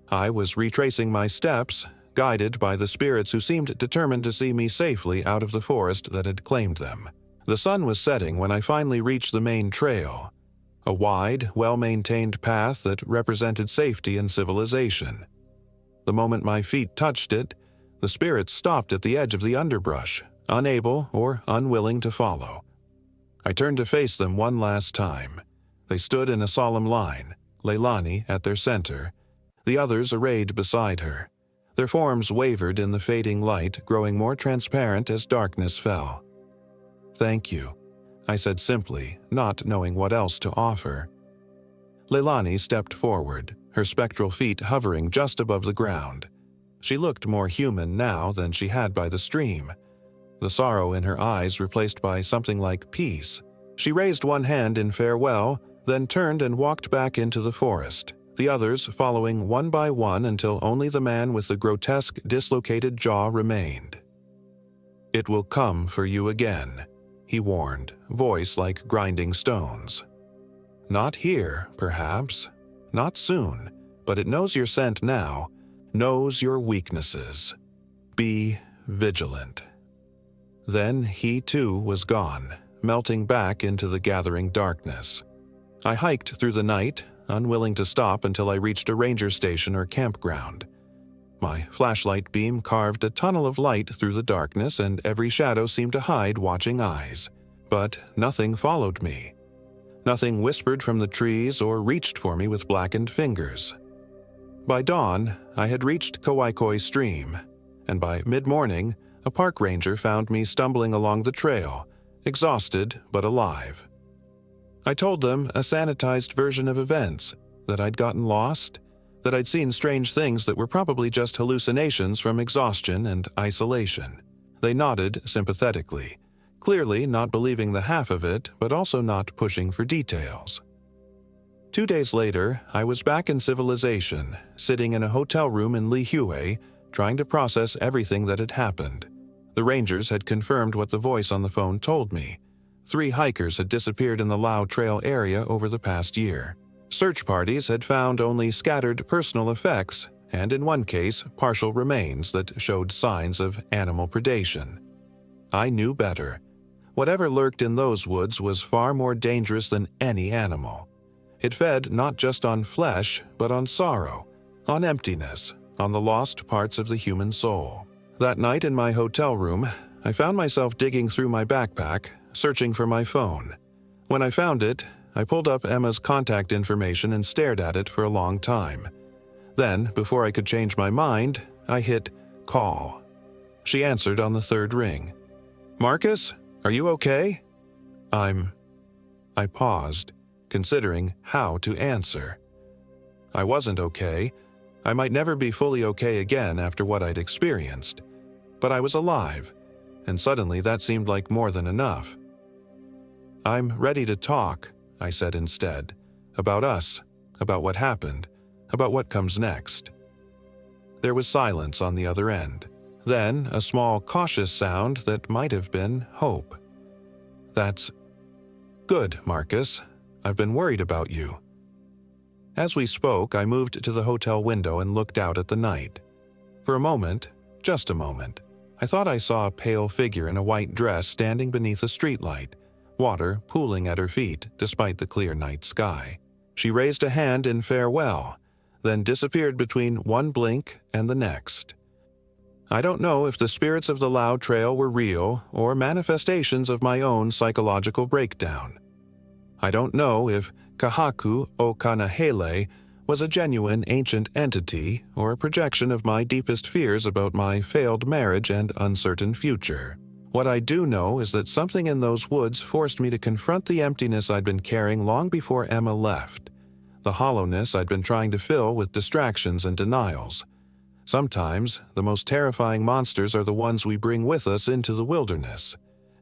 Speaker 1: I was retracing my steps, guided by the spirits who seemed determined to see me safely out of the forest that had claimed them. The sun was setting when I finally reached the main trail, a wide, well-maintained path that represented safety and civilization. The moment my feet touched it, the spirits stopped at the edge of the underbrush, unable or unwilling to follow. I turned to face them one last time. They stood in a solemn line, Leilani at their center, the others arrayed beside her. Their forms wavered in the fading light, growing more transparent as darkness fell. "Thank you," I said simply, not knowing what else to offer. Leilani stepped forward, her spectral feet hovering just above the ground. She looked more human now than she had by the stream, the sorrow in her eyes replaced by something like peace. She raised one hand in farewell, then turned and walked back into the forest, the others following one by one until only the man with the grotesque, dislocated jaw remained. "It will come for you again," he warned, voice like grinding stones. "Not here, perhaps. Not soon, but it knows your scent now, knows your weaknesses. Be vigilant." Then he too was gone, melting back into the gathering darkness. I hiked through the night, unwilling to stop until I reached a ranger station or campground. My flashlight beam carved a tunnel of light through the darkness, and every shadow seemed to hide watching eyes. But nothing followed me. Nothing whispered from the trees or reached for me with blackened fingers. By dawn, I had reached Kawaikoi Stream, and by mid-morning, a park ranger found me stumbling along the trail, exhausted but alive. I told them a sanitized version of events, that I'd gotten lost, that I'd seen strange things that were probably just hallucinations from exhaustion and isolation. They nodded sympathetically, clearly not believing the half of it, but also not pushing for details. 2 days later, I was back in civilization, sitting in a hotel room in Lihue, trying to process everything that had happened. The rangers had confirmed what the voice on the phone told me. 3 hikers had disappeared in the Lao Trail area over the past year. Search parties had found only scattered personal effects, and in one case, partial remains that showed signs of animal predation. I knew better. Whatever lurked in those woods was far more dangerous than any animal. It fed not just on flesh, but on sorrow, on emptiness, on the lost parts of the human soul. That night in my hotel room, I found myself digging through my backpack, searching for my phone. When I found it, I pulled up Emma's contact information and stared at it for a long time. Then, before I could change my mind, I hit call. She answered on the 3rd ring. "Marcus, are you okay?" I paused, considering how to answer. I wasn't okay. I might never be fully okay again after what I'd experienced. But I was alive, and suddenly that seemed like more than enough. "I'm ready to talk," I said instead, "about us, about what happened, about what comes next." There was silence on the other end, then a small cautious sound that might have been hope. "That's good, Marcus. I've been worried about you." As we spoke, I moved to the hotel window and looked out at the night. For a moment, just a moment, I thought I saw a pale figure in a white dress standing beneath a streetlight, water pooling at her feet despite the clear night sky. She raised a hand in farewell, then disappeared between one blink and the next. I don't know if the spirits of the Lao Trail were real or manifestations of my own psychological breakdown. I don't know if Kahaku o Kanahele was a genuine ancient entity or a projection of my deepest fears about my failed marriage and uncertain future. What I do know is that something in those woods forced me to confront the emptiness I'd been carrying long before Emma left, the hollowness I'd been trying to fill with distractions and denials. Sometimes, the most terrifying monsters are the ones we bring with us into the wilderness.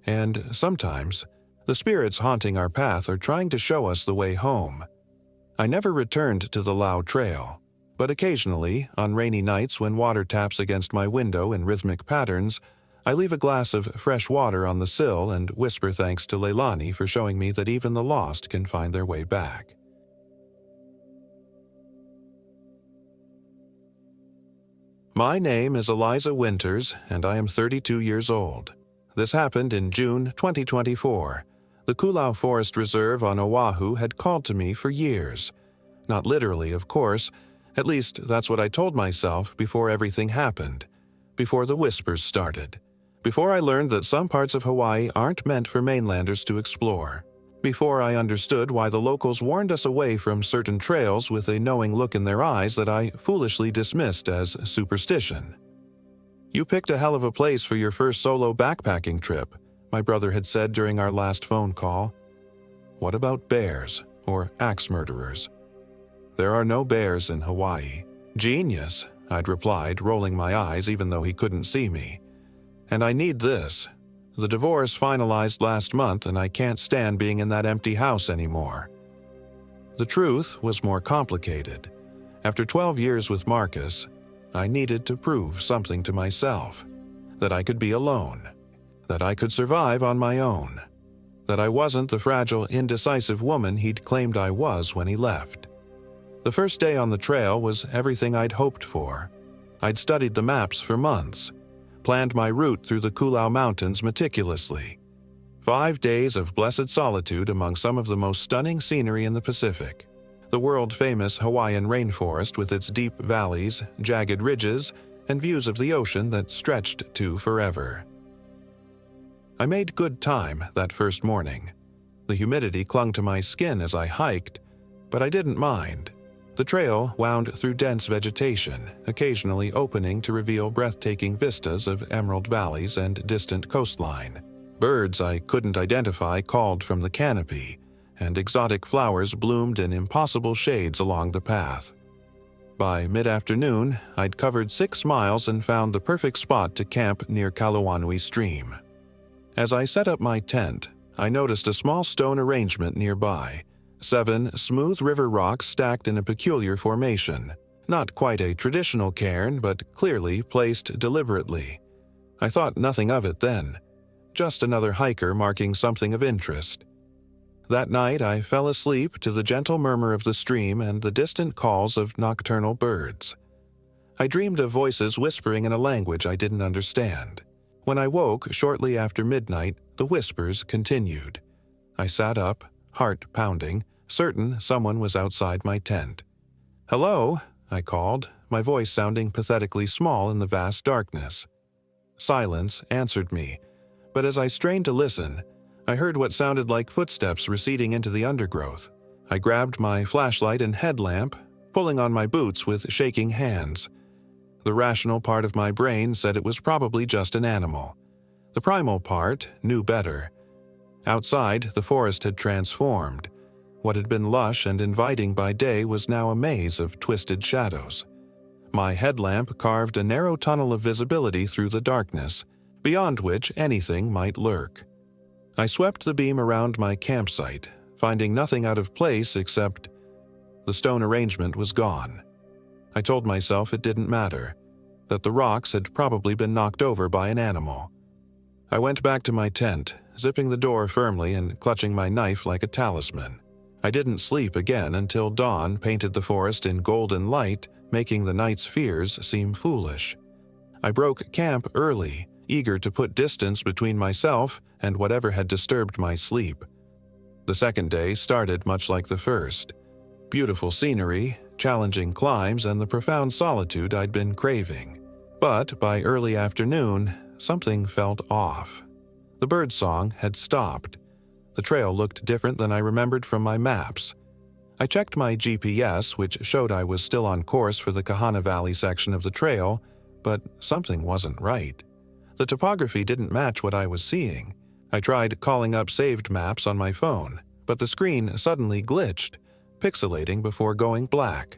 Speaker 1: And sometimes, the spirits haunting our path are trying to show us the way home. I never returned to the Lao Trail, but occasionally, on rainy nights when water taps against my window in rhythmic patterns, I leave a glass of fresh water on the sill and whisper thanks to Leilani for showing me that even the lost can find their way back. My name is Eliza Winters, and I am 32 years old. This happened in June 2024. The Kulau Forest Reserve on Oahu had called to me for years. Not literally, of course. At least that's what I told myself before everything happened. Before the whispers started. Before I learned that some parts of Hawaii aren't meant for mainlanders to explore. Before I understood why the locals warned us away from certain trails with a knowing look in their eyes that I foolishly dismissed as superstition. "You picked a hell of a place for your first solo backpacking trip," my brother had said during our last phone call. "What about bears or axe murderers?" "There are no bears in Hawaii." "Genius," I'd replied, rolling my eyes even though he couldn't see me. "And I need this. The divorce finalized last month and I can't stand being in that empty house anymore." The truth was more complicated. After 12 years with Marcus, I needed to prove something to myself. That I could be alone. That I could survive on my own. That I wasn't the fragile, indecisive woman he'd claimed I was when he left. The first day on the trail was everything I'd hoped for. I'd studied the maps for months. Planned my route through the Kulau Mountains meticulously. 5 days of blessed solitude among some of the most stunning scenery in the Pacific. The world-famous Hawaiian rainforest with its deep valleys, jagged ridges, and views of the ocean that stretched to forever. I made good time that first morning. The humidity clung to my skin as I hiked, but I didn't mind. The trail wound through dense vegetation, occasionally opening to reveal breathtaking vistas of emerald valleys and distant coastline. Birds I couldn't identify called from the canopy, and exotic flowers bloomed in impossible shades along the path. By mid-afternoon, I'd covered 6 miles and found the perfect spot to camp near Kaluanui Stream. As I set up my tent, I noticed a small stone arrangement nearby. 7 smooth river rocks stacked in a peculiar formation. Not quite a traditional cairn, but clearly placed deliberately. I thought nothing of it then. Just another hiker marking something of interest. That night I fell asleep to the gentle murmur of the stream and the distant calls of nocturnal birds. I dreamed of voices whispering in a language I didn't understand. When I woke shortly after midnight, the whispers continued. I sat up, heart pounding, certain someone was outside my tent. "Hello," I called, my voice sounding pathetically small in the vast darkness. Silence answered me, but as I strained to listen, I heard what sounded like footsteps receding into the undergrowth. I grabbed my flashlight and headlamp, pulling on my boots with shaking hands. The rational part of my brain said it was probably just an animal. The primal part knew better. Outside, the forest had transformed. What had been lush and inviting by day was now a maze of twisted shadows. My headlamp carved a narrow tunnel of visibility through the darkness, beyond which anything might lurk. I swept the beam around my campsite, finding nothing out of place except the stone arrangement was gone. I told myself it didn't matter, that the rocks had probably been knocked over by an animal. I went back to my tent, zipping the door firmly and clutching my knife like a talisman. I didn't sleep again until dawn painted the forest in golden light, making the night's fears seem foolish. I broke camp early, eager to put distance between myself and whatever had disturbed my sleep. The second day started much like the first. Beautiful scenery, challenging climbs, and the profound solitude I'd been craving. But by early afternoon, something felt off. The birdsong had stopped. The trail looked different than I remembered from my maps. I checked my GPS, which showed I was still on course for the Kahana Valley section of the trail, but something wasn't right. The topography didn't match what I was seeing. I tried calling up saved maps on my phone, but the screen suddenly glitched, pixelating before going black.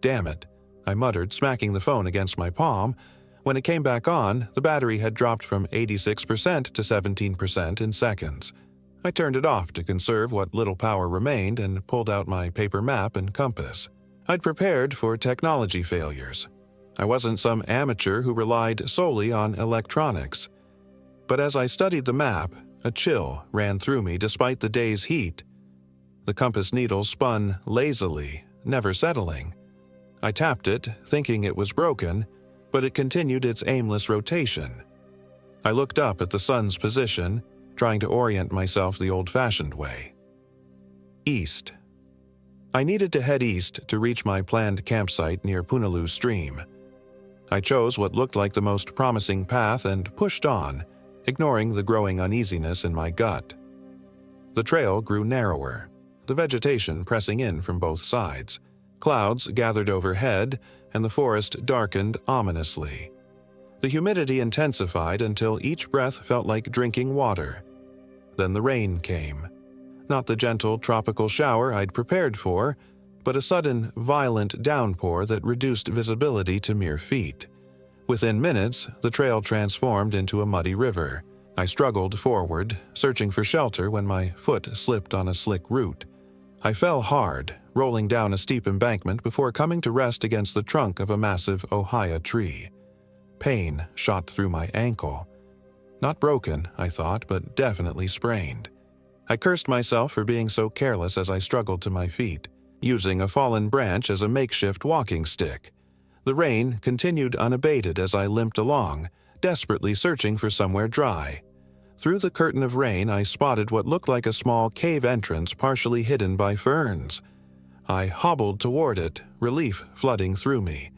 Speaker 1: Damn it, I muttered, smacking the phone against my palm. When it came back on, the battery had dropped from 86% to 17% in seconds. I turned it off to conserve what little power remained and pulled out my paper map and compass. I'd prepared for technology failures. I wasn't some amateur who relied solely on electronics. But as I studied the map, a chill ran through me despite the day's heat. The compass needle spun lazily, never settling. I tapped it, thinking it was broken, but it continued its aimless rotation. I looked up at the sun's position, trying to orient myself the old-fashioned way. East. I needed to head east to reach my planned campsite near Punalu Stream. I chose what looked like the most promising path and pushed on, ignoring the growing uneasiness in my gut. The trail grew narrower, the vegetation pressing in from both sides. Clouds gathered overhead, and the forest darkened ominously. The humidity intensified until each breath felt like drinking water. Then the rain came. Not the gentle tropical shower I'd prepared for, but a sudden, violent downpour that reduced visibility to mere feet. Within minutes, the trail transformed into a muddy river. I struggled forward, searching for shelter when my foot slipped on a slick root. I fell hard, rolling down a steep embankment before coming to rest against the trunk of a massive ohia tree. Pain shot through my ankle. Not broken, I thought, but definitely sprained. I cursed myself for being so careless as I struggled to my feet, using a fallen branch as a makeshift walking stick. The rain continued unabated as I limped along, desperately searching for somewhere dry. Through the curtain of rain, I spotted what looked like a small cave entrance partially hidden by ferns. I hobbled toward it, relief flooding through me.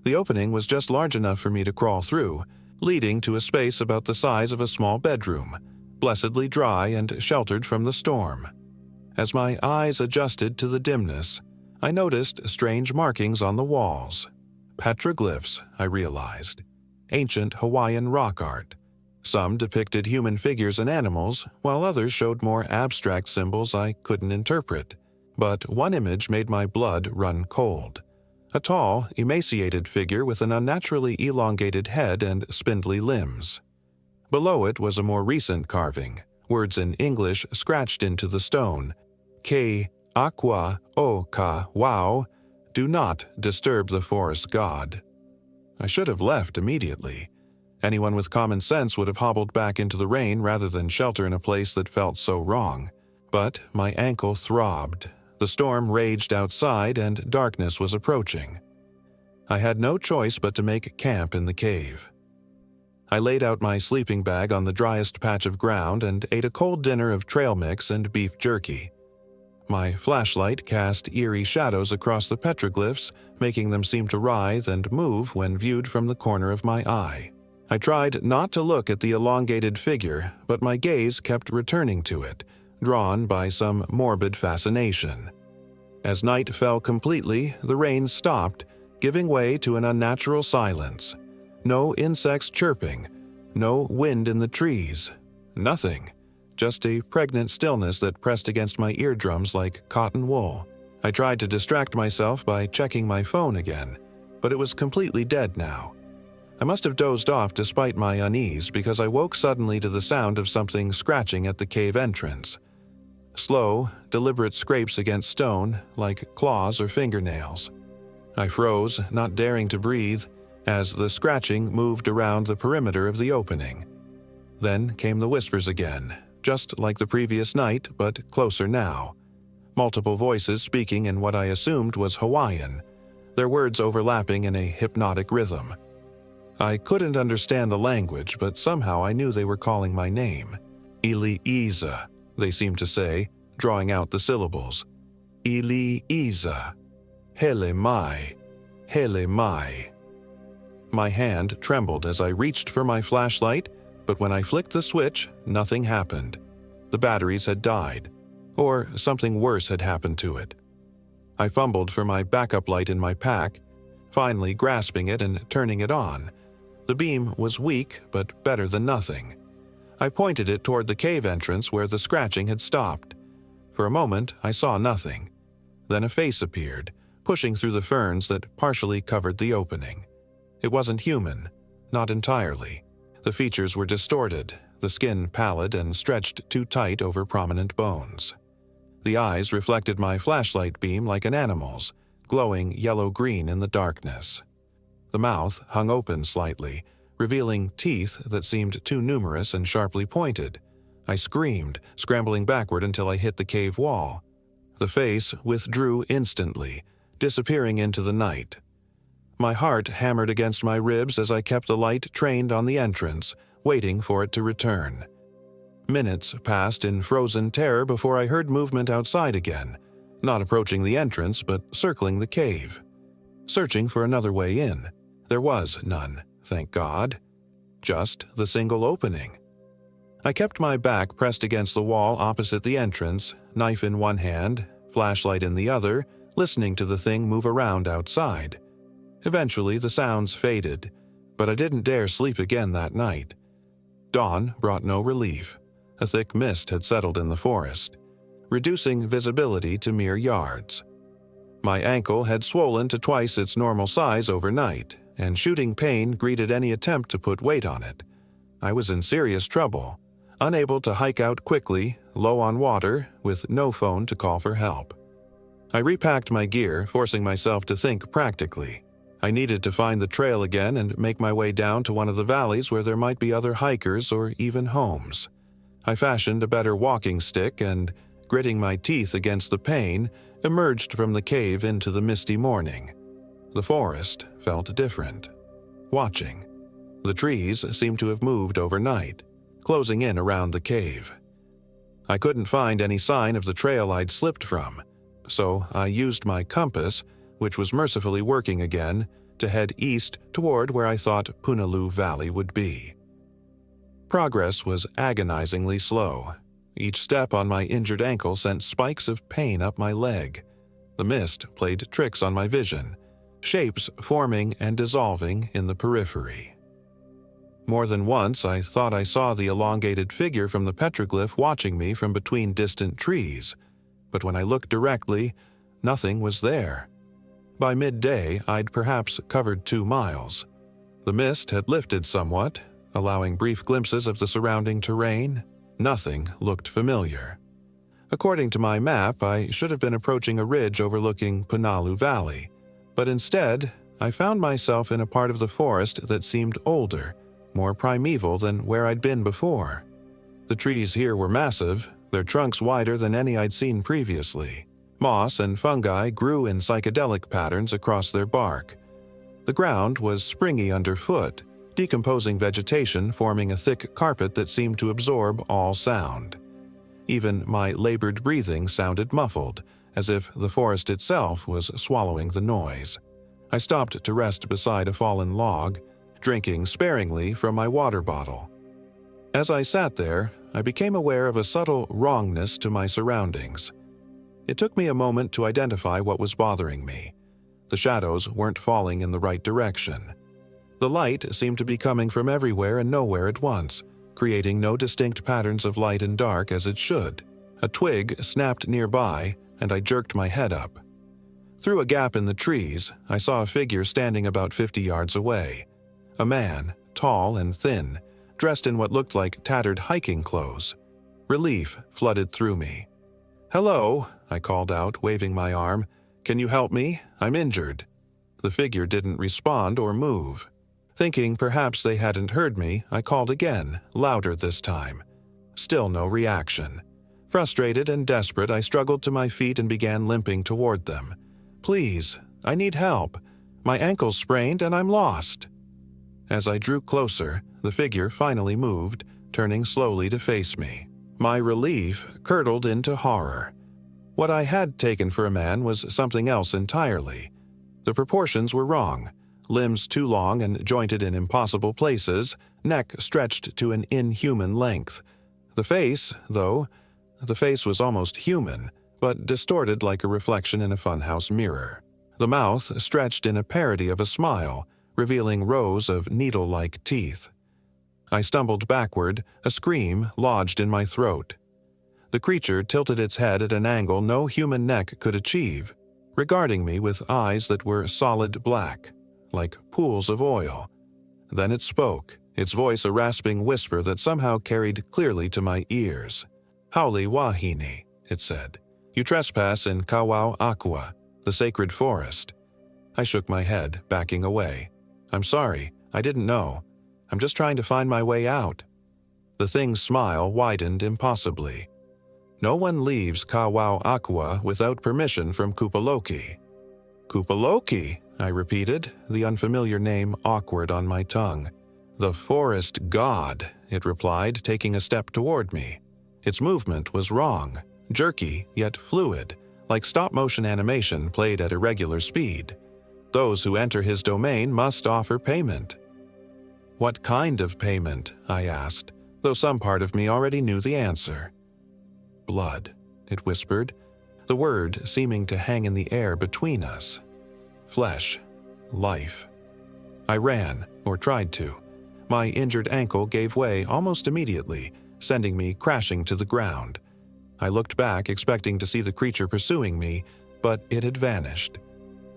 Speaker 1: The opening was just large enough for me to crawl through, leading to a space about the size of a small bedroom, blessedly dry and sheltered from the storm. As my eyes adjusted to the dimness, I noticed strange markings on the walls. Petroglyphs, I realized. Ancient Hawaiian rock art. Some depicted human figures and animals, while others showed more abstract symbols I couldn't interpret. But one image made my blood run cold. A tall, emaciated figure with an unnaturally elongated head and spindly limbs. Below it was a more recent carving, words in English scratched into the stone. Ke aqua o ka wau, do not disturb the forest god. I should have left immediately. Anyone with common sense would have hobbled back into the rain rather than shelter in a place that felt so wrong. But my ankle throbbed. The storm raged outside and darkness was approaching. I had no choice but to make camp in the cave. I laid out my sleeping bag on the driest patch of ground and ate a cold dinner of trail mix and beef jerky. My flashlight cast eerie shadows across the petroglyphs, making them seem to writhe and move when viewed from the corner of my eye. I tried not to look at the elongated figure, but my gaze kept returning to it, drawn by some morbid fascination. As night fell completely, the rain stopped, giving way to an unnatural silence. No insects chirping, no wind in the trees, nothing. Just a pregnant stillness that pressed against my eardrums like cotton wool. I tried to distract myself by checking my phone again, but it was completely dead now. I must have dozed off despite my unease because I woke suddenly to the sound of something scratching at the cave entrance. Slow, deliberate scrapes against stone, like claws or fingernails. I froze, not daring to breathe, as the scratching moved around the perimeter of the opening. Then came the whispers again, just like the previous night, but closer now. multiple voices speaking in what I assumed was Hawaiian, their words overlapping in a hypnotic rhythm. I couldn't understand the language, but somehow I knew they were calling my name. Ileiza, they seemed to say, drawing out the syllables. Ileiza. Hele mai. Hele mai. My hand trembled as I reached for my flashlight, but when I flicked the switch, nothing happened. The batteries had died, or something worse had happened to it. I fumbled for my backup light in my pack, finally grasping it and turning it on. The beam was weak, but better than nothing. I pointed it toward the cave entrance where the scratching had stopped. For a moment, I saw nothing. Then a face appeared, pushing through the ferns that partially covered the opening. It wasn't human, not entirely. The features were distorted, the skin pallid and stretched too tight over prominent bones. The eyes reflected my flashlight beam like an animal's, glowing yellow-green in the darkness. The mouth hung open slightly, revealing teeth that seemed too numerous and sharply pointed. I screamed, scrambling backward until I hit the cave wall. The face withdrew instantly, disappearing into the night. My heart hammered against my ribs as I kept the light trained on the entrance, waiting for it to return. Minutes passed in frozen terror before I heard movement outside again, not approaching the entrance but circling the cave. Searching for another way in. There was none, thank God. Just the single opening. I kept my back pressed against the wall opposite the entrance, knife in one hand, flashlight in the other, listening to the thing move around outside. Eventually, the sounds faded, but I didn't dare sleep again that night. Dawn brought no relief. A thick mist had settled in the forest, reducing visibility to mere yards. My ankle had swollen to twice its normal size overnight, and shooting pain greeted any attempt to put weight on it. I was in serious trouble, unable to hike out quickly, low on water, with no phone to call for help. I repacked my gear, forcing myself to think practically. I needed to find the trail again and make my way down to one of the valleys where there might be other hikers or even homes. I fashioned a better walking stick and, gritting my teeth against the pain, emerged from the cave into the misty morning. The forest felt different. Watching. The trees seemed to have moved overnight, closing in around the cave. I couldn't find any sign of the trail I'd slipped from, so I used my compass, which was mercifully working again, to head east toward where I thought Punaluu Valley would be. Progress was agonizingly slow. Each step on my injured ankle sent spikes of pain up my leg. The mist played tricks on my vision, shapes forming and dissolving in the periphery. More than once, I thought I saw the elongated figure from the petroglyph watching me from between distant trees, but when I looked directly, nothing was there. By midday, I'd perhaps covered 2 miles. The mist had lifted somewhat, allowing brief glimpses of the surrounding terrain. Nothing looked familiar. According to my map, I should have been approaching a ridge overlooking Punaluu Valley, but instead, I found myself in a part of the forest that seemed older, more primeval than where I'd been before. The trees here were massive, their trunks wider than any I'd seen previously. Moss and fungi grew in psychedelic patterns across their bark. The ground was springy underfoot, decomposing vegetation forming a thick carpet that seemed to absorb all sound. Even my labored breathing sounded muffled, as if the forest itself was swallowing the noise. I stopped to rest beside a fallen log, drinking sparingly from my water bottle. As I sat there, I became aware of a subtle wrongness to my surroundings. It took me a moment to identify what was bothering me. The shadows weren't falling in the right direction. The light seemed to be coming from everywhere and nowhere at once, creating no distinct patterns of light and dark as it should. A twig snapped nearby, and I jerked my head up. Through a gap in the trees, I saw a figure standing about 50 yards away. A man, tall and thin, dressed in what looked like tattered hiking clothes. Relief flooded through me. "Hello," I called out, waving my arm. "Can you help me? I'm injured." The figure didn't respond or move. Thinking perhaps they hadn't heard me, I called again, louder this time. Still no reaction. Frustrated and desperate, I struggled to my feet and began limping toward them. "Please, I need help. My ankle's sprained and I'm lost." As I drew closer, the figure finally moved, turning slowly to face me. My relief curdled into horror. What I had taken for a man was something else entirely. The proportions were wrong. Limbs too long and jointed in impossible places, neck stretched to an inhuman length. The face was almost human, but distorted like a reflection in a funhouse mirror. The mouth stretched in a parody of a smile, revealing rows of needle-like teeth. I stumbled backward, a scream lodged in my throat. The creature tilted its head at an angle no human neck could achieve, regarding me with eyes that were solid black, like pools of oil. Then it spoke, its voice a rasping whisper that somehow carried clearly to my ears. "Hauli Wahine," it said. "You trespass in Kawau Aqua, the sacred forest." I shook my head, backing away. "I'm sorry, I didn't know. I'm just trying to find my way out." The thing's smile widened impossibly. "No one leaves Kawau Aqua without permission from Kupaloki." "Kupaloki," I repeated, the unfamiliar name awkward on my tongue. "The forest god," it replied, taking a step toward me. Its movement was wrong, jerky yet fluid, like stop-motion animation played at irregular speed. Those who enter his domain must offer payment. "What kind of payment?" I asked, though some part of me already knew the answer. "Blood," it whispered, the word seeming to hang in the air between us. "Flesh. Life." I ran, or tried to. My injured ankle gave way almost immediately, sending me crashing to the ground. I looked back, expecting to see the creature pursuing me, but it had vanished.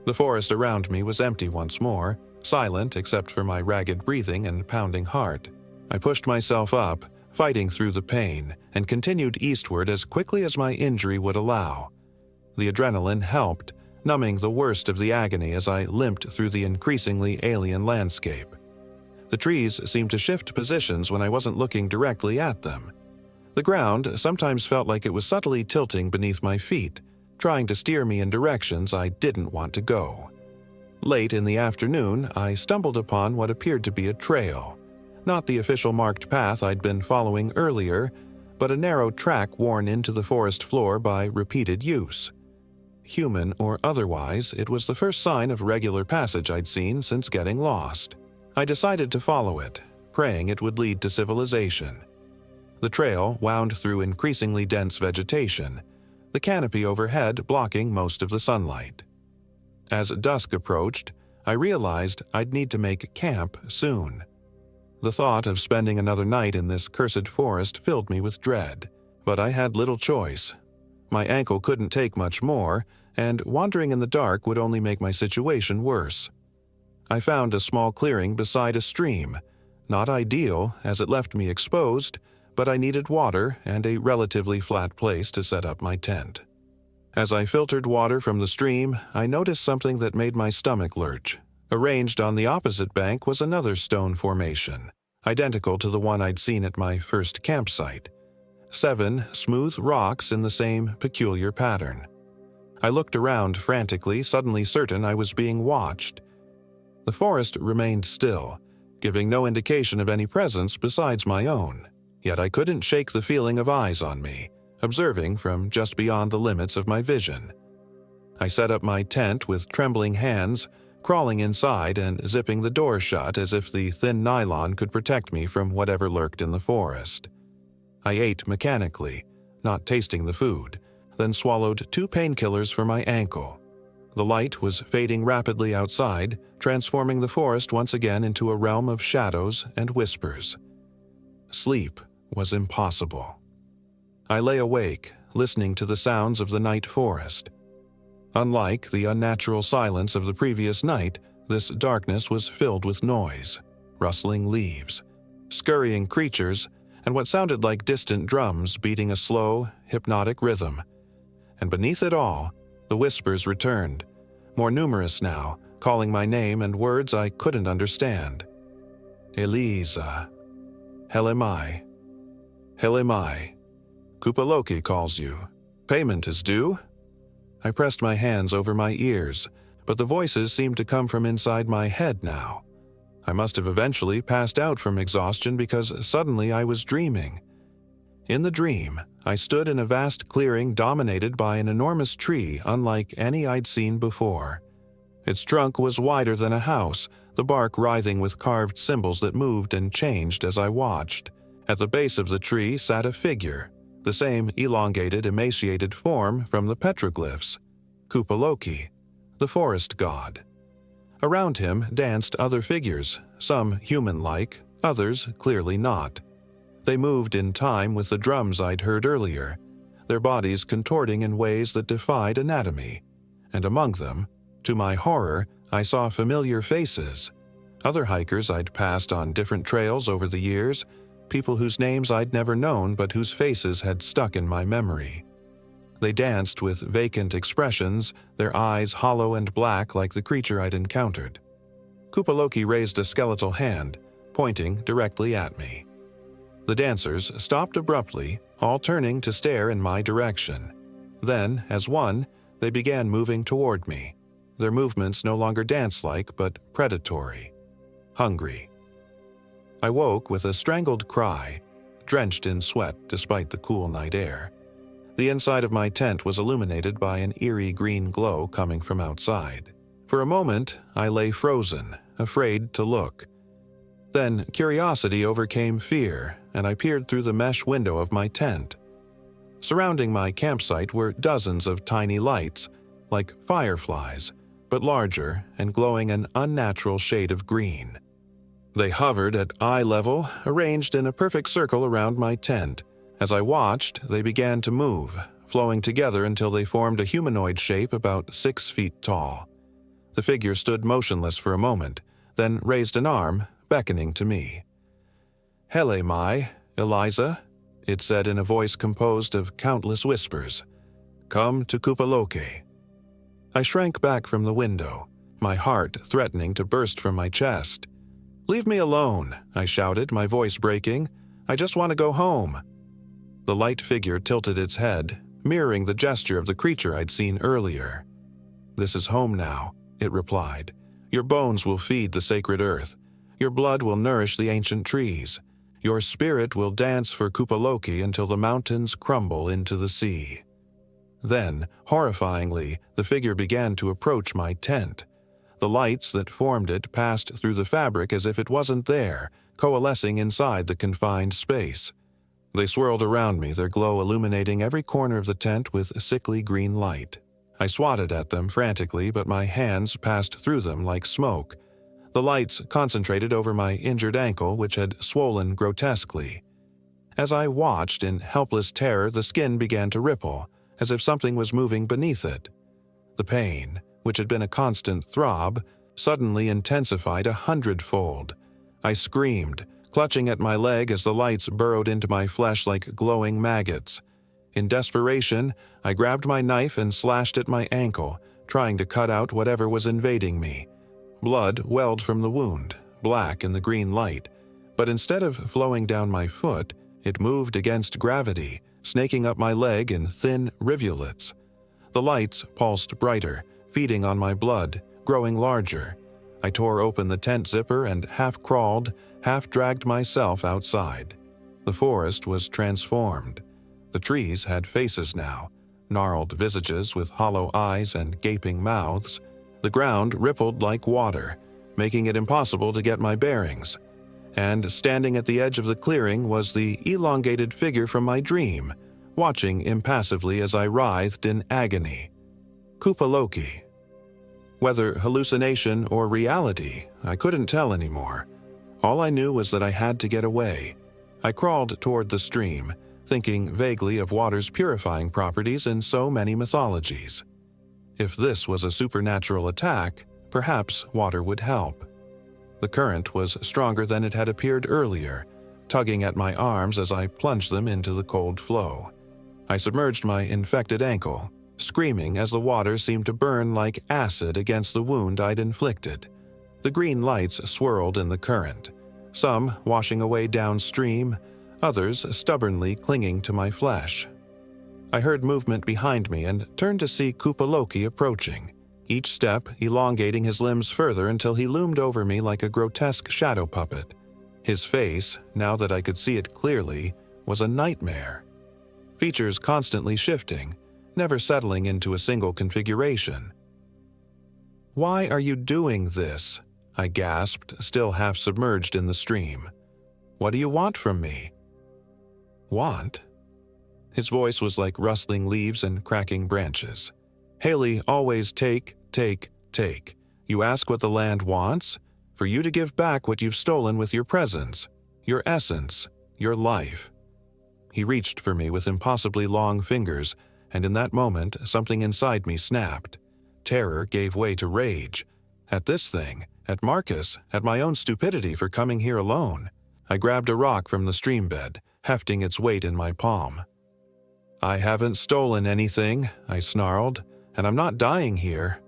Speaker 1: The forest around me was empty once more, silent except for my ragged breathing and pounding heart. I pushed myself up, fighting through the pain, and continued eastward as quickly as my injury would allow. The adrenaline helped, numbing the worst of the agony as I limped through the increasingly alien landscape. The trees seemed to shift positions when I wasn't looking directly at them. The ground sometimes felt like it was subtly tilting beneath my feet, trying to steer me in directions I didn't want to go. Late in the afternoon, I stumbled upon what appeared to be a trail. Not the official marked path I'd been following earlier, but a narrow track worn into the forest floor by repeated use. Human or otherwise, it was the first sign of regular passage I'd seen since getting lost. I decided to follow it, praying it would lead to civilization. The trail wound through increasingly dense vegetation, the canopy overhead blocking most of the sunlight. As dusk approached, I realized I'd need to make camp soon. The thought of spending another night in this cursed forest filled me with dread, but I had little choice. My ankle couldn't take much more, and wandering in the dark would only make my situation worse. I found a small clearing beside a stream, not ideal as it left me exposed, but I needed water and a relatively flat place to set up my tent. As I filtered water from the stream, I noticed something that made my stomach lurch. Arranged on the opposite bank was another stone formation, identical to the one I'd seen at my first campsite. 7 smooth rocks in the same peculiar pattern. I looked around frantically, suddenly certain I was being watched. The forest remained still, giving no indication of any presence besides my own, yet I couldn't shake the feeling of eyes on me, observing from just beyond the limits of my vision. I set up my tent with trembling hands, crawling inside and zipping the door shut as if the thin nylon could protect me from whatever lurked in the forest. I ate mechanically, not tasting the food, then swallowed 2 painkillers for my ankle. The light was fading rapidly outside, transforming the forest once again into a realm of shadows and whispers. Sleep was impossible. I lay awake, listening to the sounds of the night forest. Unlike the unnatural silence of the previous night, this darkness was filled with noise, rustling leaves, scurrying creatures, and what sounded like distant drums beating a slow, hypnotic rhythm. And beneath it all, the whispers returned, more numerous now, calling my name and words I couldn't understand. Elisa. Helemai. Helemai. Kupaloki calls you. Payment is due." I pressed my hands over my ears, but the voices seemed to come from inside my head now. I must have eventually passed out from exhaustion because suddenly I was dreaming. In the dream, I stood in a vast clearing dominated by an enormous tree unlike any I'd seen before. Its trunk was wider than a house, the bark writhing with carved symbols that moved and changed as I watched. At the base of the tree sat a figure, the same elongated, emaciated form from the petroglyphs, Kupaloki, the forest god. Around him danced other figures, some human-like, others clearly not. They moved in time with the drums I'd heard earlier, their bodies contorting in ways that defied anatomy. And among them, to my horror, I saw familiar faces. Other hikers I'd passed on different trails over the years, people whose names I'd never known but whose faces had stuck in my memory. They danced with vacant expressions, their eyes hollow and black like the creature I'd encountered. Kupaloki raised a skeletal hand, pointing directly at me. The dancers stopped abruptly, all turning to stare in my direction. Then, as one, they began moving toward me, their movements no longer dance-like but predatory, hungry. I woke with a strangled cry, drenched in sweat despite the cool night air. The inside of my tent was illuminated by an eerie green glow coming from outside. For a moment, I lay frozen, afraid to look. Then curiosity overcame fear, and I peered through the mesh window of my tent. Surrounding my campsite were dozens of tiny lights, like fireflies, but larger and glowing an unnatural shade of green. They hovered at eye level, arranged in a perfect circle around my tent. As I watched, they began to move, flowing together until they formed a humanoid shape about 6 feet tall. The figure stood motionless for a moment, then raised an arm, beckoning to me. "Hele mai, Eliza," it said in a voice composed of countless whispers. "Come to Kupaloki." I shrank back from the window, my heart threatening to burst from my chest. "Leave me alone," I shouted, my voice breaking. "I just want to go home." The light figure tilted its head, mirroring the gesture of the creature I'd seen earlier. "This is home now," it replied. "Your bones will feed the sacred earth. Your blood will nourish the ancient trees. Your spirit will dance for Kupaloki until the mountains crumble into the sea." Then, horrifyingly, the figure began to approach my tent. The lights that formed it passed through the fabric as if it wasn't there, coalescing inside the confined space. They swirled around me, their glow illuminating every corner of the tent with a sickly green light. I swatted at them frantically, but my hands passed through them like smoke. The lights concentrated over my injured ankle, which had swollen grotesquely. As I watched in helpless terror, the skin began to ripple, as if something was moving beneath it. The pain, which had been a constant throb, suddenly intensified 100-fold. I screamed, clutching at my leg as the lights burrowed into my flesh like glowing maggots. In desperation, I grabbed my knife and slashed at my ankle, trying to cut out whatever was invading me. Blood welled from the wound, black in the green light, but instead of flowing down my foot, it moved against gravity, snaking up my leg in thin rivulets. The lights pulsed brighter, feeding on my blood, growing larger. I tore open the tent zipper and half-crawled, half-dragged myself outside. The forest was transformed. The trees had faces now, gnarled visages with hollow eyes and gaping mouths. The ground rippled like water, making it impossible to get my bearings. And standing at the edge of the clearing was the elongated figure from my dream, watching impassively as I writhed in agony. Kupaloki. Whether hallucination or reality, I couldn't tell anymore. All I knew was that I had to get away. I crawled toward the stream, thinking vaguely of water's purifying properties in so many mythologies. If this was a supernatural attack, perhaps water would help. The current was stronger than it had appeared earlier, tugging at my arms as I plunged them into the cold flow. I submerged my infected ankle, screaming as the water seemed to burn like acid against the wound I'd inflicted. The green lights swirled in the current, some washing away downstream, others stubbornly clinging to my flesh. I heard movement behind me and turned to see Kupaloki approaching, each step elongating his limbs further until he loomed over me like a grotesque shadow puppet. His face, now that I could see it clearly, was a nightmare. Features constantly shifting, never settling into a single configuration. "Why are you doing this?" I gasped, still half submerged in the stream. "What do you want from me?" "Want?" His voice was like rustling leaves and cracking branches. "Haley, always take, take, take. You ask what the land wants? For you to give back what you've stolen with your presence, your essence, your life." He reached for me with impossibly long fingers, and in that moment, something inside me snapped. Terror gave way to rage. At this thing, at Marcus, at my own stupidity for coming here alone. I grabbed a rock from the stream bed, hefting its weight in my palm. "I haven't stolen anything," I snarled, "and I'm not dying here."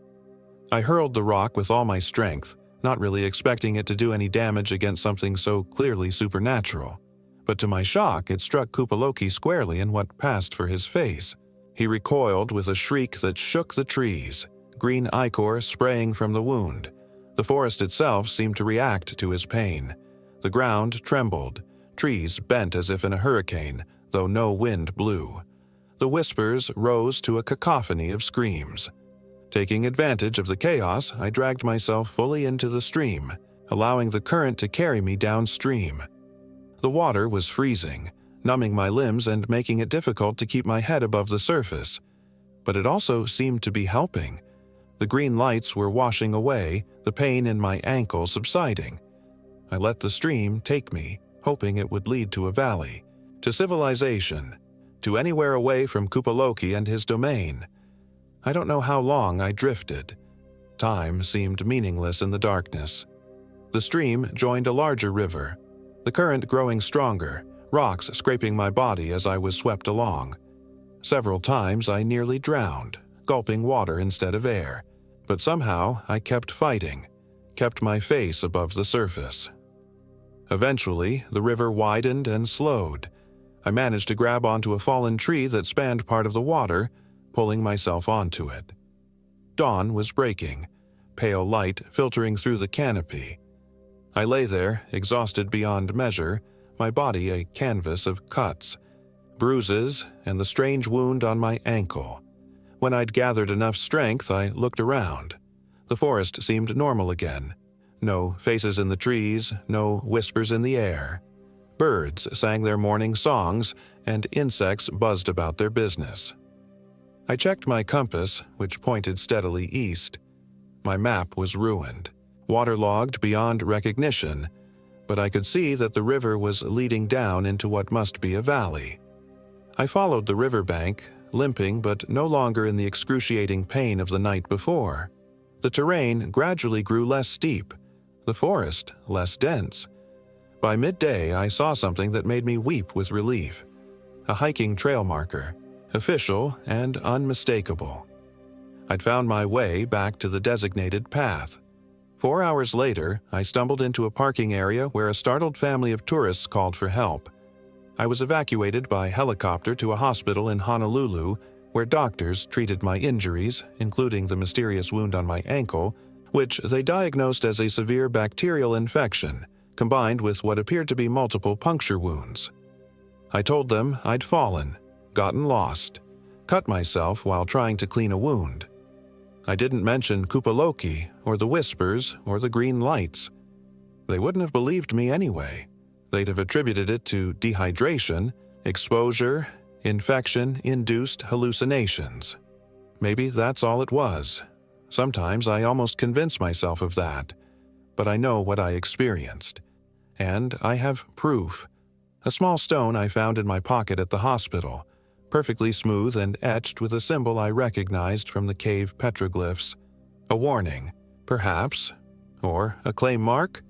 Speaker 1: I hurled the rock with all my strength, not really expecting it to do any damage against something so clearly supernatural. But to my shock, it struck Kupaloki squarely in what passed for his face. He recoiled with a shriek that shook the trees, green ichor spraying from the wound. The forest itself seemed to react to his pain. The ground trembled, trees bent as if in a hurricane, though no wind blew. The whispers rose to a cacophony of screams. Taking advantage of the chaos, I dragged myself fully into the stream, allowing the current to carry me downstream. The water was freezing, numbing my limbs and making it difficult to keep my head above the surface. But it also seemed to be helping. The green lights were washing away, the pain in my ankle subsiding. I let the stream take me, hoping it would lead to a valley, to civilization, to anywhere away from Kupaloki and his domain. I don't know how long I drifted. Time seemed meaningless in the darkness. The stream joined a larger river, the current growing stronger, rocks scraping my body as I was swept along. Several times I nearly drowned, gulping water instead of air, but somehow I kept fighting, kept my face above the surface. Eventually, the river widened and slowed. I managed to grab onto a fallen tree that spanned part of the water, pulling myself onto it. Dawn was breaking, pale light filtering through the canopy. I lay there, exhausted beyond measure, my body a canvas of cuts, bruises, and the strange wound on my ankle. When I'd gathered enough strength, I looked around. The forest seemed normal again. No faces in the trees, no whispers in the air. Birds sang their morning songs, and insects buzzed about their business. I checked my compass, which pointed steadily east. My map was ruined, waterlogged beyond recognition, but I could see that the river was leading down into what must be a valley. I followed the riverbank, limping but no longer in the excruciating pain of the night before. The terrain gradually grew less steep, the forest less dense. By midday, I saw something that made me weep with relief. A hiking trail marker, official and unmistakable. I'd found my way back to the designated path. 4 hours later, I stumbled into a parking area where a startled family of tourists called for help. I was evacuated by helicopter to a hospital in Honolulu, where doctors treated my injuries, including the mysterious wound on my ankle, which they diagnosed as a severe bacterial infection, combined with what appeared to be multiple puncture wounds. I told them I'd fallen, gotten lost, cut myself while trying to clean a wound. I didn't mention Kupaloki, or the whispers, or the green lights. They wouldn't have believed me anyway. They'd have attributed it to dehydration, exposure, infection-induced hallucinations. Maybe that's all it was. Sometimes I almost convince myself of that. But I know what I experienced. And I have proof. A small stone I found in my pocket at the hospital, perfectly smooth and etched with a symbol I recognized from the cave petroglyphs. A warning, perhaps, or a claim mark?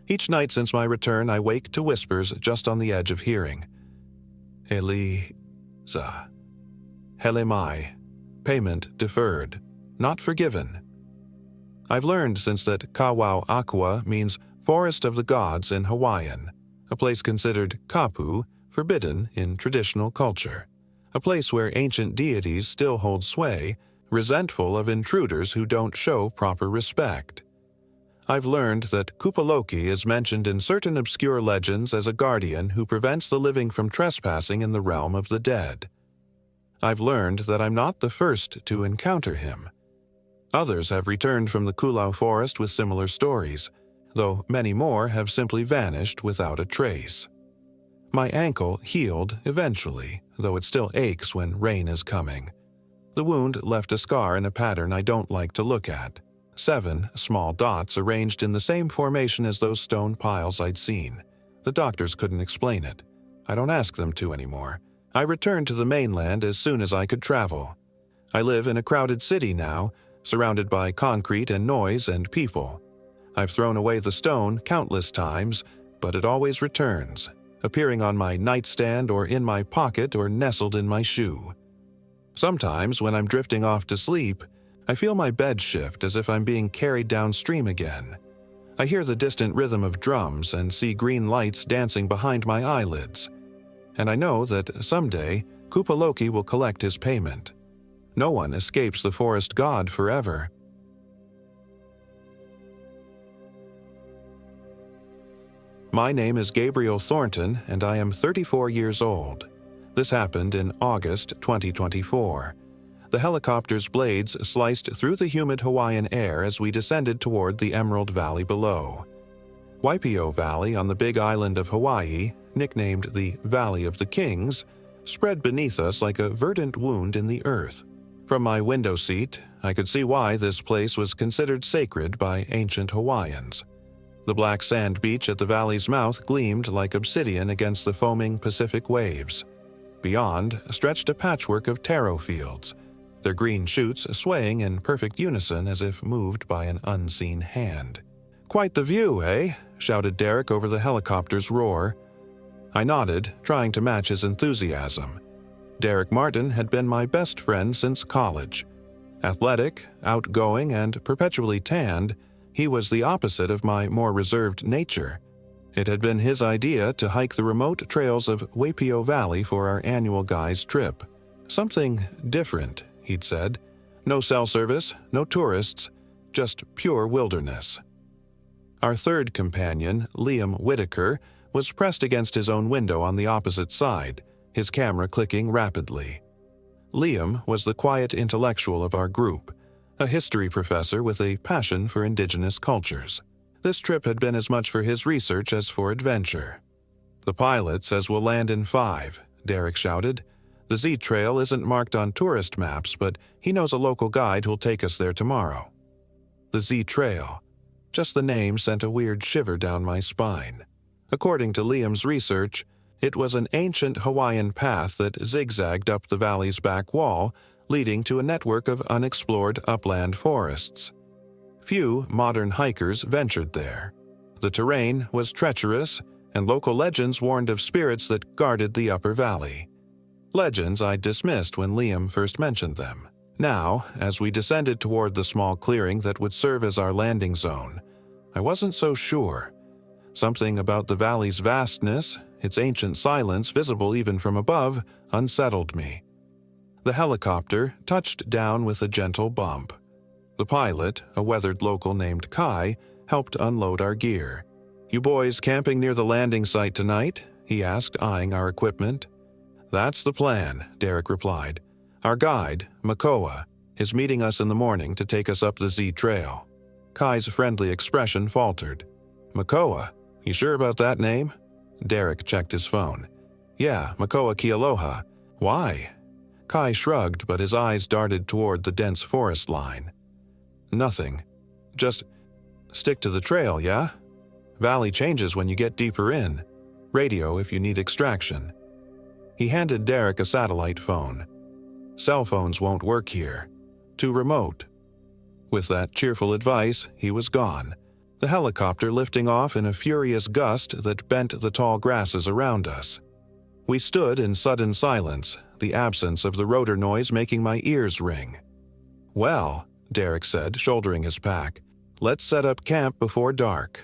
Speaker 1: Each night since my return, I wake to whispers just on the edge of hearing. Eliza. Helemai. Payment deferred. Not forgiven. I've learned since that Kawau Aqua means Forest of the Gods in Hawaiian, a place considered kapu, forbidden in traditional culture, a place where ancient deities still hold sway, resentful of intruders who don't show proper respect. I've learned that Kupaloki is mentioned in certain obscure legends as a guardian who prevents the living from trespassing in the realm of the dead. I've learned that I'm not the first to encounter him. Others have returned from the Kulau forest with similar stories, though many more have simply vanished without a trace. My ankle healed eventually, though it still aches when rain is coming. The wound left a scar in a pattern I don't like to look at. 7 small dots arranged in the same formation as those stone piles I'd seen. The doctors couldn't explain it. I don't ask them to anymore. I returned to the mainland as soon as I could travel. I live in a crowded city now, surrounded by concrete and noise and people. I've thrown away the stone countless times, but it always returns, appearing on my nightstand or in my pocket or nestled in my shoe. Sometimes, when I'm drifting off to sleep, I feel my bed shift as if I'm being carried downstream again. I hear the distant rhythm of drums and see green lights dancing behind my eyelids. And I know that someday, Kupaloki will collect his payment. No one escapes the forest god forever. My name is Gabriel Thornton, and I am 34 years old. This happened in August 2024. The helicopter's blades sliced through the humid Hawaiian air as we descended toward the Emerald Valley below. Waipio Valley on the Big Island of Hawaii, nicknamed the Valley of the Kings, spread beneath us like a verdant wound in the earth. From my window seat, I could see why this place was considered sacred by ancient Hawaiians. The black sand beach at the valley's mouth gleamed like obsidian against the foaming Pacific waves. Beyond stretched a patchwork of taro fields, their green shoots swaying in perfect unison as if moved by an unseen hand. "Quite the view, eh?" shouted Derek over the helicopter's roar. I nodded, trying to match his enthusiasm. Derek Martin had been my best friend since college. Athletic, outgoing, and perpetually tanned, he was the opposite of my more reserved nature. It had been his idea to hike the remote trails of Waipio Valley for our annual guys' trip. Something different, he'd said. No cell service, no tourists, just pure wilderness. Our third companion, Liam Whitaker, was pressed against his own window on the opposite side, his camera clicking rapidly. Liam was the quiet intellectual of our group, a history professor with a passion for indigenous cultures. This trip had been as much for his research as for adventure. "The pilot says we'll land in 5, Derek shouted. "The Z Trail isn't marked on tourist maps, but he knows a local guide who'll take us there tomorrow." The Z Trail. Just the name sent a weird shiver down my spine. According to Liam's research, it was an ancient Hawaiian path that zigzagged up the valley's back wall, leading to a network of unexplored upland forests. Few modern hikers ventured there. The terrain was treacherous, and local legends warned of spirits that guarded the upper valley. Legends I dismissed when Liam first mentioned them. Now, as we descended toward the small clearing that would serve as our landing zone, I wasn't so sure. Something about the valley's vastness, its ancient silence visible even from above, unsettled me. The helicopter touched down with a gentle bump. The pilot, a weathered local named Kai, helped unload our gear. "You boys camping near the landing site tonight?" he asked, eyeing our equipment. "That's the plan," Derek replied. "Our guide, Makoa, is meeting us in the morning to take us up the Z Trail." Kai's friendly expression faltered. "Makoa? You sure about that name?" Derek checked his phone. "Yeah, Makoa Kealoha. Why?" Kai shrugged, but his eyes darted toward the dense forest line. "Nothing. Just stick to the trail, yeah? Valley changes when you get deeper in. Radio if you need extraction." He handed Derek a satellite phone. "Cell phones won't work here. Too remote." With that cheerful advice, he was gone, the helicopter lifting off in a furious gust that bent the tall grasses around us. We stood in sudden silence, the absence of the rotor noise making my ears ring. "Well," Derek said, shouldering his pack, "let's set up camp before dark."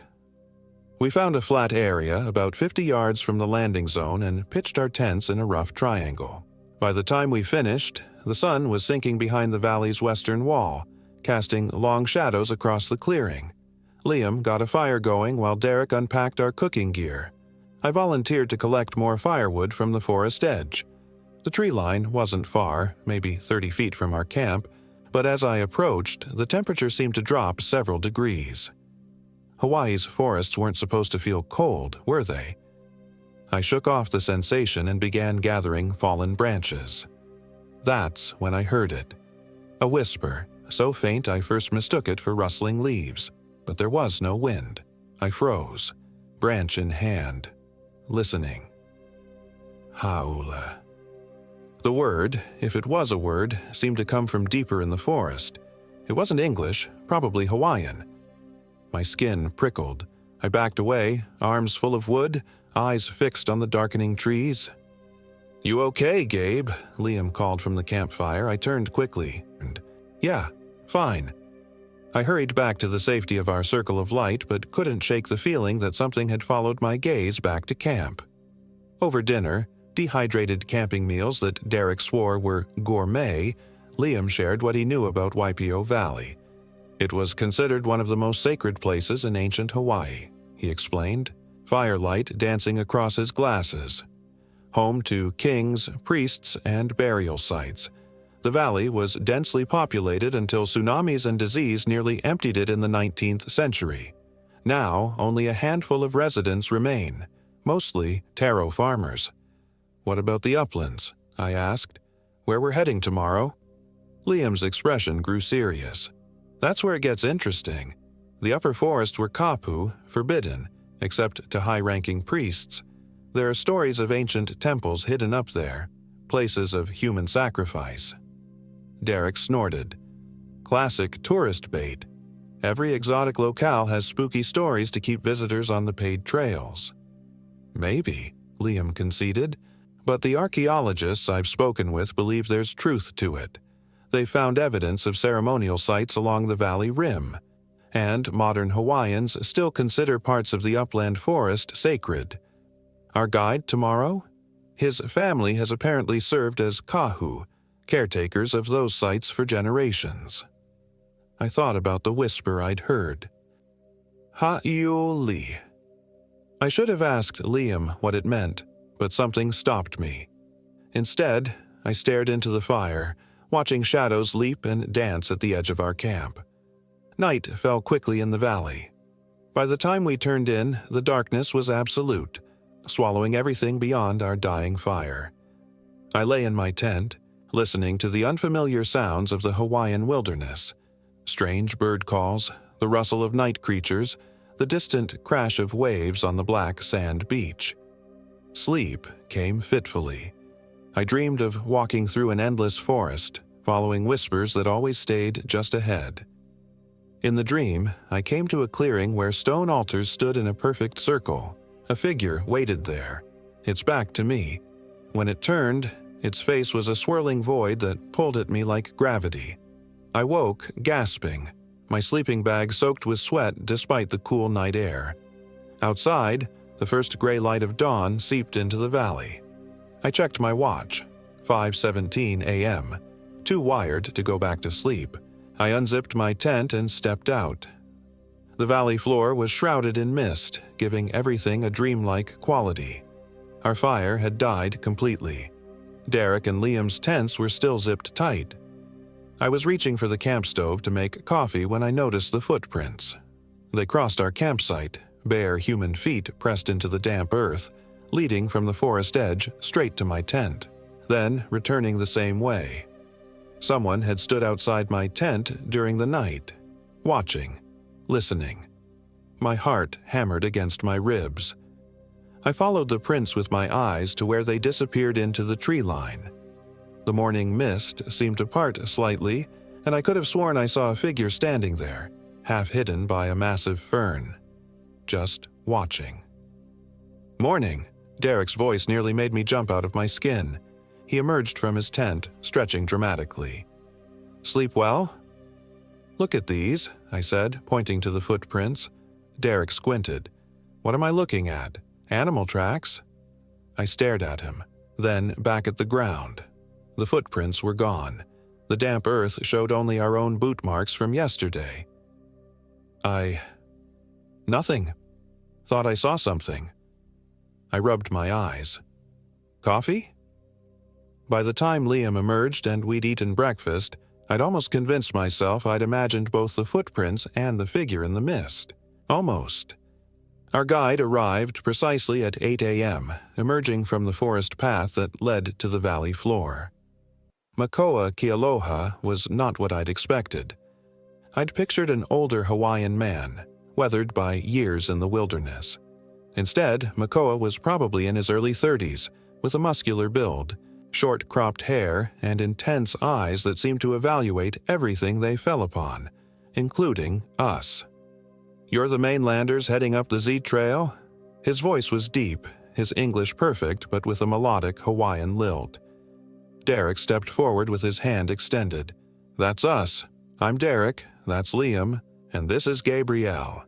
Speaker 1: We found a flat area about 50 yards from the landing zone and pitched our tents in a rough triangle. By the time we finished, the sun was sinking behind the valley's western wall, casting long shadows across the clearing. Liam got a fire going while Derek unpacked our cooking gear. I volunteered to collect more firewood from the forest edge. The tree line wasn't far, maybe 30 feet from our camp, but as I approached, the temperature seemed to drop several degrees. Hawaii's forests weren't supposed to feel cold, were they? I shook off the sensation and began gathering fallen branches. That's when I heard it. A whisper, so faint I first mistook it for rustling leaves, but there was no wind. I froze, branch in hand, listening. Haula. The word, if it was a word, seemed to come from deeper in the forest. It wasn't English, probably Hawaiian. My skin prickled. I backed away, arms full of wood, eyes fixed on the darkening trees. "You okay, Gabe?" Liam called from the campfire. I turned quickly, and, "Yeah, fine." I hurried back to the safety of our circle of light, but couldn't shake the feeling that something had followed my gaze back to camp. Over dinner, dehydrated camping meals that Derek swore were gourmet, Liam shared what he knew about Waipio Valley. It was considered one of the most sacred places in ancient Hawaii, he explained, firelight dancing across his glasses. Home to kings, priests, and burial sites, the valley was densely populated until tsunamis and disease nearly emptied it in the 19th century. Now, only a handful of residents remain, mostly taro farmers. "What about the uplands?" I asked. "Where we're heading tomorrow?" Liam's expression grew serious. "That's where it gets interesting. The upper forests were kapu, forbidden, except to high-ranking priests. There are stories of ancient temples hidden up there, places of human sacrifice." Derek snorted. "Classic tourist bait. Every exotic locale has spooky stories to keep visitors on the paid trails." "Maybe," Liam conceded, "but the archaeologists I've spoken with believe there's truth to it. They found evidence of ceremonial sites along the valley rim, and modern Hawaiians still consider parts of the upland forest sacred. Our guide tomorrow? His family has apparently served as kahu, caretakers of those sites for generations." I thought about the whisper I'd heard. Ha'ioli. I should have asked Liam what it meant, but something stopped me. Instead, I stared into the fire, watching shadows leap and dance at the edge of our camp. Night fell quickly in the valley. By the time we turned in, the darkness was absolute, swallowing everything beyond our dying fire. I lay in my tent, listening to the unfamiliar sounds of the Hawaiian wilderness. Strange bird calls, the rustle of night creatures, the distant crash of waves on the black sand beach. Sleep came fitfully. I dreamed of walking through an endless forest, following whispers that always stayed just ahead. In the dream, I came to a clearing where stone altars stood in a perfect circle. A figure waited there, its back to me. When it turned, its face was a swirling void that pulled at me like gravity. I woke, gasping, my sleeping bag soaked with sweat despite the cool night air. Outside, the first gray light of dawn seeped into the valley. I checked my watch, 5:17 a.m., too wired to go back to sleep. I unzipped my tent and stepped out. The valley floor was shrouded in mist, giving everything a dreamlike quality. Our fire had died completely. Derek and Liam's tents were still zipped tight. I was reaching for the camp stove to make coffee when I noticed the footprints. They crossed our campsite, bare human feet pressed into the damp earth, leading from the forest edge straight to my tent, then returning the same way. Someone had stood outside my tent during the night, watching, listening. My heart hammered against my ribs. I followed the prints with my eyes to where they disappeared into the tree line. The morning mist seemed to part slightly, and I could have sworn I saw a figure standing there, half hidden by a massive fern, just watching. "Morning!" Derek's voice nearly made me jump out of my skin. He emerged from his tent, stretching dramatically. "Sleep well?" "Look at these," I said, pointing to the footprints. Derek squinted. What am I looking at? Animal tracks? I stared at him, then back at the ground. The footprints were gone. The damp earth showed only our own boot marks from yesterday. Nothing. Thought I saw something. I rubbed my eyes. Coffee? By the time Liam emerged and we'd eaten breakfast, I'd almost convinced myself I'd imagined both the footprints and the figure in the mist. Almost. Our guide arrived precisely at 8 a.m., emerging from the forest path that led to the valley floor. Makoa Kealoha was not what I'd expected. I'd pictured an older Hawaiian man, weathered by years in the wilderness. Instead, Makoa was probably in his early 30s, with a muscular build, short cropped hair, and intense eyes that seemed to evaluate everything they fell upon, including us. "You're the mainlanders heading up the Z Trail?" His voice was deep, his English perfect but with a melodic Hawaiian lilt. Derek stepped forward with his hand extended. "That's us. I'm Derek, that's Liam, and this is Gabrielle."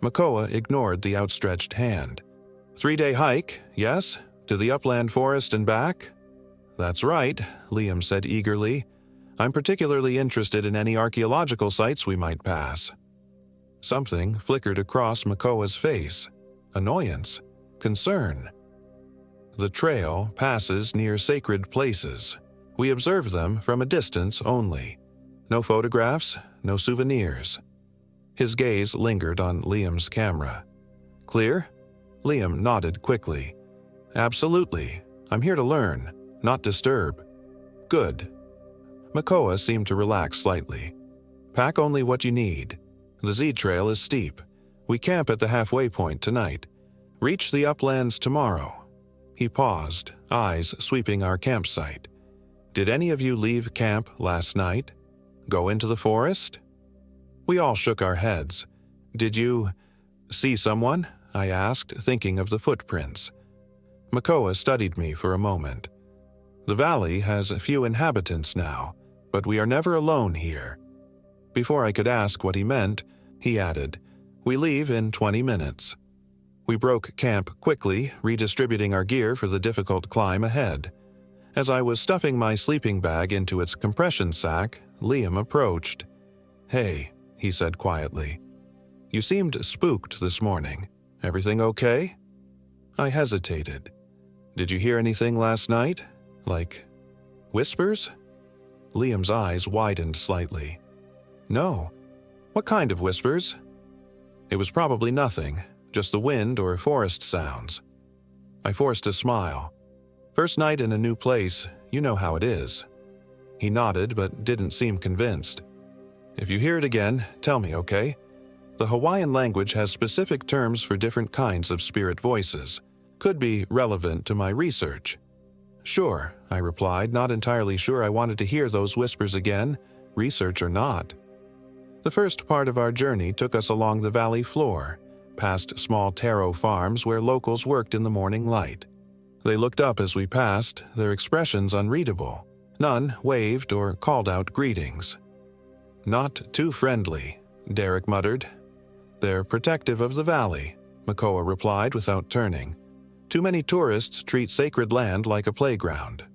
Speaker 1: Makoa ignored the outstretched hand. "3-day hike, yes? To the upland forest and back?" "That's right," Liam said eagerly. "I'm particularly interested in any archaeological sites we might pass." Something flickered across Makoa's face. Annoyance. Concern. The trail passes near sacred places. We observe them from a distance only. No photographs, no souvenirs. His gaze lingered on Liam's camera. "Clear?" Liam nodded quickly. "Absolutely. I'm here to learn, not disturb." "Good." Makoa seemed to relax slightly. "Pack only what you need. The Z Trail is steep. We camp at the halfway point tonight. Reach the uplands tomorrow." He paused, eyes sweeping our campsite. "Did any of you leave camp last night? Go into the forest?" We all shook our heads. "Did you see someone?" I asked, thinking of the footprints. Makoa studied me for a moment. "The valley has few inhabitants now, but we are never alone here." Before I could ask what he meant, he added, "We leave in 20 minutes." We broke camp quickly, redistributing our gear for the difficult climb ahead. As I was stuffing my sleeping bag into its compression sack, Liam approached. "Hey," he said quietly. "You seemed spooked this morning. Everything okay?" I hesitated. "Did you hear anything last night? Like whispers?" Liam's eyes widened slightly. "No. What kind of whispers?" "It was probably nothing, just the wind or forest sounds." I forced a smile. "First night in a new place, you know how it is." He nodded but didn't seem convinced. "If you hear it again, tell me, okay? The Hawaiian language has specific terms for different kinds of spirit voices. Could be relevant to my research." "Sure," I replied, not entirely sure I wanted to hear those whispers again, research or not. The first part of our journey took us along the valley floor, past small taro farms where locals worked in the morning light. They looked up as we passed, their expressions unreadable. None waved or called out greetings. "Not too friendly," Derek muttered. "They're protective of the valley," Makoa replied without turning. "Too many tourists treat sacred land like a playground."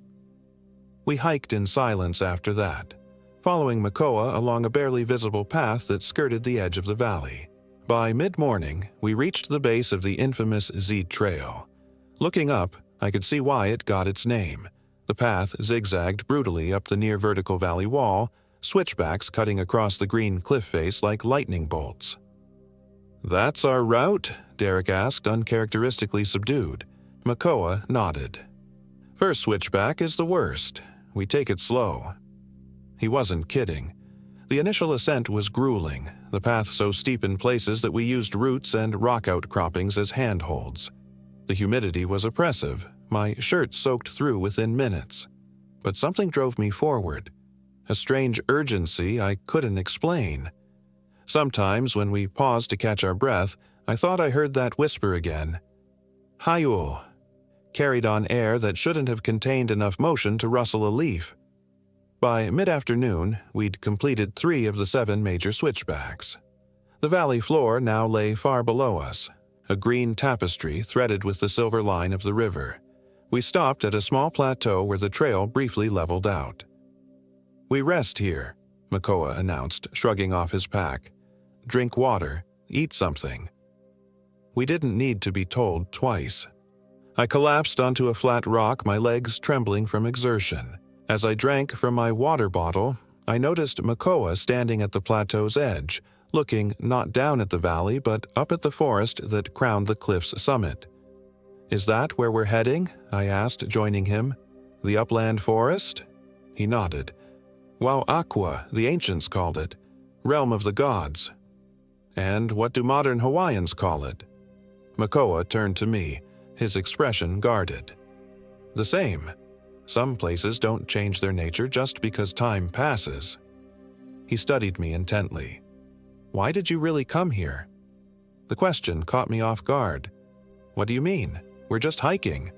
Speaker 1: We hiked in silence after that, following Makoa along a barely visible path that skirted the edge of the valley. By mid-morning, we reached the base of the infamous Z Trail. Looking up, I could see why it got its name. The path zigzagged brutally up the near-vertical valley wall, switchbacks cutting across the green cliff face like lightning bolts. "That's our route?" Derek asked, uncharacteristically subdued. Makoa nodded. "First switchback is the worst. We take it slow." He wasn't kidding. The initial ascent was grueling, the path so steep in places that we used roots and rock outcroppings as handholds. The humidity was oppressive, my shirt soaked through within minutes. But something drove me forward. A strange urgency I couldn't explain. Sometimes when we paused to catch our breath, I thought I heard that whisper again. "Hayul," carried on air that shouldn't have contained enough motion to rustle a leaf. By mid-afternoon, we'd completed 3 of the 7 major switchbacks. The valley floor now lay far below us. a green tapestry threaded with the silver line of the river. We stopped at a small plateau where the trail briefly leveled out. "We rest here," Makoa announced, shrugging off his pack. "Drink water, eat something." We didn't need to be told twice. I collapsed onto a flat rock, my legs trembling from exertion. As I drank from my water bottle, I noticed Makoa standing at the plateau's edge, looking not down at the valley but up at the forest that crowned the cliff's summit. "Is that where we're heading?" I asked, joining him. "The upland forest?" He nodded. "Wau'aqua, the ancients called it. Realm of the gods." "And what do modern Hawaiians call it?" Makoa turned to me, his expression guarded. "The same. Some places don't change their nature just because time passes." He studied me intently. "Why did you really come here?" The question caught me off guard. "What do you mean? We're just hiking."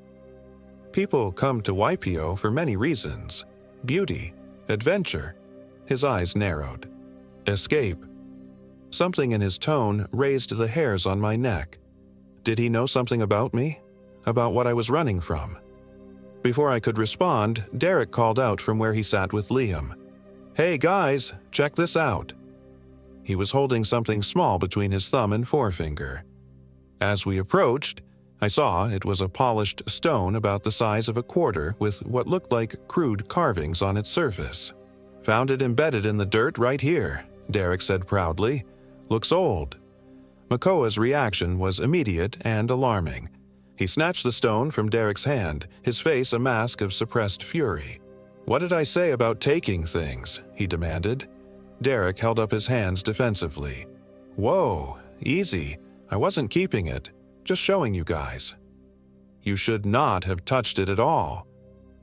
Speaker 1: "People come to Waipio for many reasons. Beauty, adventure." His eyes narrowed. "Escape." Something in his tone raised the hairs on my neck. Did he know something about me? About what I was running from? Before I could respond, Derek called out from where he sat with Liam. "Hey guys, check this out." He was holding something small between his thumb and forefinger. As we approached, I saw it was a polished stone about the size of a quarter with what looked like crude carvings on its surface. "Found it embedded in the dirt right here," Derek said proudly. "Looks old." Makoa's reaction was immediate and alarming. He snatched the stone from Derek's hand, his face a mask of suppressed fury. "What did I say about taking things?" he demanded. Derek held up his hands defensively. "Whoa, easy. I wasn't keeping it. Just showing you guys." "You should not have touched it at all."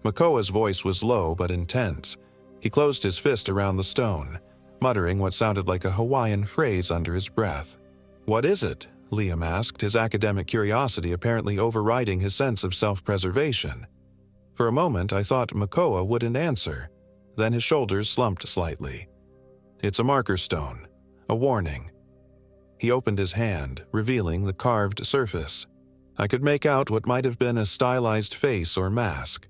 Speaker 1: Makoa's voice was low but intense. He closed his fist around the stone, muttering what sounded like a Hawaiian phrase under his breath. "What is it?" Liam asked, his academic curiosity apparently overriding his sense of self-preservation. For a moment I thought Makoa wouldn't answer. Then his shoulders slumped slightly. "It's a marker stone. A warning." He opened his hand, revealing the carved surface. I could make out what might have been a stylized face or mask.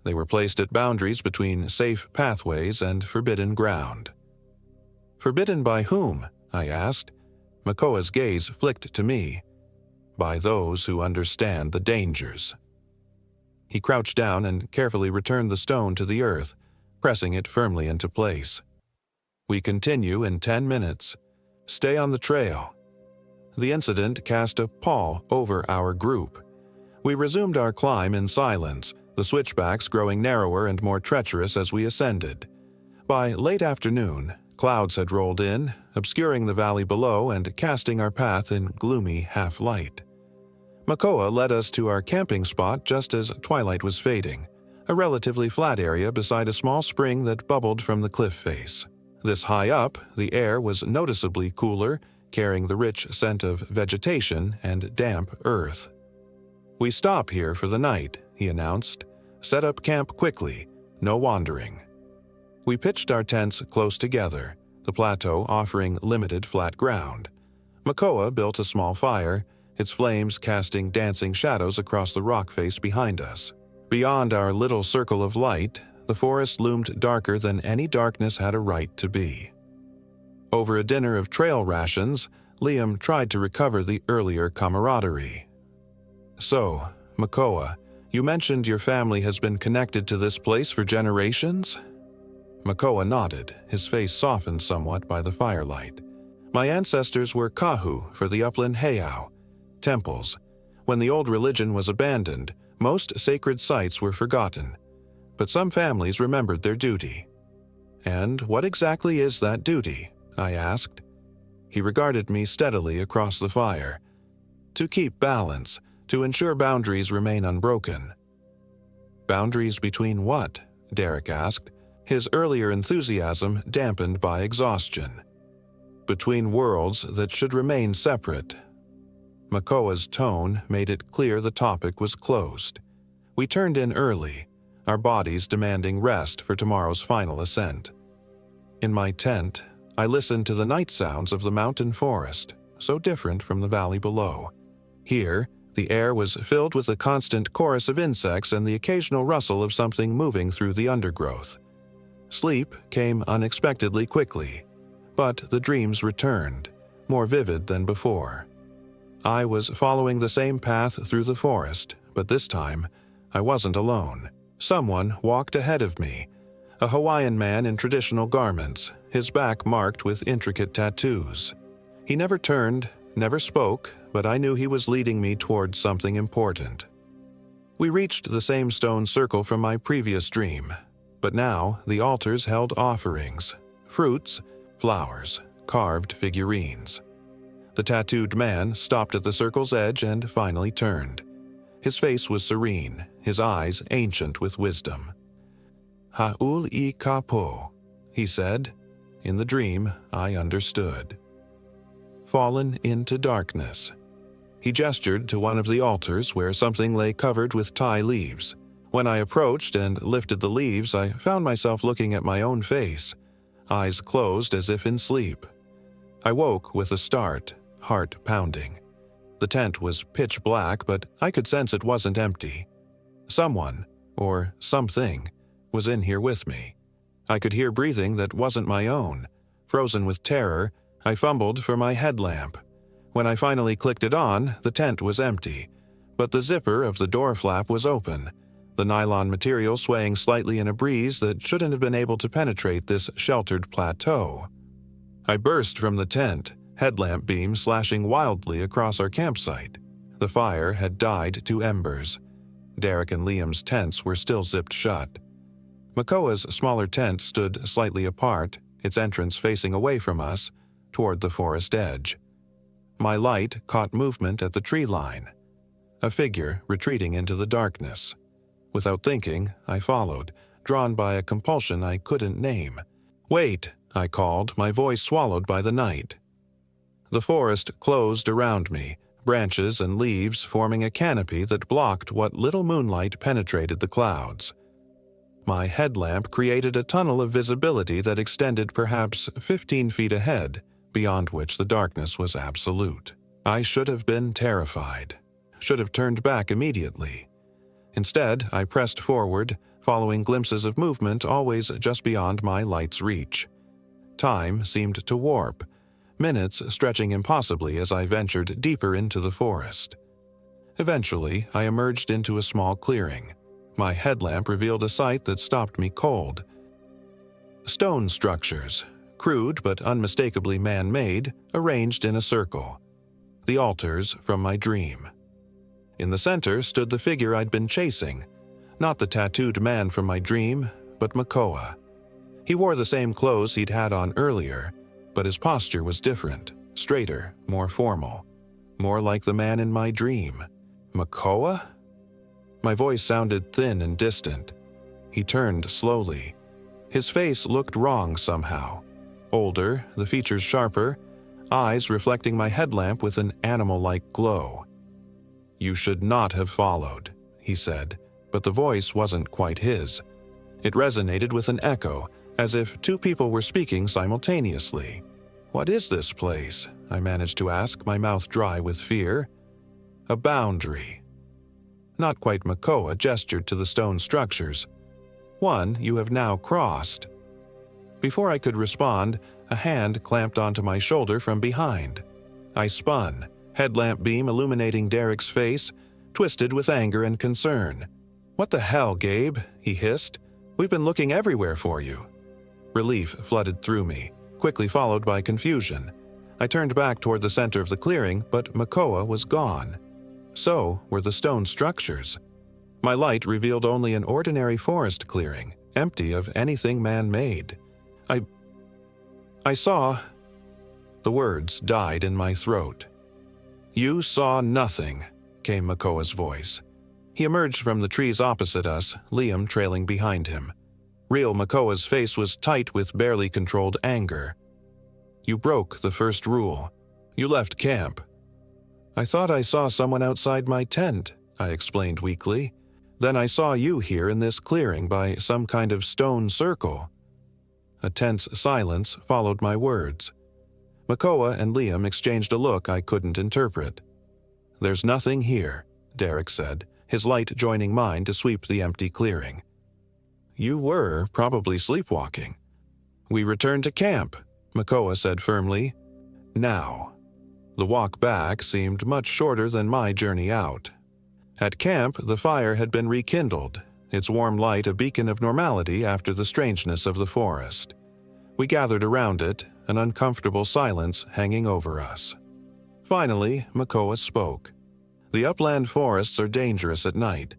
Speaker 1: They were placed at boundaries between safe pathways and forbidden ground. "Forbidden by whom?" I asked. Makoa's gaze flicked to me. "By those who understand the dangers." He crouched down and carefully returned the stone to the earth, pressing it firmly into place. "We continue in 10 minutes. Stay on the trail." The incident cast a pall over our group. We resumed our climb in silence, the switchbacks growing narrower and more treacherous as we ascended. By late afternoon, clouds had rolled in, obscuring the valley below and casting our path in gloomy half-light. Makoa led us to our camping spot just as twilight was fading, a relatively flat area beside a small spring that bubbled from the cliff face. This high up, the air was noticeably cooler, carrying the rich scent of vegetation and damp earth. "We stop here for the night," he announced. "Set up camp quickly, no wandering." We pitched our tents close together, the plateau offering limited flat ground. Makoa built a small fire, its flames casting dancing shadows across the rock face behind us. Beyond our little circle of light, the forest loomed darker than any darkness had a right to be. Over a dinner of trail rations, Liam tried to recover the earlier camaraderie. "So, Makoa, you mentioned your family has been connected to this place for generations?" Makoa nodded, his face softened somewhat by the firelight. "My ancestors were kahu for the upland heiau, temples. When the old religion was abandoned, most sacred sites were forgotten. But some families remembered their duty." "And what exactly is that duty?" I asked. He regarded me steadily across the fire. "To keep balance, to ensure boundaries remain unbroken." "Boundaries between what?" Derek asked, his earlier enthusiasm dampened by exhaustion. "Between worlds that should remain separate." Makoa's tone made it clear the topic was closed. We turned in early, our bodies demanding rest for tomorrow's final ascent. In my tent, I listened to the night sounds of the mountain forest, so different from the valley below. Here, the air was filled with the constant chorus of insects and the occasional rustle of something moving through the undergrowth. Sleep came unexpectedly quickly, but the dreams returned, more vivid than before. I was following the same path through the forest, but this time, I wasn't alone. Someone walked ahead of me, a Hawaiian man in traditional garments, his back marked with intricate tattoos. He never turned, never spoke, but I knew he was leading me towards something important. We reached the same stone circle from my previous dream, but now the altars held offerings, fruits, flowers, carved figurines. The tattooed man stopped at the circle's edge and finally turned. His face was serene, his eyes ancient with wisdom. "Ha'ul I kapo," he said. In the dream, I understood. Fallen into darkness. He gestured to one of the altars where something lay covered with Thai leaves. When I approached and lifted the leaves, I found myself looking at my own face, eyes closed as if in sleep. I woke with a start, heart pounding. The tent was pitch black, but I could sense it wasn't empty. Someone, or something, was in here with me. I could hear breathing that wasn't my own. Frozen with terror, I fumbled for my headlamp. When I finally clicked it on, the tent was empty, but the zipper of the door flap was open, the nylon material swaying slightly in a breeze that shouldn't have been able to penetrate this sheltered plateau. I burst from the tent, headlamp beam slashing wildly across our campsite. The fire had died to embers. Derek and Liam's tents were still zipped shut. Makoa's smaller tent stood slightly apart, its entrance facing away from us, toward the forest edge. My light caught movement at the tree line. A figure retreating into the darkness. Without thinking, I followed, drawn by a compulsion I couldn't name. "Wait!" I called, my voice swallowed by the night. The forest closed around me, branches and leaves forming a canopy that blocked what little moonlight penetrated the clouds. My headlamp created a tunnel of visibility that extended perhaps 15 feet ahead, beyond which the darkness was absolute. I should have been terrified, should have turned back immediately. Instead, I pressed forward, following glimpses of movement always just beyond my light's reach. Time seemed to warp, minutes stretching impossibly as I ventured deeper into the forest. Eventually, I emerged into a small clearing. My headlamp revealed a sight that stopped me cold. Stone structures, crude but unmistakably man-made, arranged in a circle. The altars from my dream. In the center stood the figure I'd been chasing, not the tattooed man from my dream, but Makoa. He wore the same clothes he'd had on earlier, but his posture was different, straighter, more formal, more like the man in my dream. Makoa? My voice sounded thin and distant. He turned slowly. His face looked wrong somehow. Older, the features sharper, eyes reflecting my headlamp with an animal-like glow. "You should not have followed," he said, but the voice wasn't quite his. It resonated with an echo, as if two people were speaking simultaneously. "What is this place?" I managed to ask, my mouth dry with fear. "A boundary." Not quite Makoa gestured to the stone structures. "One you have now crossed." Before I could respond, a hand clamped onto my shoulder from behind. I spun, headlamp beam illuminating Derek's face, twisted with anger and concern. "What the hell, Gabe?" he hissed. "We've been looking everywhere for you." Relief flooded through me, quickly followed by confusion. I turned back toward the center of the clearing, but Makoa was gone. So were the stone structures. My light revealed only an ordinary forest clearing, empty of anything man-made. I saw... The words died in my throat. "You saw nothing," came Makoa's voice. He emerged from the trees opposite us, Liam trailing behind him. Real Makoa's face was tight with barely controlled anger. "You broke the first rule. You left camp." "I thought I saw someone outside my tent," I explained weakly. "Then I saw you here in this clearing by some kind of stone circle." A tense silence followed my words. Makoa and Liam exchanged a look I couldn't interpret. "There's nothing here," Derek said, his light joining mine to sweep the empty clearing. "You were probably sleepwalking." "We returned to camp," Makoa said firmly. "Now." The walk back seemed much shorter than my journey out. At camp, the fire had been rekindled, its warm light a beacon of normality after the strangeness of the forest. We gathered around it, an uncomfortable silence hanging over us. Finally, Makoa spoke. "The upland forests are dangerous at night.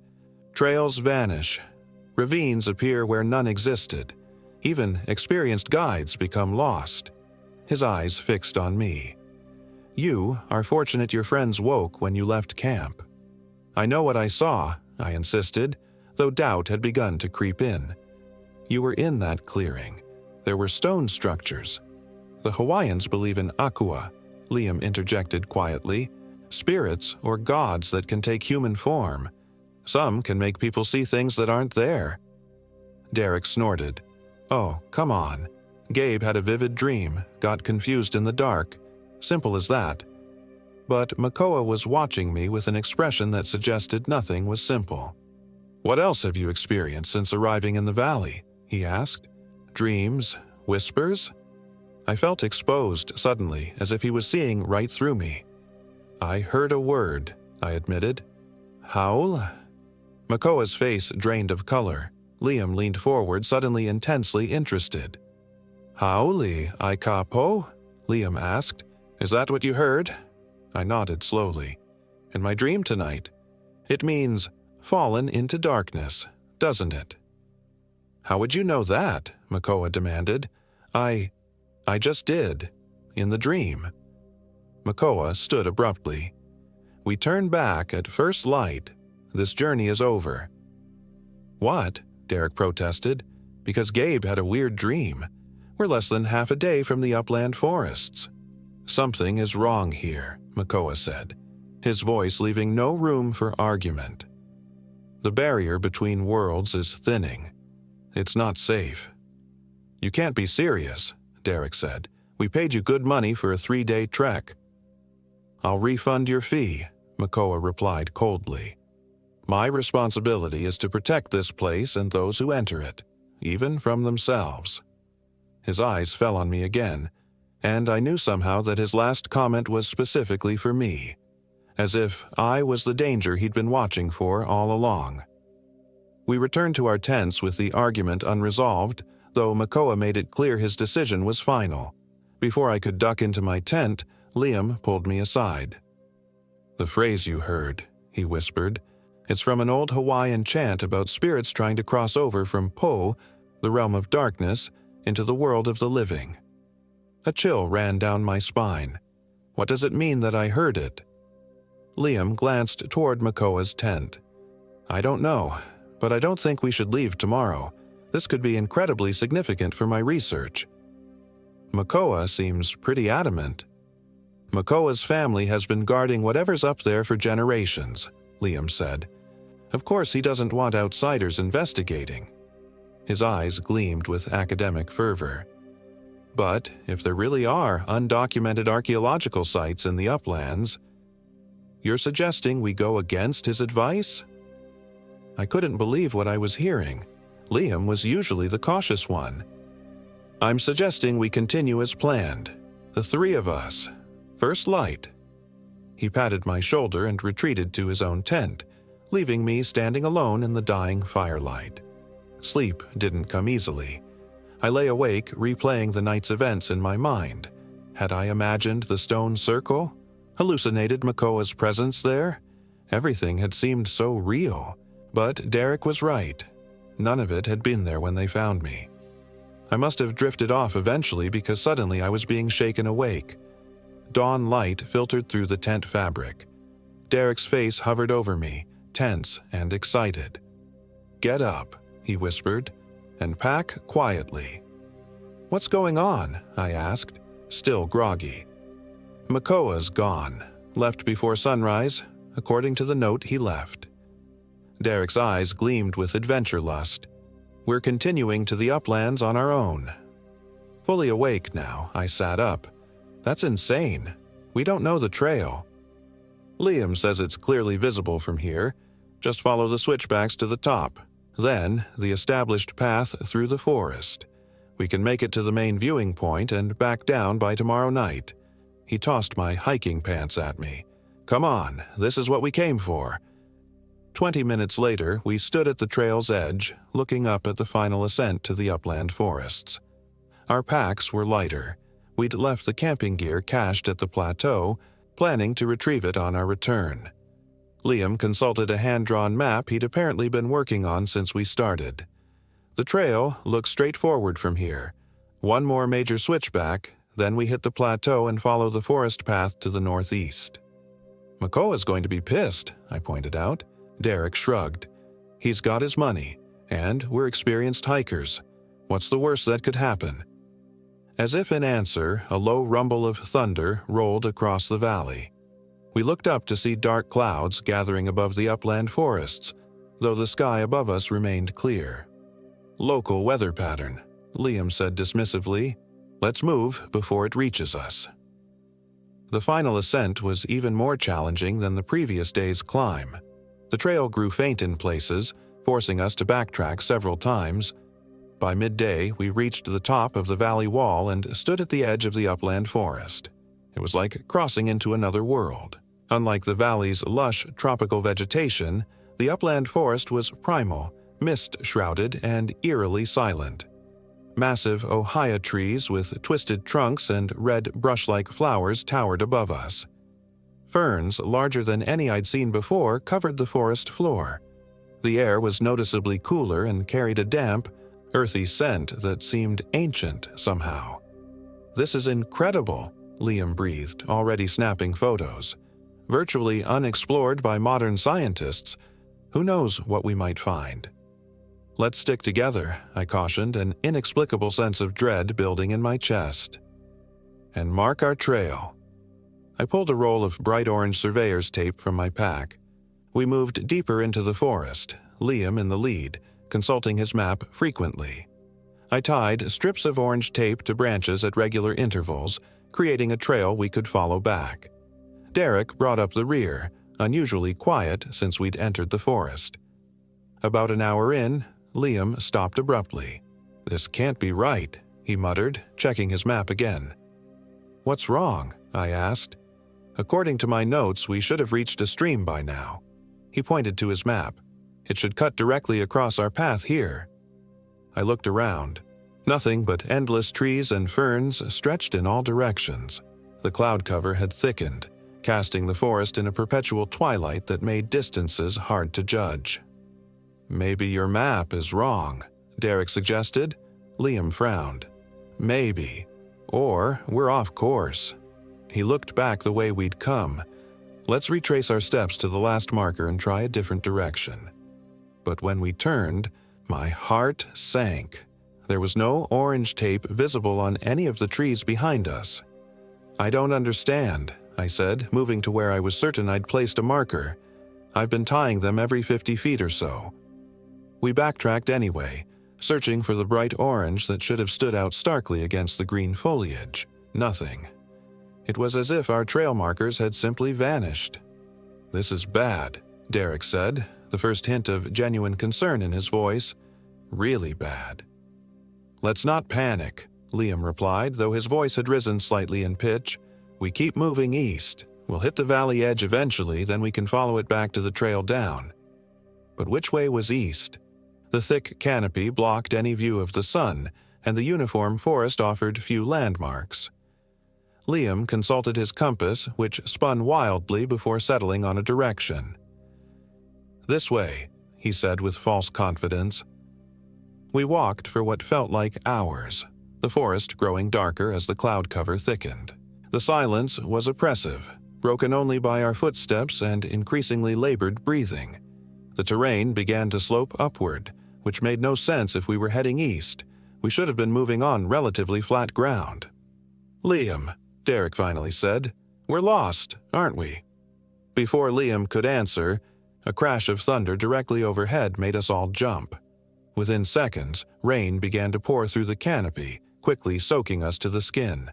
Speaker 1: Trails vanish. Ravines appear where none existed. Even experienced guides become lost." His eyes fixed on me. "You are fortunate your friends woke when you left camp." "I know what I saw," I insisted, though doubt had begun to creep in. "You were in that clearing. There were stone structures." "The Hawaiians believe in akua," Liam interjected quietly. "Spirits or gods that can take human form. Some can make people see things that aren't there." Derek snorted. "Oh, come on. Gabe had a vivid dream, got confused in the dark. Simple as that." But Makoa was watching me with an expression that suggested nothing was simple. "What else have you experienced since arriving in the valley?" he asked. "Dreams? Whispers?" I felt exposed suddenly, as if he was seeing right through me. "I heard a word," I admitted. "Howl?" Makoa's face drained of color. Liam leaned forward, suddenly intensely interested. "Hauli, I kapo?" Liam asked. "Is that what you heard?" I nodded slowly. "In my dream tonight. It means fallen into darkness, doesn't it?" "How would you know that?" Makoa demanded. I just did. In the dream." Makoa stood abruptly. "We turn back at first light. This journey is over." "What?" Derek protested. "Because Gabe had a weird dream. We're less than half a day from the upland forests." "Something is wrong here," Makoa said, his voice leaving no room for argument. "The barrier between worlds is thinning. It's not safe." "You can't be serious," Derek said. "We paid you good money for a 3-day trek." "I'll refund your fee," Makoa replied coldly. "My responsibility is to protect this place and those who enter it, even from themselves." His eyes fell on me again, and I knew somehow that his last comment was specifically for me, as if I was the danger he'd been watching for all along. We returned to our tents with the argument unresolved, though Makoa made it clear his decision was final. Before I could duck into my tent, Liam pulled me aside. "The phrase you heard," he whispered. "It's from an old Hawaiian chant about spirits trying to cross over from Po, the realm of darkness, into the world of the living." A chill ran down my spine. "What does it mean that I heard it?" Liam glanced toward Makoa's tent. "I don't know, but I don't think we should leave tomorrow. This could be incredibly significant for my research." Makoa seems pretty adamant. "Makoa's family has been guarding whatever's up there for generations," Liam said. "Of course he doesn't want outsiders investigating." His eyes gleamed with academic fervor. "But if there really are undocumented archaeological sites in the uplands, you're suggesting we go against his advice?" I couldn't believe what I was hearing. Liam was usually the cautious one. "I'm suggesting we continue as planned. The 3 of us. First light." He patted my shoulder and retreated to his own tent, leaving me standing alone in the dying firelight. Sleep didn't come easily. I lay awake, replaying the night's events in my mind. Had I imagined the stone circle? Hallucinated Makoa's presence there? Everything had seemed so real. But Derek was right. None of it had been there when they found me. I must have drifted off eventually because suddenly I was being shaken awake. Dawn light filtered through the tent fabric. Derek's face hovered over me, tense and excited. "Get up," he whispered, "and pack quietly." "What's going on?" I asked, still groggy. "Makoa's gone. Left before sunrise, according to the note he left." Derek's eyes gleamed with adventure lust. "We're continuing to the uplands on our own." Fully awake now, I sat up. "That's insane. We don't know the trail." Liam says it's clearly visible from here. Just follow the switchbacks to the top. Then, the established path through the forest. We can make it to the main viewing point and back down by tomorrow night. He tossed my hiking pants at me. Come on, this is what we came for. 20 minutes later, we stood at the trail's edge, looking up at the final ascent to the upland forests. Our packs were lighter. We'd left the camping gear cached at the plateau, planning to retrieve it on our return. Liam consulted a hand-drawn map he'd apparently been working on since we started. The trail looks straightforward from here. One more major switchback, then we hit the plateau and follow the forest path to the northeast. "Makoa's going to be pissed," I pointed out. Derek shrugged. "He's got his money, and we're experienced hikers. What's the worst that could happen?" As if in answer, a low rumble of thunder rolled across the valley. We looked up to see dark clouds gathering above the upland forests, though the sky above us remained clear. "Local weather pattern," Liam said dismissively. "Let's move before it reaches us." The final ascent was even more challenging than the previous day's climb. The trail grew faint in places, forcing us to backtrack several times. By midday, we reached the top of the valley wall and stood at the edge of the upland forest. It was like crossing into another world. Unlike the valley's lush tropical vegetation, the upland forest was primal, mist-shrouded, and eerily silent. Massive ohia trees with twisted trunks and red brush-like flowers towered above us. Ferns, larger than any I'd seen before, covered the forest floor. The air was noticeably cooler and carried a damp, earthy scent that seemed ancient somehow. "This is incredible," Liam breathed, already snapping photos. "Virtually unexplored by modern scientists. Who knows what we might find?" "Let's stick together," I cautioned, an inexplicable sense of dread building in my chest. "And mark our trail." I pulled a roll of bright orange surveyor's tape from my pack. We moved deeper into the forest, Liam in the lead, consulting his map frequently. I tied strips of orange tape to branches at regular intervals, creating a trail we could follow back. Derek brought up the rear, unusually quiet since we'd entered the forest. About an hour in, Liam stopped abruptly. "This can't be right," he muttered, checking his map again. "What's wrong?" I asked. "According to my notes, we should have reached a stream by now." He pointed to his map. "It should cut directly across our path here." I looked around. Nothing but endless trees and ferns stretched in all directions. The cloud cover had thickened, casting the forest in a perpetual twilight that made distances hard to judge. "Maybe your map is wrong," Derek suggested. Liam frowned. "Maybe. Or we're off course." He looked back the way we'd come. "Let's retrace our steps to the last marker and try a different direction." But when we turned, my heart sank. There was no orange tape visible on any of the trees behind us. "I don't understand," I said, moving to where I was certain I'd placed a marker. "I've been tying them every 50 feet or so." We backtracked anyway, searching for the bright orange that should have stood out starkly against the green foliage. Nothing. It was as if our trail markers had simply vanished. "This is bad," Derek said, the first hint of genuine concern in his voice. "Really bad." "Let's not panic," Liam replied, though his voice had risen slightly in pitch. "We keep moving east. We'll hit the valley edge eventually, then we can follow it back to the trail down." But which way was east? The thick canopy blocked any view of the sun, and the uniform forest offered few landmarks. Liam consulted his compass, which spun wildly before settling on a direction. "This way," he said with false confidence. We walked for what felt like hours, the forest growing darker as the cloud cover thickened. The silence was oppressive, broken only by our footsteps and increasingly labored breathing. The terrain began to slope upward, which made no sense if we were heading east. We should have been moving on relatively flat ground. "Liam," Derek finally said, "we're lost, aren't we?" Before Liam could answer, a crash of thunder directly overhead made us all jump. Within seconds, rain began to pour through the canopy, quickly soaking us to the skin.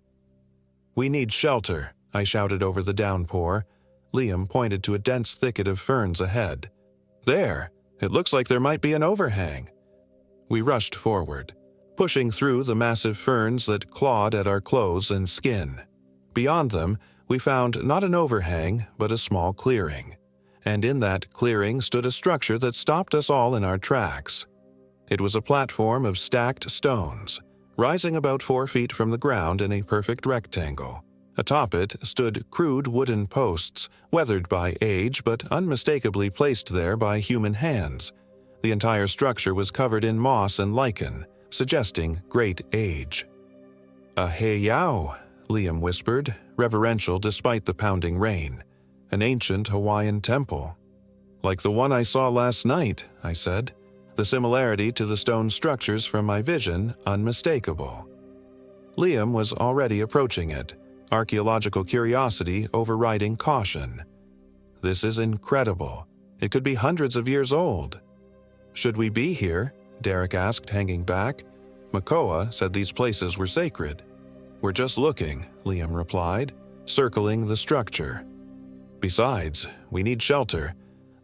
Speaker 1: "We need shelter," I shouted over the downpour. Liam pointed to a dense thicket of ferns ahead. There! It looks like there might be an overhang. We rushed forward, pushing through the massive ferns that clawed at our clothes and skin. Beyond them, we found not an overhang, but a small clearing. And in that clearing stood a structure that stopped us all in our tracks. It was a platform of stacked stones, rising about 4 feet from the ground in a perfect rectangle. Atop it stood crude wooden posts, weathered by age but unmistakably placed there by human hands. The entire structure was covered in moss and lichen, suggesting great age. "A heiau," Liam whispered, reverential despite the pounding rain. "An ancient Hawaiian temple." "Like the one I saw last night," I said. The similarity to the stone structures from my vision unmistakable. Liam was already approaching it, archaeological curiosity overriding caution. "This is incredible. It could be hundreds of years old." "Should we be here?" Derek asked, hanging back. "Makoa said these places were sacred." "We're just looking," Liam replied, circling the structure. "Besides, we need shelter.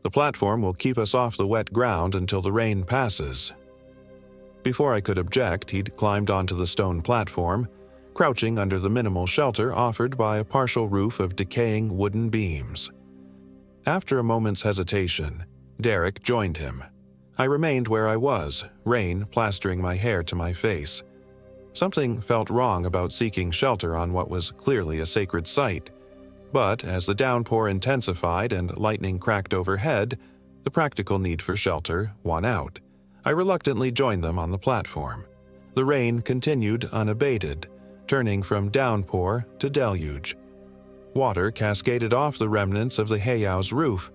Speaker 1: The platform will keep us off the wet ground until the rain passes." Before I could object, he'd climbed onto the stone platform, crouching under the minimal shelter offered by a partial roof of decaying wooden beams. After a moment's hesitation, Derek joined him. I remained where I was, rain plastering my hair to my face. Something felt wrong about seeking shelter on what was clearly a sacred site. But as the downpour intensified and lightning cracked overhead, the practical need for shelter won out. I reluctantly joined them on the platform. The rain continued unabated, turning from downpour to deluge. Water cascaded off the remnants of the heiau's roof,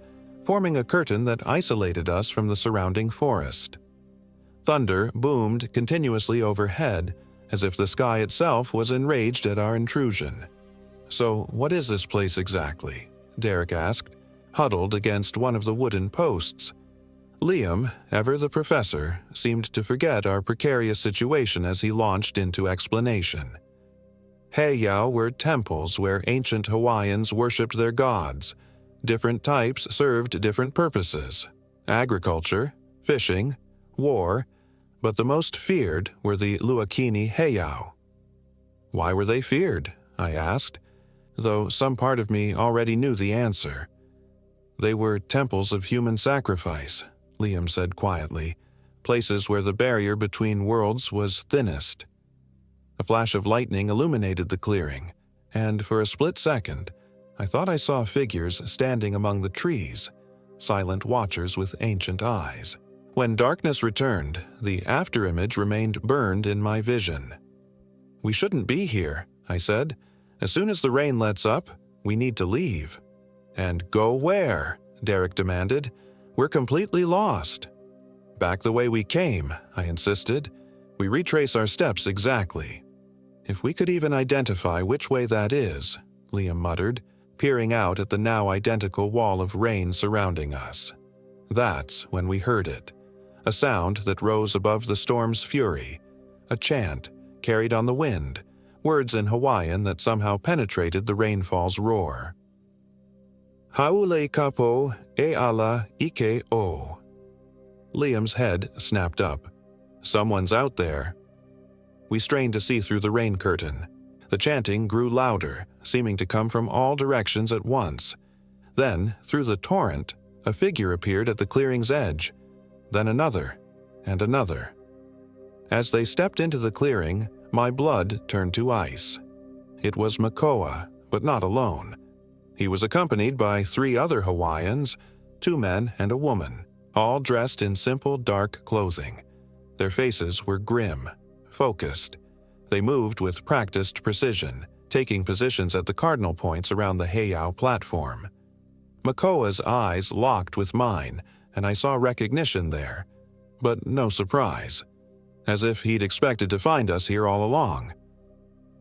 Speaker 1: forming a curtain that isolated us from the surrounding forest. Thunder boomed continuously overhead, as if the sky itself was enraged at our intrusion. "So, what is this place exactly?" Derek asked, huddled against one of the wooden posts. Liam, ever the professor, seemed to forget our precarious situation as he launched into explanation. Heiau were temples where ancient Hawaiians worshipped their gods. Different types served different purposes: agriculture, fishing, war, but the most feared were the Luakini Heiau. "Why were they feared?" I asked, though some part of me already knew the answer. "They were temples of human sacrifice," Liam said quietly, "places where the barrier between worlds was thinnest." A flash of lightning illuminated the clearing, and for a split second, I thought I saw figures standing among the trees, silent watchers with ancient eyes. When darkness returned, the afterimage remained burned in my vision. "We shouldn't be here," I said. "As soon as the rain lets up, we need to leave." "And go where?" Derek demanded. "We're completely lost." "Back the way we came," I insisted. "We retrace our steps exactly." "If we could even identify which way that is," Liam muttered, peering out at the now identical wall of rain surrounding us. That's when we heard it. A sound that rose above the storm's fury. A chant, carried on the wind, words in Hawaiian that somehow penetrated the rainfall's roar. "Haule kapo e ala ike o." Liam's head snapped up. "Someone's out there." We strained to see through the rain curtain. The chanting grew louder, seeming to come from all directions at once. Then, through the torrent, a figure appeared at the clearing's edge. Then another, and another. As they stepped into the clearing, my blood turned to ice. It was Makoa, but not alone. He was accompanied by 3 other Hawaiians, 2 men and a woman, all dressed in simple dark clothing. Their faces were grim, focused. They moved with practiced precision, taking positions at the cardinal points around the heiau platform. Makoa's eyes locked with mine, and I saw recognition there, but no surprise, as if he'd expected to find us here all along.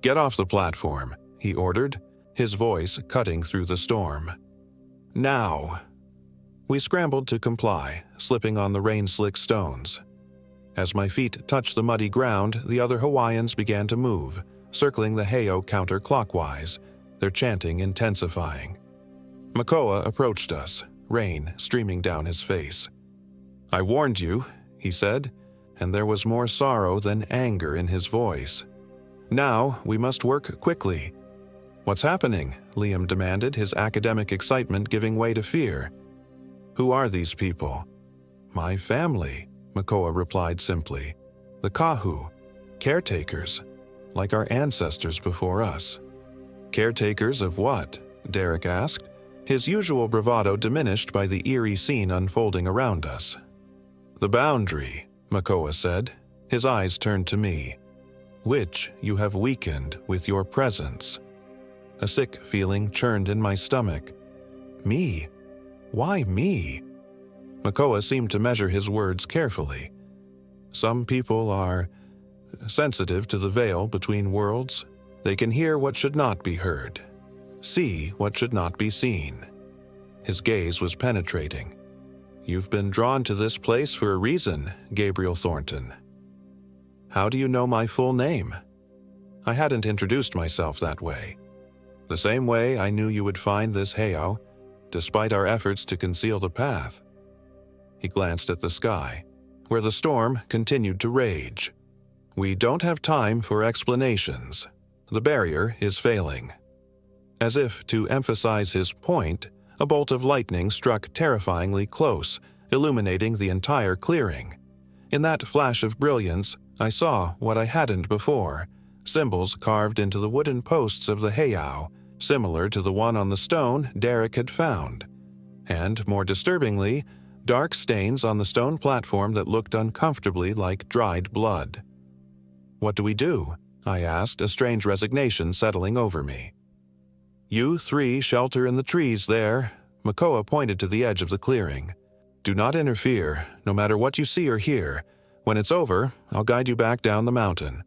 Speaker 1: "Get off the platform," he ordered, his voice cutting through the storm. "Now." We scrambled to comply, slipping on the rain-slick stones. As my feet touched the muddy ground, the other Hawaiians began to move, circling the heiau counterclockwise, their chanting intensifying. Makoa approached us, rain streaming down his face. "I warned you," he said, and there was more sorrow than anger in his voice. "Now we must work quickly." "What's happening?" Liam demanded, his academic excitement giving way to fear. "Who are these people?" "My family," Makoa replied simply. "The Kahu, caretakers, like our ancestors before us." "Caretakers of what?" Derek asked, his usual bravado diminished by the eerie scene unfolding around us. "The boundary," Makoa said, his eyes turned to me, "which you have weakened with your presence." A sick feeling churned in my stomach. Me? Why me? Makoa seemed to measure his words carefully. "Some people are sensitive to the veil between worlds. They can hear what should not be heard, see what should not be seen." His gaze was penetrating. "You've been drawn to this place for a reason, Gabriel Thornton." "How do you know my full name?" I hadn't introduced myself that way. "The same way I knew you would find this heiau, despite our efforts to conceal the path." He glanced at the sky, where the storm continued to rage. "We don't have time for explanations. The barrier is failing." As if to emphasize his point, a bolt of lightning struck terrifyingly close, illuminating the entire clearing. In that flash of brilliance, I saw what I hadn't before: symbols carved into the wooden posts of the heiau, similar to the one on the stone Derek had found. And, more disturbingly, dark stains on the stone platform that looked uncomfortably like dried blood. "What do we do?" I asked, a strange resignation settling over me. "You three shelter in the trees there." Makoa pointed to the edge of the clearing. "Do not interfere, no matter what you see or hear. When it's over, I'll guide you back down the mountain."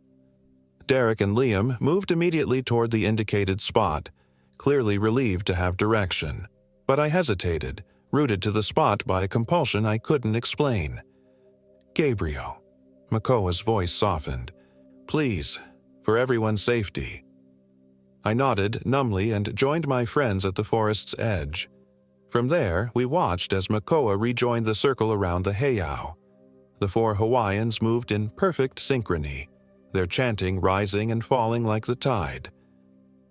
Speaker 1: Derek and Liam moved immediately toward the indicated spot, clearly relieved to have direction. But I hesitated, rooted to the spot by a compulsion I couldn't explain. "Gabriel," Makoa's voice softened. "Please, for everyone's safety." I nodded numbly and joined my friends at the forest's edge. From there, we watched as Makoa rejoined the circle around the heiau. The four Hawaiians moved in perfect synchrony, their chanting rising and falling like the tide.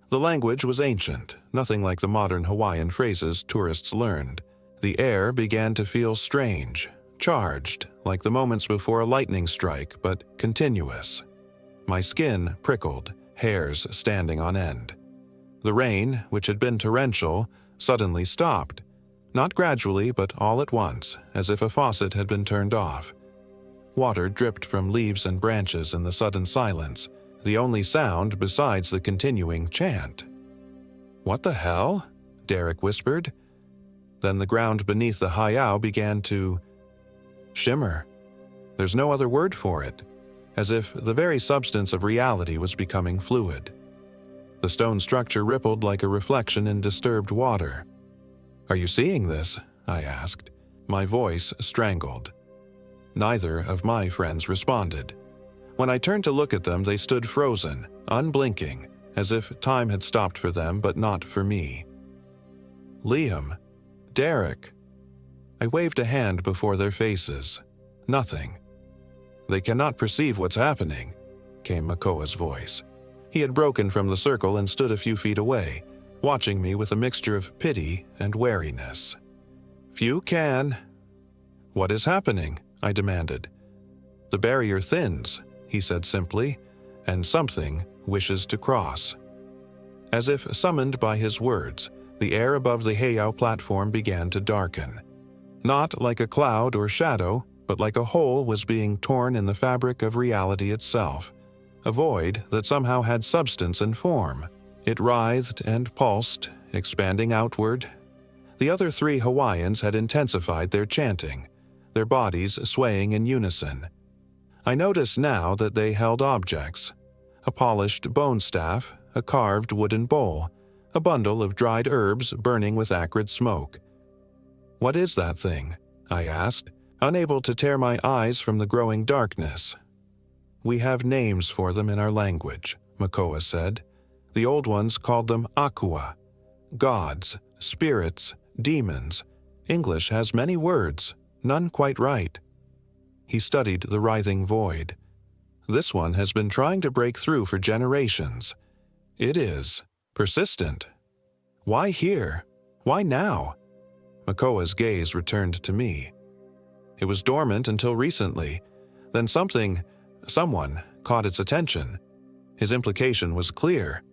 Speaker 1: The language was ancient, nothing like the modern Hawaiian phrases tourists learned. The air began to feel strange, charged, like the moments before a lightning strike, but continuous. My skin prickled, hairs standing on end. The rain, which had been torrential, suddenly stopped. Not gradually, but all at once, as if a faucet had been turned off. Water dripped from leaves and branches in the sudden silence, the only sound besides the continuing chant. "What the hell?" Derek whispered. Then the ground beneath the heiau began to shimmer. There's no other word for it, as if the very substance of reality was becoming fluid. The stone structure rippled like a reflection in disturbed water. "Are you seeing this?" I asked, my voice strangled. Neither of my friends responded. When I turned to look at them, they stood frozen, unblinking, as if time had stopped for them but not for me. "Liam, Derek." I waved a hand before their faces. Nothing. "They cannot perceive what's happening," came Makoa's voice. He had broken from the circle and stood a few feet away, watching me with a mixture of pity and wariness. "Few can." "What is happening?" I demanded. "The barrier thins," he said simply, "and something wishes to cross." As if summoned by his words, the air above the heiau platform began to darken. Not like a cloud or shadow, but like a hole was being torn in the fabric of reality itself, a void that somehow had substance and form. It writhed and pulsed, expanding outward. The other three Hawaiians had intensified their chanting, their bodies swaying in unison. I noticed now that they held objects: a polished bone staff, a carved wooden bowl, a bundle of dried herbs burning with acrid smoke. "What is that thing?" I asked, unable to tear my eyes from the growing darkness. "We have names for them in our language," Makoa said. "The old ones called them akua, gods, spirits, demons. English has many words, none quite right. He studied the writhing void. This one has been trying to break through for generations. It is persistent. Why here? Why now? Makoa's gaze returned to me. It was dormant until recently. Then someone caught its attention. His implication was clear.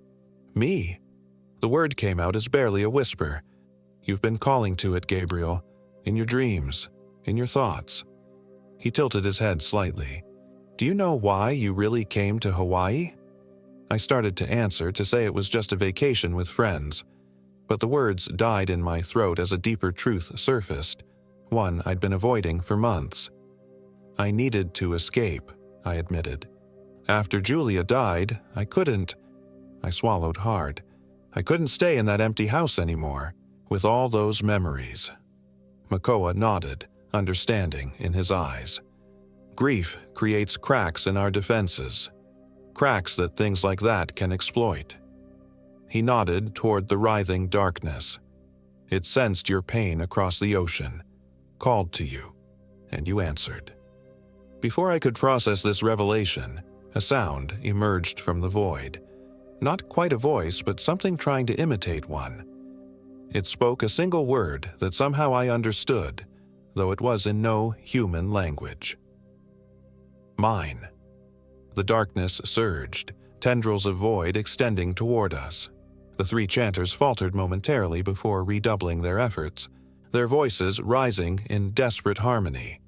Speaker 1: Me. The word came out as barely a whisper. You've been calling to it, Gabriel. In your dreams. In your thoughts. He tilted his head slightly. Do you know why you really came to Hawaii? I started to answer, to say it was just a vacation with friends. But the words died in my throat as a deeper truth surfaced, one I'd been avoiding for months. I needed to escape, I admitted. After Julia died, I swallowed hard. I couldn't stay in that empty house anymore, with all those memories. Makoa nodded, understanding in his eyes. Grief creates cracks in our defenses, cracks that things like that can exploit. He nodded toward the writhing darkness. It sensed your pain across the ocean, called to you, and you answered. Before I could process this revelation, a sound emerged from the void. Not quite a voice, but something trying to imitate one. It spoke a single word that somehow I understood, though it was in no human language. Mine. The darkness surged, tendrils of void extending toward us. The three chanters faltered momentarily before redoubling their efforts, their voices rising in desperate harmony.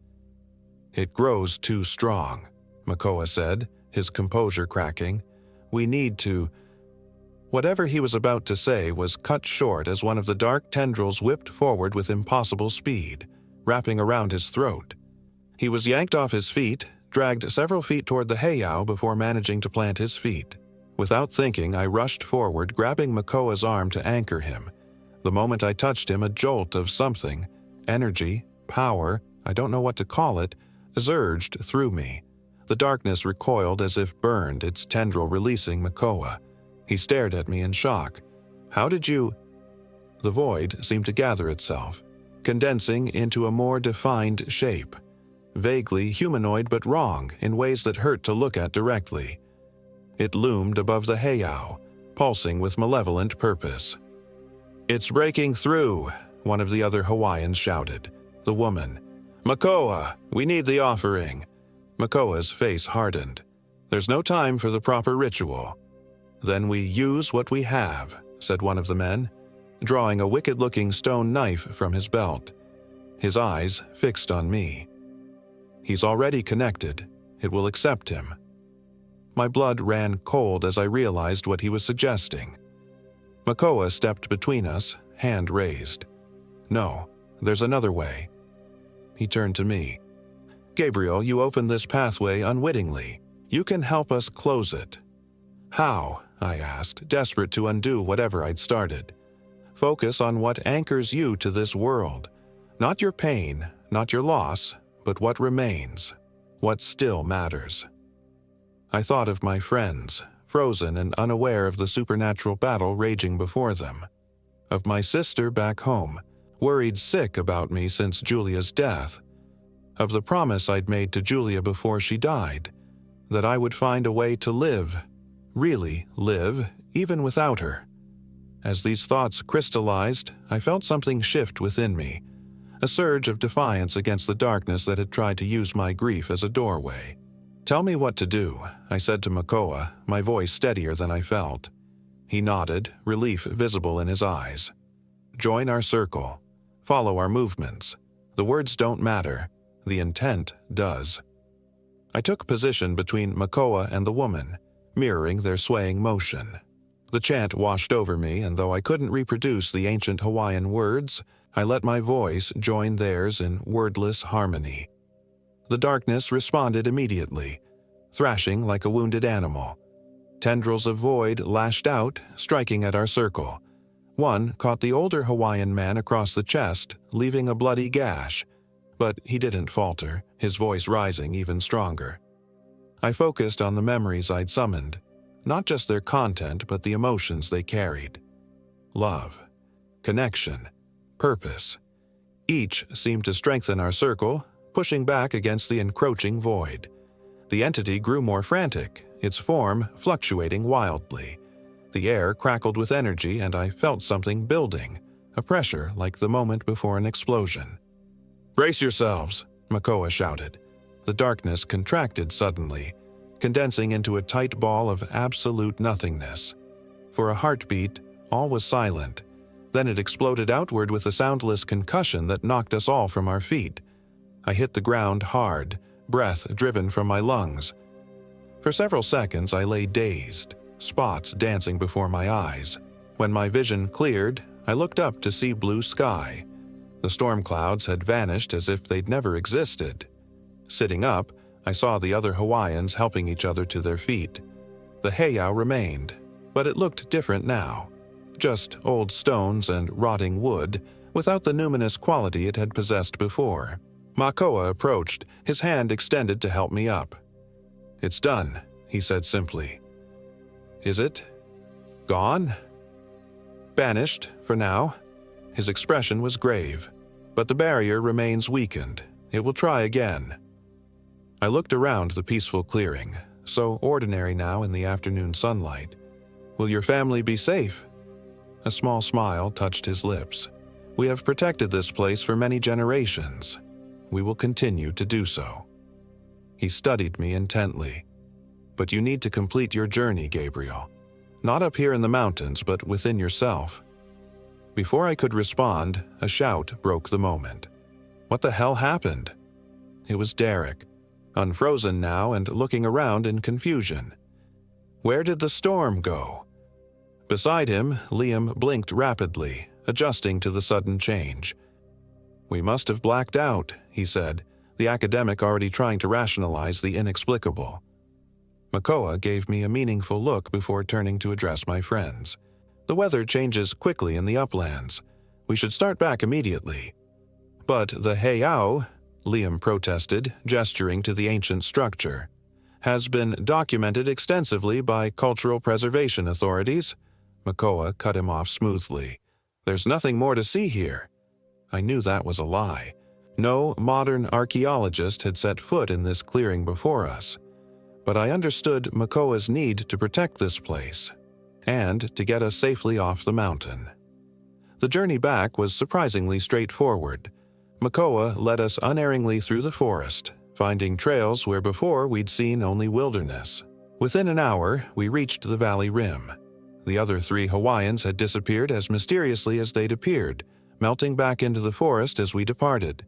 Speaker 1: It grows too strong, Makoa said, his composure cracking. We need to... Whatever he was about to say was cut short as one of the dark tendrils whipped forward with impossible speed, wrapping around his throat. He was yanked off his feet, dragged several feet toward the heiau before managing to plant his feet. Without thinking, I rushed forward, grabbing Makoa's arm to anchor him. The moment I touched him, a jolt of something, energy, power, I don't know what to call it, surged through me. The darkness recoiled as if burned, its tendril releasing Makoa. He stared at me in shock. How did you... The void seemed to gather itself, condensing into a more defined shape. Vaguely humanoid but wrong in ways that hurt to look at directly. It loomed above the heiau, pulsing with malevolent purpose. It's breaking through, one of the other Hawaiians shouted. The woman. Makoa, we need the offering. Makoa's face hardened. There's no time for the proper ritual. Then we use what we have, said one of the men, drawing a wicked-looking stone knife from his belt. His eyes fixed on me. He's already connected. It will accept him. My blood ran cold as I realized what he was suggesting. Makoa stepped between us, hand raised. No, there's another way. He turned to me. Gabriel, you opened this pathway unwittingly. You can help us close it. How? I asked, desperate to undo whatever I'd started. Focus on what anchors you to this world. Not your pain, not your loss, but what remains, what still matters. I thought of my friends, frozen and unaware of the supernatural battle raging before them. Of my sister back home, worried sick about me since Julia's death. Of the promise I'd made to Julia before she died, that I would find a way to live, really live, even without her. As these thoughts crystallized, I felt something shift within me, a surge of defiance against the darkness that had tried to use my grief as a doorway. Tell me what to do, I said to Makoa, my voice steadier than I felt. He nodded, relief visible in his eyes. Join our circle. Follow our movements. The words don't matter. The intent does. I took position between Makoa and the woman, mirroring their swaying motion. The chant washed over me, and though I couldn't reproduce the ancient Hawaiian words, I let my voice join theirs in wordless harmony. The darkness responded immediately, thrashing like a wounded animal. Tendrils of void lashed out, striking at our circle. One caught the older Hawaiian man across the chest, leaving a bloody gash. But he didn't falter, his voice rising even stronger. I focused on the memories I'd summoned, not just their content but the emotions they carried. Love. connection, purpose. Each seemed to strengthen our circle, pushing back against the encroaching void. The entity grew more frantic, its form fluctuating wildly. The air crackled with energy, and I felt something building, a pressure like the moment before an explosion. "Brace yourselves," Makoa shouted. The darkness contracted suddenly, condensing into a tight ball of absolute nothingness. For a heartbeat, all was silent. Then it exploded outward with a soundless concussion that knocked us all from our feet. I hit the ground hard, breath driven from my lungs. For several seconds I lay dazed, spots dancing before my eyes. When my vision cleared, I looked up to see blue sky. The storm clouds had vanished as if they'd never existed. Sitting up, I saw the other Hawaiians helping each other to their feet. The heiau remained, but it looked different now. Just old stones and rotting wood, without the numinous quality it had possessed before. Makoa approached, his hand extended to help me up. "It's done," he said simply. "Is it? Gone?" "Banished, for now." His expression was grave. "But the barrier remains weakened. It will try again." I looked around the peaceful clearing, so ordinary now in the afternoon sunlight. "Will your family be safe?" A small smile touched his lips. "We have protected this place for many generations. We will continue to do so." He studied me intently. "But you need to complete your journey, Gabriel. Not up here in the mountains, but within yourself." Before I could respond, a shout broke the moment. What the hell happened? It was Derek, unfrozen now and looking around in confusion. Where did the storm go? Beside him, Liam blinked rapidly, adjusting to the sudden change. "We must have blacked out," he said, the academic already trying to rationalize the inexplicable. Makoa gave me a meaningful look before turning to address my friends. "The weather changes quickly in the uplands. We should start back immediately." "But the heiau," Liam protested, gesturing to the ancient structure, "has been documented extensively by cultural preservation authorities." Makoa cut him off smoothly. "There's nothing more to see here." I knew that was a lie. No modern archaeologist had set foot in this clearing before us. But I understood Makoa's need to protect this place, and to get us safely off the mountain. The journey back was surprisingly straightforward. Makoa led us unerringly through the forest, finding trails where before we'd seen only wilderness. Within an hour, we reached the valley rim. The other 3 Hawaiians had disappeared as mysteriously as they'd appeared, melting back into the forest as we departed.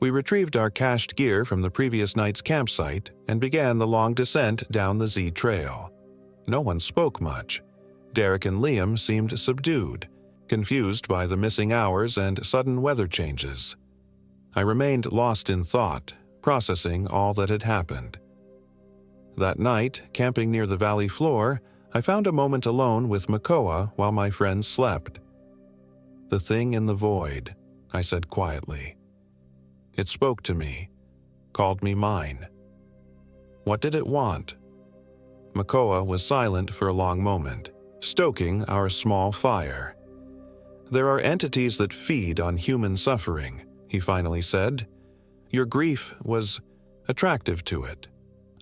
Speaker 1: We retrieved our cached gear from the previous night's campsite and began the long descent down the Z Trail. No one spoke much. Derek and Liam seemed subdued, confused by the missing hours and sudden weather changes. I remained lost in thought, processing all that had happened. That night, camping near the valley floor, I found a moment alone with Makoa while my friends slept. "The thing in the void," I said quietly. It spoke to me, called me mine. What did it want? Makoa was silent for a long moment, stoking our small fire. "There are entities that feed on human suffering," he finally said. "Your grief was attractive to it,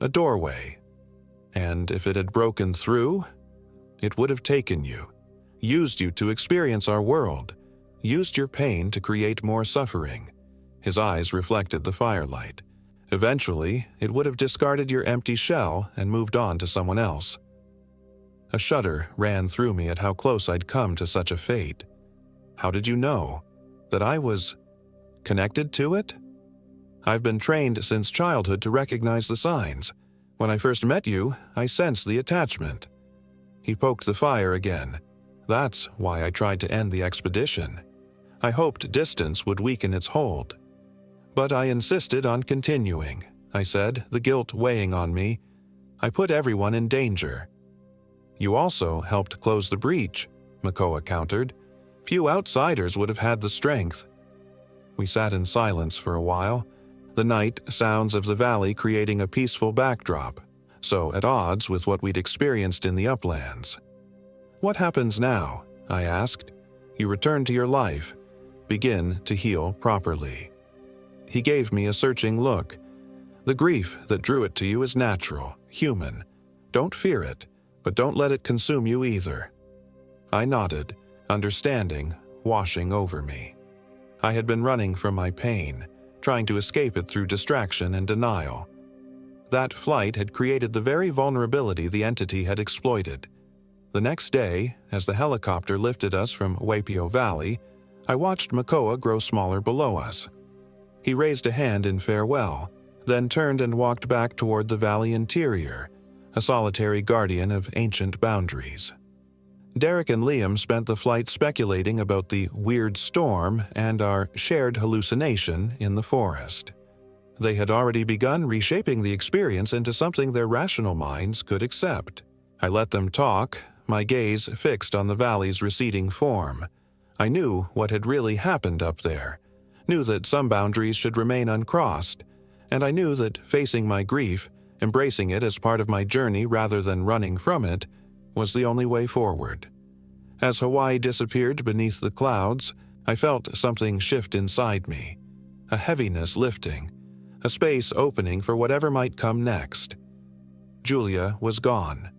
Speaker 1: a doorway. And if it had broken through, it would have taken you, used you to experience our world, used your pain to create more suffering." His eyes reflected the firelight. "Eventually, it would have discarded your empty shell and moved on to someone else." A shudder ran through me at how close I'd come to such a fate. "How did you know? That I was connected to it?" "I've been trained since childhood to recognize the signs. When I first met you, I sensed the attachment." He poked the fire again. "That's why I tried to end the expedition. I hoped distance would weaken its hold. But I insisted on continuing," I said, the guilt weighing on me. "I put everyone in danger." "You also helped close the breach," Makoa countered. "Few outsiders would have had the strength." We sat in silence for a while, the night sounds of the valley creating a peaceful backdrop, so at odds with what we'd experienced in the uplands. "What happens now?" I asked. You return to your life. Begin to heal properly." He gave me a searching look. "The grief that drew it to you is natural, human. Don't fear it, but don't let it consume you either." I nodded, understanding washing over me. I had been running from my pain, trying to escape it through distraction and denial. That flight had created the very vulnerability the entity had exploited. The next day, as the helicopter lifted us from Waipio Valley, I watched Makoa grow smaller below us. He raised a hand in farewell, then turned and walked back toward the valley interior, a solitary guardian of ancient boundaries. Derek and Liam spent the flight speculating about the weird storm and our shared hallucination in the forest. They had already begun reshaping the experience into something their rational minds could accept. I let them talk, my gaze fixed on the valley's receding form. I knew what had really happened up there, knew that some boundaries should remain uncrossed, and I knew that facing my grief, embracing it as part of my journey rather than running from it, was the only way forward. As Hawaii disappeared beneath the clouds, I felt something shift inside me, a heaviness lifting, a space opening for whatever might come next. Julia was gone,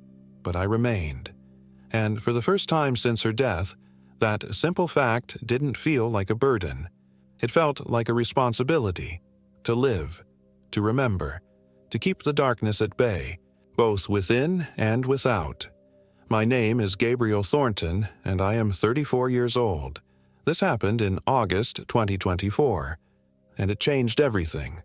Speaker 1: but I remained, and for the first time since her death, that simple fact didn't feel like a burden. It felt like a responsibility, to live, to remember, to keep the darkness at bay, both within and without. My name is Gabriel Thornton, and I am 34 years old. This happened in August 2024, and it changed everything.